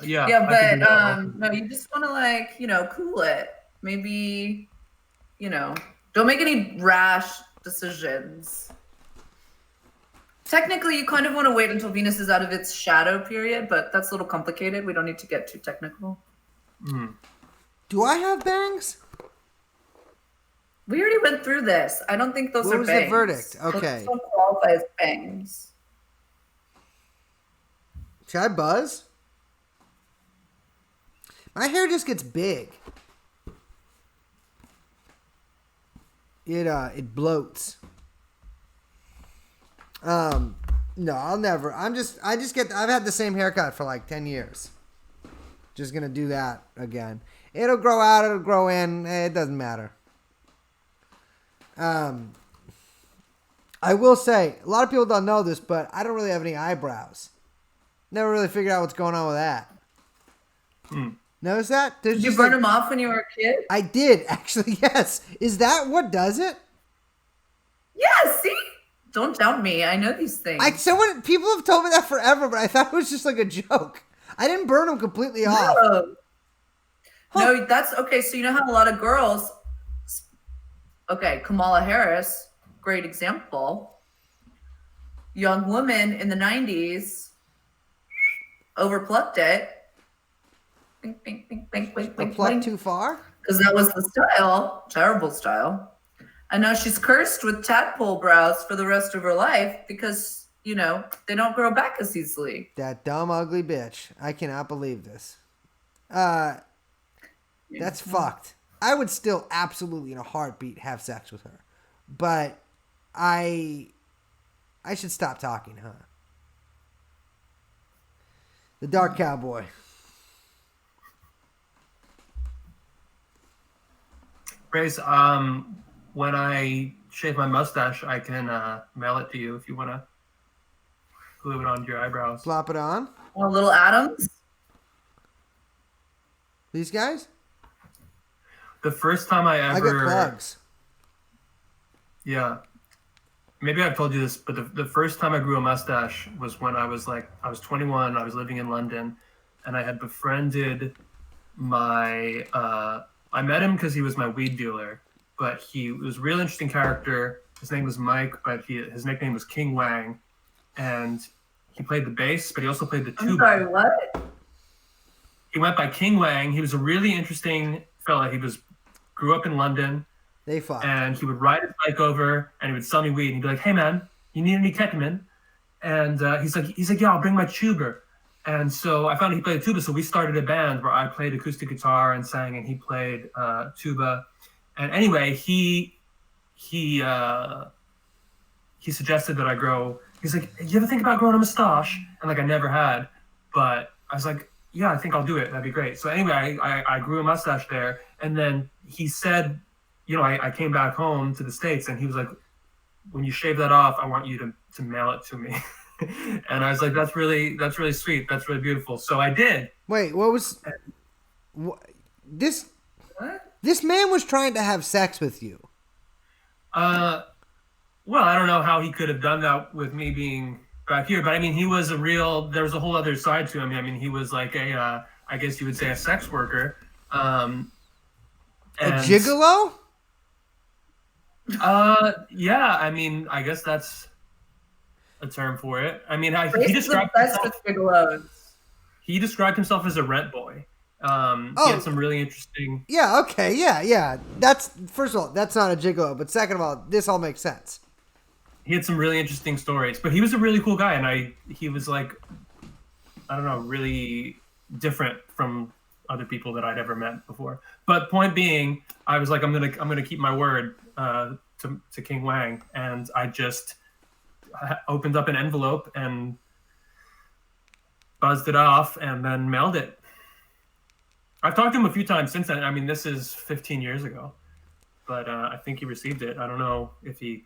Yeah, Yeah, I can do that. but no, you just want to cool it. Maybe, don't make any rash decisions. Technically, you kind of want to wait until Venus is out of its shadow period, but that's a little complicated. We don't need to get too technical. Do I have bangs? We already went through this. I don't think those What are was the bangs. verdict? Those Okay. don't qualify as bangs. Should I buzz? My hair just gets big. It bloats. No, I'll never. I've had the same haircut for 10 years. Just gonna do that again. It'll grow out, it'll grow in, it doesn't matter. I will say, a lot of people don't know this, but I don't really have any eyebrows. Never really figured out what's going on with that. Notice that? Did you burn them off when you were a kid? I did, actually, yes. Is that what does it? Yeah, see? Don't doubt me. I know these things. People have told me that forever, but I thought it was just a joke. I didn't burn them completely off. No. No, that's okay. So you know how a lot of girls, Kamala Harris, great example. Young woman in the 90s overplucked it. Bink, bink, bink, bink, bink, bink, Plucked bink. too far? Because that was the style, terrible style. And now she's cursed with tadpole brows for the rest of her life because, they don't grow back as easily. That dumb, ugly bitch. I cannot believe this. That's fucked. I would still absolutely in a heartbeat have sex with her. But I should stop talking, huh? The Dark Cowboy. Grace, when I shave my mustache, I can mail it to you if you want to glue it onto your eyebrows. Plop it on. Oh, little Adams? These guys? The first time I I ever... got plugs. Yeah. Maybe I've told you this, but the first time I grew a mustache was when I was 21, I was living in London, and I had befriended my... I met him because he was my weed dealer, but he was a real interesting character. His name was Mike, but his nickname was King Wang, and he played the bass, but he also played the I'm tuba. sorry, what? He went by King Wang. He was a really interesting fella. Grew up in London. They fucked. And he would ride his bike over, and he would sell me weed. And he'd be like, "Hey man, you need any ketamine?" And he's like, "Yeah, I'll bring my tuba." And so I found he played a tuba. So we started a band where I played acoustic guitar and sang, and he played tuba. And anyway, he suggested that I grow. He's like, "You ever think about growing a mustache?" And like I never had, but I was like, "Yeah, I think I'll do it. That'd be great." So anyway, I grew a mustache there, and then he said, I came back home to the States, and he was like, "When you shave that off, I want you to mail it to me." And I was like, that's really sweet. That's really beautiful. So I did. Wait, this? What? This man was trying to have sex with you. Well, I don't know how he could have done that with me being back here, but I mean, there was a whole other side to him. I mean, he was like I guess you would say a sex worker. A gigolo? Yeah, I mean, I guess that's a term for it. I mean, he described himself as a rent boy. He had some really interesting. Yeah. Okay. Yeah. That's, first of all, that's not a gigolo, but second of all, this all makes sense. He had some really interesting stories, but he was a really cool guy, and he was like, I don't know, really different from other people that I'd ever met before. But point being, I was like, I'm gonna keep my word to King Wang, and I just opened up an envelope and buzzed it off and then mailed it. I've talked to him a few times since then. I mean, this is 15 years ago, but I think he received it. I don't know if he...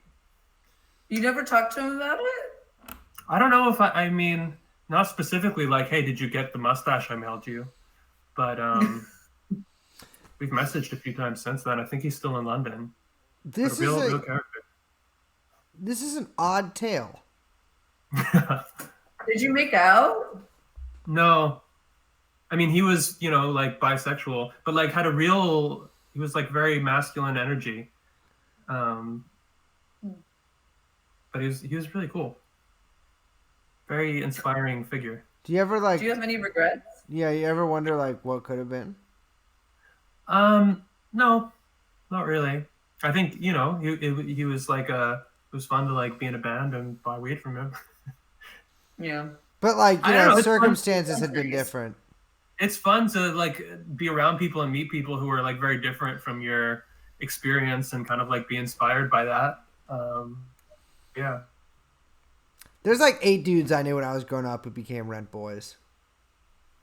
You never talked to him about it? I don't know if I mean, not specifically like, "Hey, did you get the mustache I mailed you?" But we've messaged a few times since then. I think he's still in London. This real character. This is an odd tale. Did you make out? No. I mean, he was, like bisexual, but like he was like very masculine energy. But he was really cool. Very inspiring figure. Do you ever Do you have any regrets? Yeah, you ever wonder like what could have been? No, not really. I think, he was like it was fun to like be in a band and buy weed from him. Yeah. But like, circumstances had been different. It's fun to like be around people and meet people who are like very different from your experience and kind of like be inspired by that. Yeah. There's like 8 dudes I knew when I was growing up who became rent boys.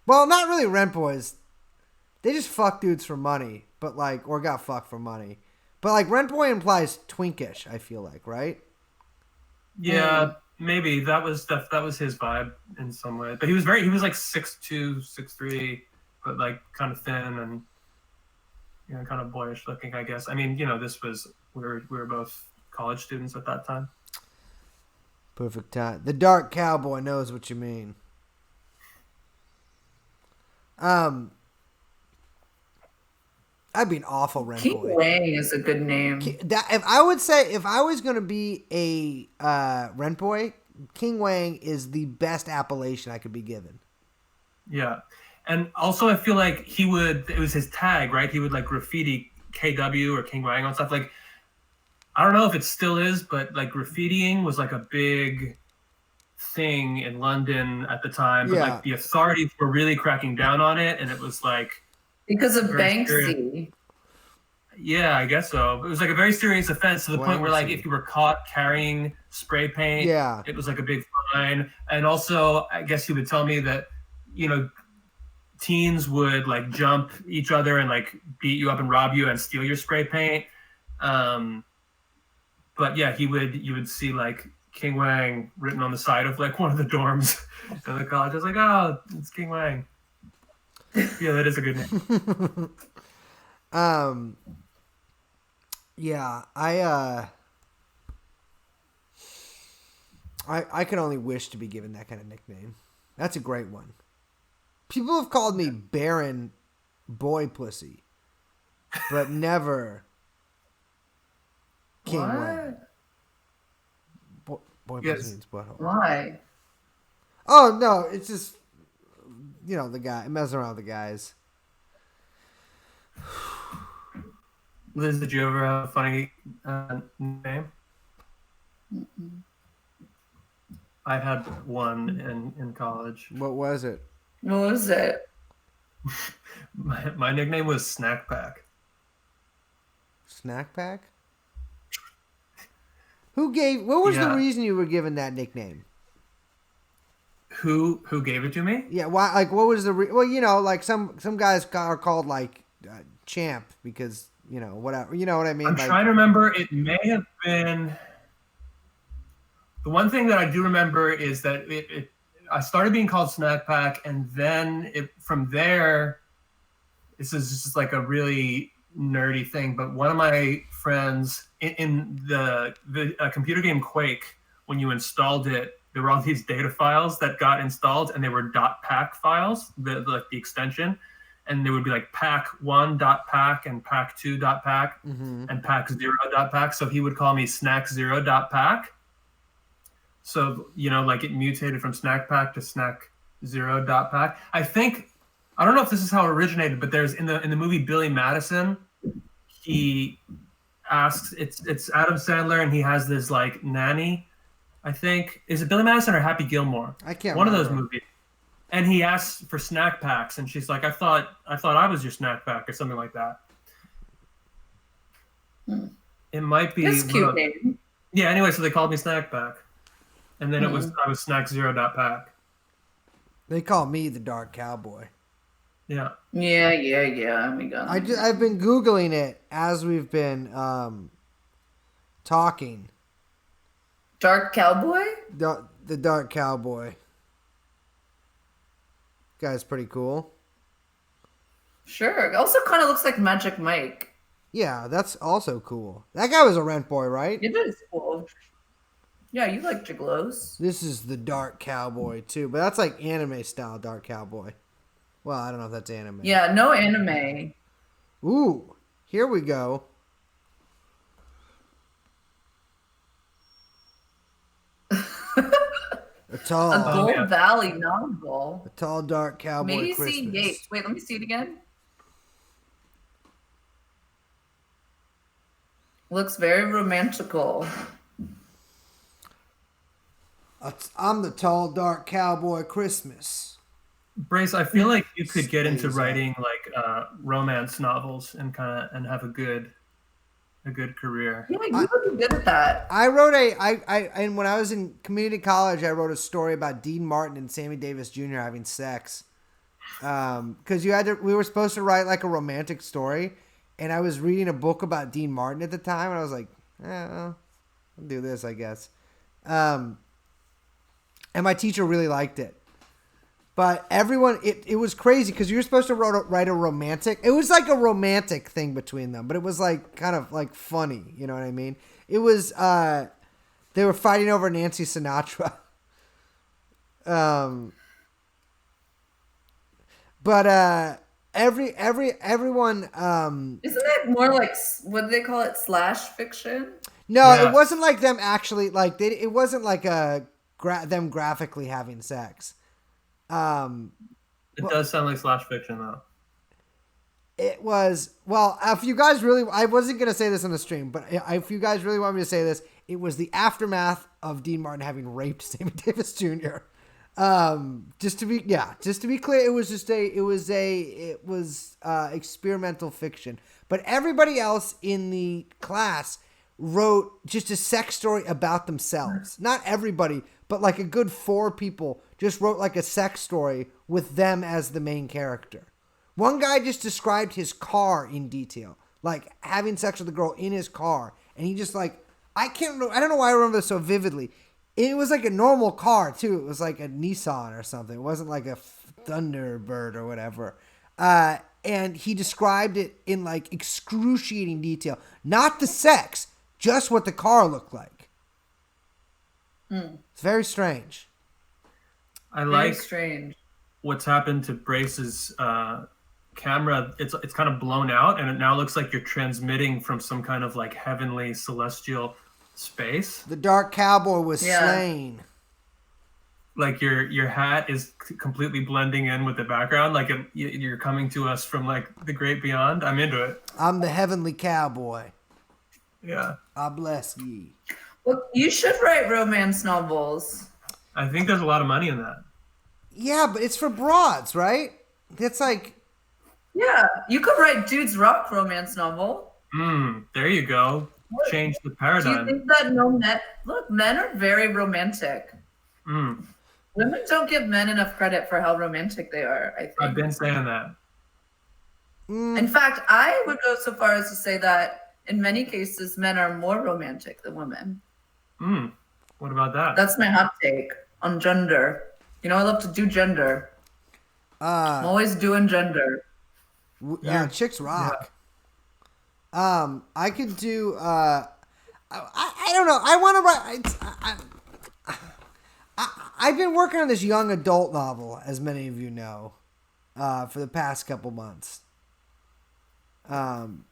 Well, not really rent boys. They just fuck dudes for money, but like, or got fucked for money. But like, rent boy implies twinkish, I feel like, right? Yeah, maybe that was his vibe in some way. But he was like 6'2", 6'3", but like kind of thin and kind of boyish looking, I guess. I mean, we were both college students at that time. Perfect time. The dark cowboy knows what you mean. I'd be an awful rent King boy. King Wang is a good name. If I was going to be a rent boy, King Wang is the best appellation I could be given. Yeah. And also I feel like it was his tag, right? He would like graffiti KW or King Wang on stuff. Like, I don't know if it still is, but like graffitiing was like a big thing in London at the time. But like the authorities were really cracking down on it, and it was like because of Banksy. Yeah, I guess so. It was like a very serious offense to the point where like if you were caught carrying spray paint, it was like a big fine. And also, I guess he would tell me that, teens would like jump each other and like beat you up and rob you and steal your spray paint. But yeah, you would see like King Wang written on the side of like one of the dorms in the college. I was like, oh, it's King Wang. Yeah, that is a good name. Yeah, I can only wish to be given that kind of nickname. That's a great one. People have called me Baron Boy Pussy, but never King Wang. Boy Pussy means butthole. Why? Oh no, it's just the guy messing around with the guys. Liz, did you ever have a funny name? Mm-mm. I had one in college. What was it? What was it? My nickname was Snack Pack. Snack Pack? What was the Yeah. reason you were given that nickname? Who gave it to me? Yeah, why? Like, what was the? Well, like some guys are called like Champ because whatever. You know what I mean? I'm like, trying to remember. It may have been. The one thing that I do remember is that I started being called Snack Pack, and then from there, this is just like a really nerdy thing. But one of my friends in the computer game Quake, when you installed it, there were all these data files that got installed, and they were .pack files, the extension, and they would be like pack1.pack and pack2.pack and pack0.pack. So he would call me snack0.pack. So, like it mutated from Snack Pack to Snack0.pack. I don't know if this is how it originated, but there's in the movie Billy Madison, he asks, it's Adam Sandler, and he has this like nanny, I think. Is it Billy Madison or Happy Gilmore? I can't One remember. of those movies. And he asks for snack packs, and she's like, I thought I was your snack pack or something like that. It might be. That's cute name. Yeah, anyway, so they called me Snack Pack. And then I was Snack0.pack. They call me the Dark Cowboy. Yeah. Yeah. Oh my God. I've been Googling it as we've been talking. Dark Cowboy? The Dark Cowboy. Guy's pretty cool. Sure. It also kind of looks like Magic Mike. Yeah, that's also cool. That guy was a rent boy, right? It is cool. Yeah, you like gigolos. This is the Dark Cowboy too, but that's like anime style Dark Cowboy. Well, I don't know if that's anime. Yeah, no anime. Ooh, here we go. A Gold Valley novel. A tall, dark cowboy Macy Christmas. Yates. Wait, let me see it again. Looks very romantical. I'm the tall, dark cowboy Christmas. Brace, I feel like you could get into writing like romance novels and have a good career. Yeah, you would be good at that. I wrote and when I was in community college, I wrote a story about Dean Martin and Sammy Davis Jr. having sex. Because we were supposed to write like a romantic story, and I was reading a book about Dean Martin at the time, and I was like, I'll do this, I guess. And my teacher really liked it. But everyone, it was crazy because you were supposed to write a romantic. It was like a romantic thing between them, but it was like kind of like funny. You know what I mean? It was, they were fighting over Nancy Sinatra. But everyone. Isn't that more like, what do they call it? Slash fiction? No, Yeah. It wasn't like them actually like it wasn't like them graphically having sex. It does sound like slash fiction though. It was, well, if you guys really, I wasn't going to say this on the stream, but if you guys really want me to say this, it was the aftermath of Dean Martin having raped Sammy Davis Jr. Just to be clear, it was experimental fiction, but everybody else in the class wrote just a sex story about themselves. Not everybody, but like a good 4 people just wrote like a sex story with them as the main character. One guy just described his car in detail, like having sex with a girl in his car. And he just like, I don't know why I remember this so vividly. It was like a normal car too. It was like a Nissan or something. It wasn't like a Thunderbird or whatever. And he described it in like excruciating detail. Not the sex, just what the car looked like. It's very strange. I Very like strange. what's happened to Brace's camera. It's kind of blown out, and it now looks like you're transmitting from some kind of like heavenly celestial space. The Dark Cowboy was slain. like your hat is completely blending in with the background, like you're coming to us from like the great beyond. I'm into it. I'm the heavenly cowboy. Yeah. I bless ye. Well, you should write romance novels. I think there's a lot of money in that. Yeah, but it's for broads, right? It's like, Yeah, you could write Dude's Rock romance novel. There you go. Change the Do you paradigm. think that men are very romantic. Women don't give men enough credit for how romantic they are, I think. I've been saying that. In fact, I would go so far as to say that in many cases, men are more romantic than women. What about that? That's my hot take on gender. You know, I love to do gender. I'm always doing gender. chicks rock. Yeah. I could do. I don't know. I want to write. I've been working on this young adult novel, as many of you know, for the past couple months. And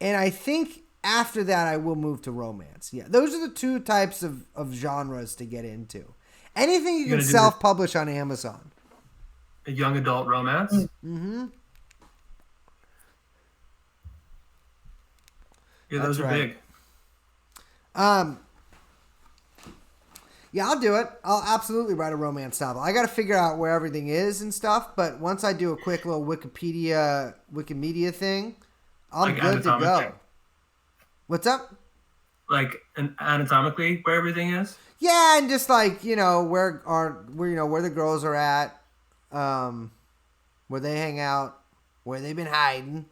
I think after that, I will move to romance. Yeah, those are the two types of genres to get into. Anything you can self-publish on Amazon. A young adult romance? Mm-hmm. Yeah, those are big. Yeah, I'll do it. I'll absolutely write a romance novel. I got to figure out where everything is and stuff, but once I do a quick little Wikimedia thing, I'm good to go. What's up? Like anatomically where everything is? Yeah, and just like, where the girls are at, where they hang out, where they've been hiding.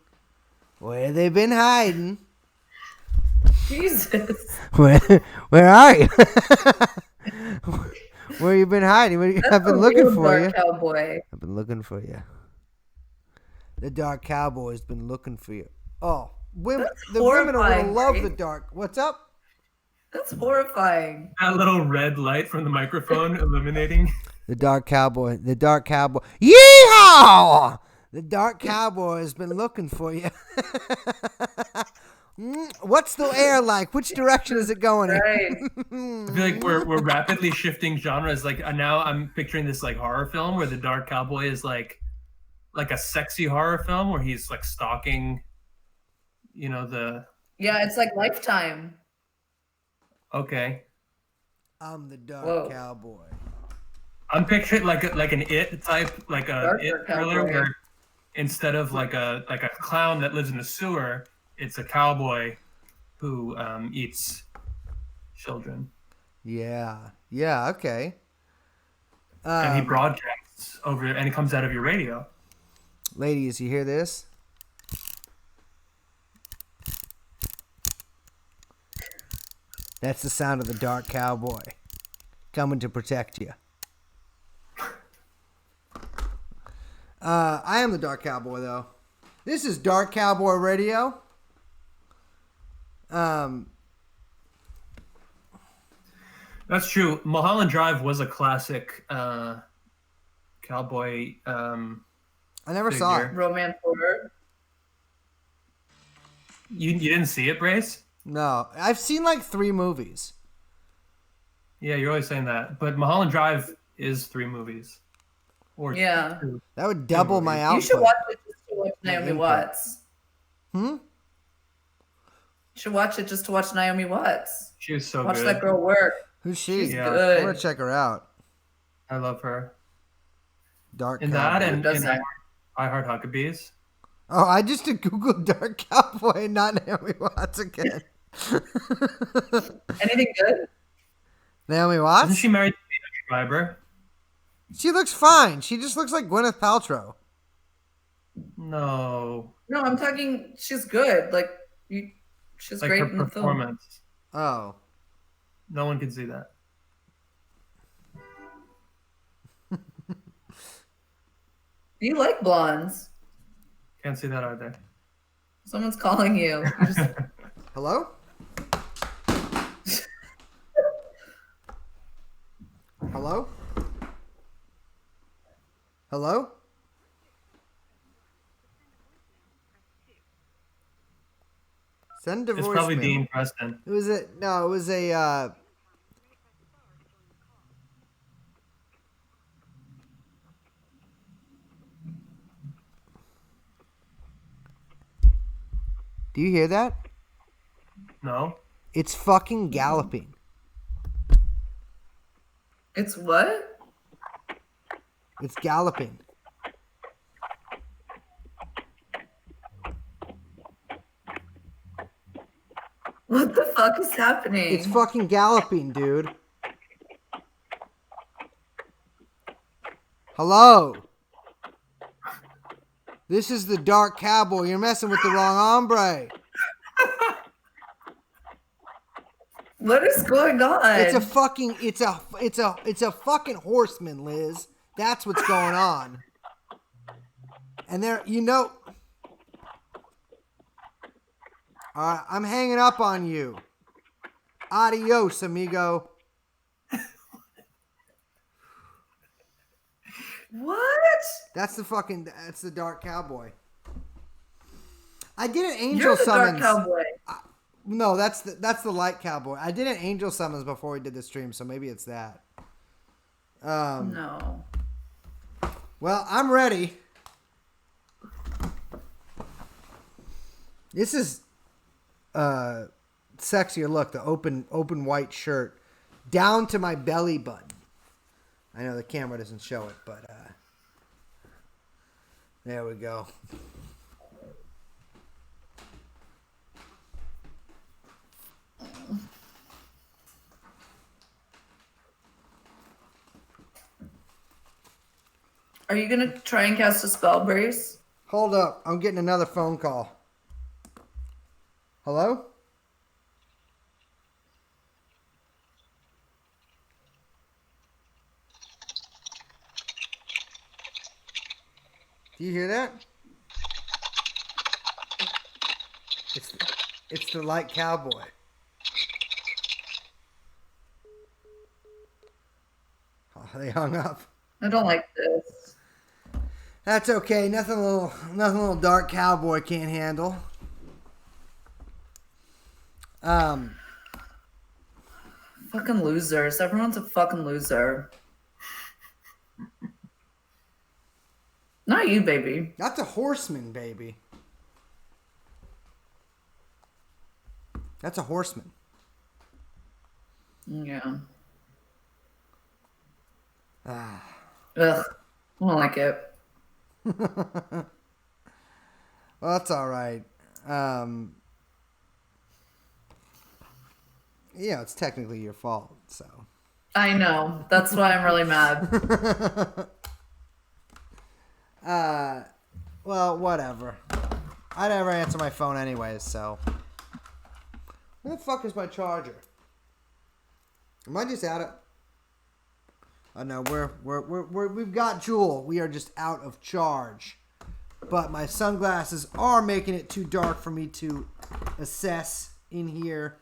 Jesus. Where are you? Where you been hiding? I've been looking for you. Cowboy. I've been looking for you. The dark cowboy's been looking for you. Oh, women are gonna love the dark. What's up? That's horrifying. That little red light from the microphone illuminating. The dark cowboy. Yeehaw! The dark cowboy has been looking for you. What's the air like? Which direction is it going? Right. I feel like we're rapidly shifting genres. Like now I'm picturing this like horror film where the dark cowboy is like a sexy horror film where he's like stalking, the. Yeah, it's like Lifetime. Okay. I'm the dark cowboy. I'm picturing like an It type, like a Darker It thriller cowboy. where instead of like a clown that lives in a sewer, it's a cowboy who eats children. Yeah. Yeah. Okay. And he broadcasts over, and it comes out of your radio. Ladies, you hear this? That's the sound of the dark cowboy coming to protect you. I am the dark cowboy, though. This is Dark Cowboy Radio. That's true. Mulholland Drive was a classic cowboy. I never saw it. Romance horror. You didn't see it, Brace? No, I've seen like 3 movies. Yeah, you're always saying that. But Mulholland Drive is 3 movies. Or Yeah. 2. That would double my output. You should watch it just to watch Naomi Watts. Hmm? You should watch it just to watch Naomi Watts. She was so Watch good. that girl work. Who's she? She's Yeah. good. I want to check her out. I love her. Dark In Cowboy. that and does in that? I Heart Huckabees. Oh, I just did Google Dark Cowboy, not Naomi Watts again. Anything good? Naomi Watts? Isn't she married to Peter Schreiber? She looks fine. She just looks like Gwyneth Paltrow. No. No, I'm talking. She's good. Like she's Like great her in the film. performance. Oh. No one can see that. You like blondes. Can't see that either. Someone's calling you. You just- Hello? Hello? Hello? Send a It's voicemail. probably Dean Preston. It was a Do you hear that? No. It's fucking galloping. It's what? It's galloping. What the fuck is happening? It's fucking galloping, dude. Hello. This is the Dark Cowboy. You're messing with the wrong hombre. What is going on? It's a fucking fucking horseman, Liz. That's what's going on. And there, I'm hanging up on you. Adios, amigo. What? That's the Dark Cowboy. I did an angel You're the summons. Dark Cowboy. No, that's the Light Cowboy. I did an angel summons before we did the stream, so maybe it's that. No. Well, I'm ready. This is sexier look, the open white shirt down to my belly button. I know the camera doesn't show it, but there we go. Are you gonna try and cast a spell, Brace? Hold up. I'm getting another phone call. Hello? Do you hear that? It's the Light Cowboy. Oh, they hung up. I don't like this. That's okay. Nothing a little Dark Cowboy can't handle. Fucking losers. Everyone's a fucking loser. Not you, baby. That's a horseman, baby. That's a horseman. Yeah. Ah. Ugh. I don't like it. Well, that's all right. Yeah, it's technically your fault, so. I know. That's why I'm really mad. Well, whatever. I never answer my phone anyways, so. Where the fuck is my charger? Am I just out of? Oh no, we've got Jewel. We are just out of charge. But my sunglasses are making it too dark for me to assess in here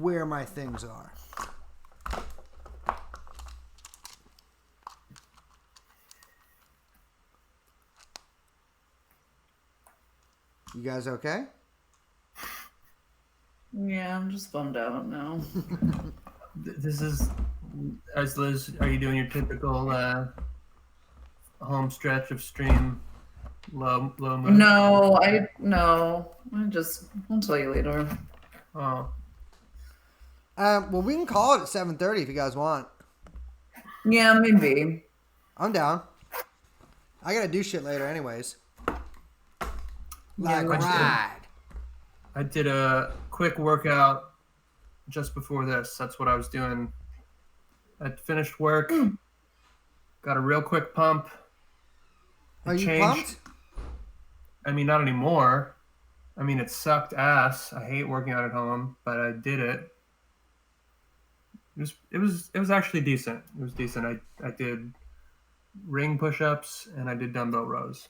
where my things are. You guys okay? Yeah, I'm just bummed out now. This is, as Liz, are you doing your typical home stretch of stream low mood? No. I'll tell you later. Oh. Well, we can call it at 7:30 if you guys want. Yeah, maybe. I'm down. I gotta do shit later anyways. Like ride. I did a quick workout just before this. That's what I was doing. I finished work. Got a real quick pump. Are you pumped? I mean, not anymore. I mean, it sucked ass. I hate working out at home, but I did it. It was actually decent. It was decent. I did ring push-ups and I did dumbbell rows.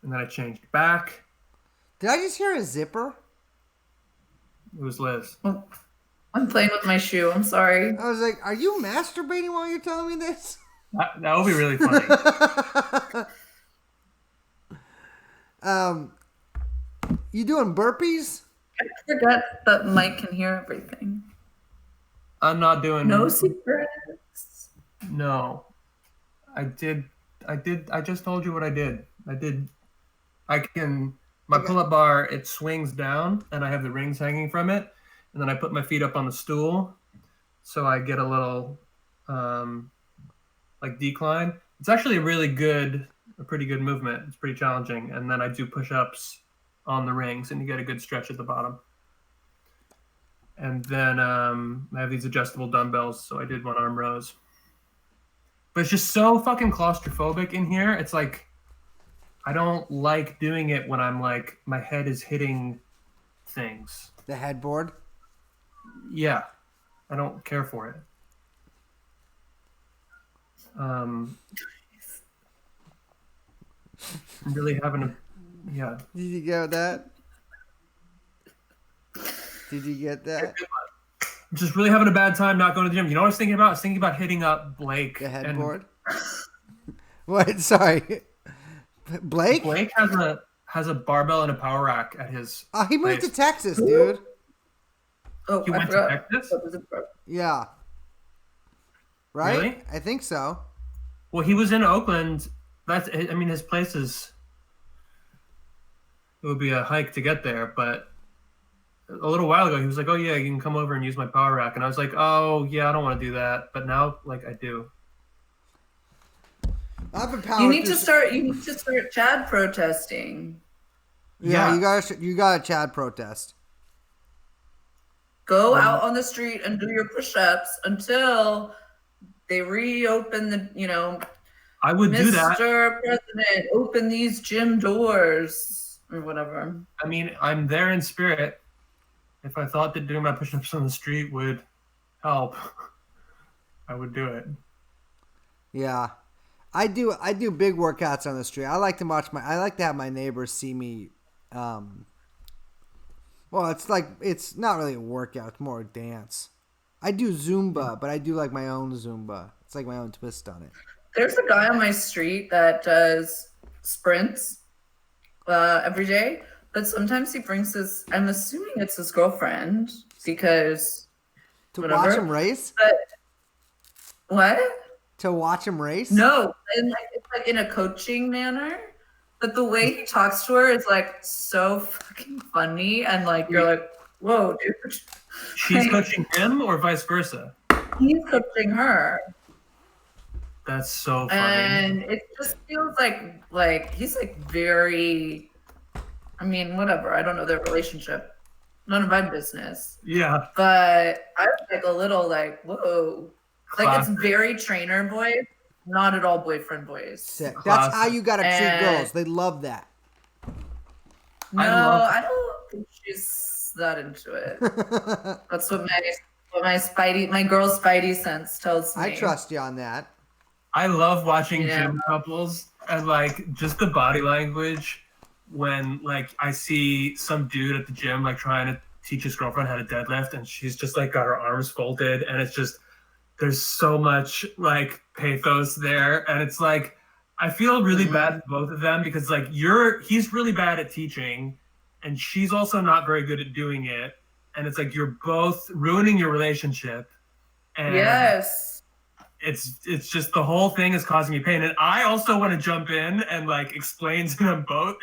And then I changed back. Did I just hear a zipper? It was Liz. Oh, I'm playing with my shoe. I'm sorry. I was like, are you masturbating while you're telling me this? That would be really funny. You doing burpees? I forget that Mike can hear everything. I'm not doing... No secrets. No. I just told you what I did. I did My pull-up bar, it swings down, and I have the rings hanging from it, and then I put my feet up on the stool, so I get a little decline. It's actually a pretty good movement. It's pretty challenging, and then I do push-ups on the rings, and you get a good stretch at the bottom. And then I have these adjustable dumbbells, so I did 1 arm rows. But it's just so fucking claustrophobic in here. It's like I don't like doing it when I'm like my head is hitting things. The headboard? Yeah. I don't care for it. I'm really having a Did you get that? Did you get that? I'm just really having a bad time not going to the gym. You know what I was thinking about? I was thinking about hitting up Blake. The headboard? What? Sorry. Blake? Blake has a barbell and a power rack at his he moved place. to Texas, dude. Oh, He went to Texas? Yeah. Right? Really? I think so. Well, he was in Oakland. His place is... It would be a hike to get there, but a little while ago, he was like, oh, yeah, you can come over and use my power rack. And I was like, oh, yeah, I don't want to do that. But now, I do. You need to start Chad protesting. Yeah, you got a Chad protest. Go out on the street and do your push-ups until they reopen the, I would do that. Mr. President, open these gym doors or whatever. I mean, I'm there in spirit. If I thought that doing my push-ups on the street would help, I would do it. Yeah. I do big workouts on the street. I like to have my neighbors see me. Well, it's not really a workout. It's more a dance. I do Zumba, but I do like my own Zumba. It's like my own twist on it. There's a guy on my street that does sprints every day, but sometimes he brings I'm assuming it's his girlfriend because watch him race. But what? To watch him race? No, and it's like in a coaching manner. But the way he talks to her is so fucking funny, and you're like, whoa, dude. She's coaching him, or vice versa? He's coaching her. That's so funny. And it just feels like he's very. I mean, whatever. I don't know their relationship. None of my business. Yeah. But I was a little whoa. Classic. It's very trainer voice, not at all boyfriend voice. Sick. That's how you gotta treat girls. They love that. No, I don't think she's that into it. That's what my girl's spidey sense tells me. I trust you on that. I love watching gym couples and just the body language when I see some dude at the gym trying to teach his girlfriend how to deadlift, and she's just got her arms folded, and it's just there's so much pathos there, and it's I feel really bad for both of them because he's really bad at teaching, and she's also not very good at doing it, and it's you're both ruining your relationship, and yes, it's just the whole thing is causing me pain, and I also want to jump in and explain to them both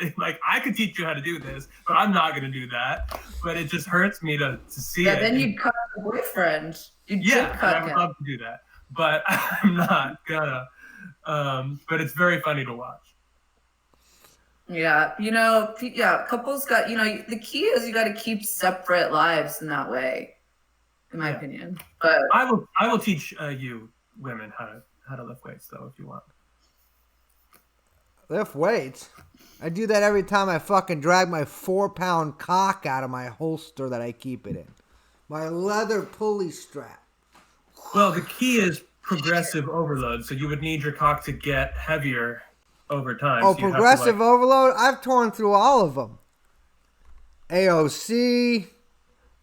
I could teach you how to do this, but I'm not going to do that, but it just hurts me to see it. Yeah, then you'd cut the boyfriend. I would love to do that, but I'm not gonna. But it's very funny to watch. Yeah, couples got, the key is you got to keep separate lives in that way, in my opinion. But I will teach you women how to lift weights though, if you want. Lift weights? I do that every time I fucking drag my 4-pound cock out of my holster that I keep it in. My leather pulley strap. Well, the key is progressive overload, so you would need your cock to get heavier over time. Oh, so progressive overload? I've torn through all of them. AOC,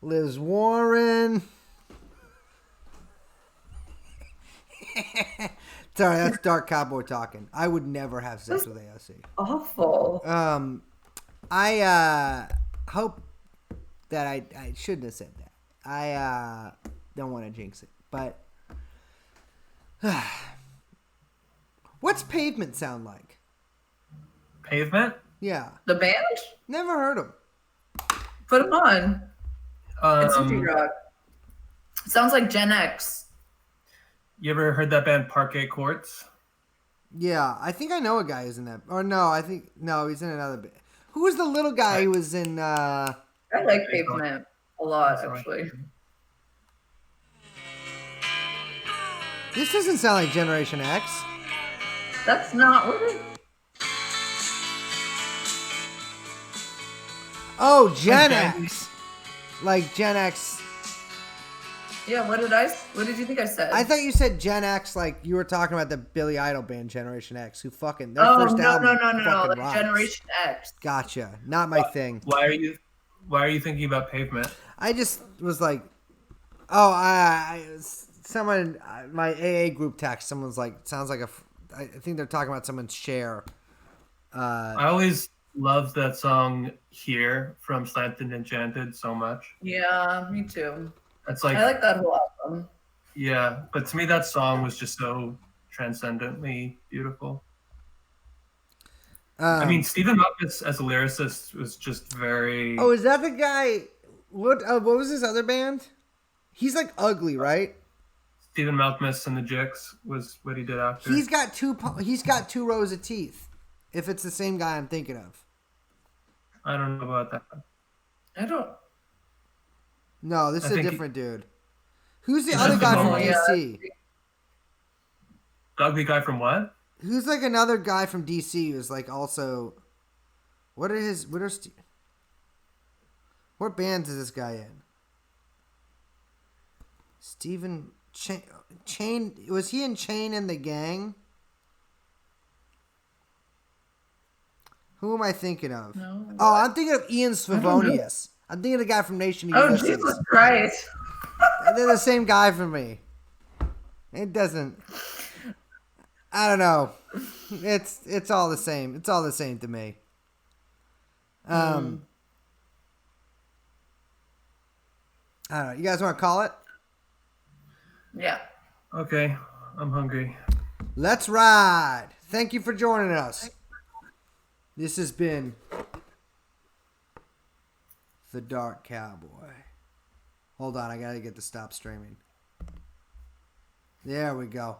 Liz Warren. Sorry, that's Dark Cowboy talking. I would never have sex with AOC. Awful. I hope that I shouldn't have said that. I don't want to jinx it, but what's pavement sound like? Pavement? Yeah. The band? Never heard them. Put them on. It's indie rock. Sounds like Gen X. You ever heard that band Parquet Courts? Yeah, I think I know a guy who's in that. Or no, he's in another band. Who was the little guy who was in? I like Pavement a lot, actually. This doesn't sound like Generation X. That's not what it. Oh, Gen X. Like Gen X. Yeah, what did you think I said? I thought you said Gen X like you were talking about the Billy Idol band Generation X, who fucking their no, first album no, like rocks. Generation X. Gotcha. Not my thing. Why are you thinking about Pavement? I just was like, someone, my AA group text, someone's like, sounds like I think they're talking about someone's share. I always loved that song Here from Slanted Enchanted so much. Yeah, me too. It's like I like that whole album. Yeah, but to me that song was just so transcendently beautiful. I mean, Stephen Malkmus as a lyricist was just very. Oh, is that the guy? What was his other band? He's like ugly, right? Stephen Malkmus and the Jicks was what he did after. He's got two rows of teeth. If it's the same guy I'm thinking of. I don't know about that. I don't. No, this is a different dude. Who's the other guy from DC? The ugly guy from what? Who's like another guy from DC who's like also. What bands is this guy in? Stephen Chain. Was he in Chain and the Gang? Who am I thinking of? No. Oh, I'm thinking of Ian Slavonius. I'm thinking of the guy from Nation of Ulysses. Oh, Jesus Christ. They're the same guy for me. It doesn't. I don't know. It's all the same. It's all the same to me. I don't know. You guys want to call it? Yeah. Okay, I'm hungry. Let's ride. Thank you for joining us. This has been The Dark Cowboy. Hold on, I gotta get to stop streaming. There we go.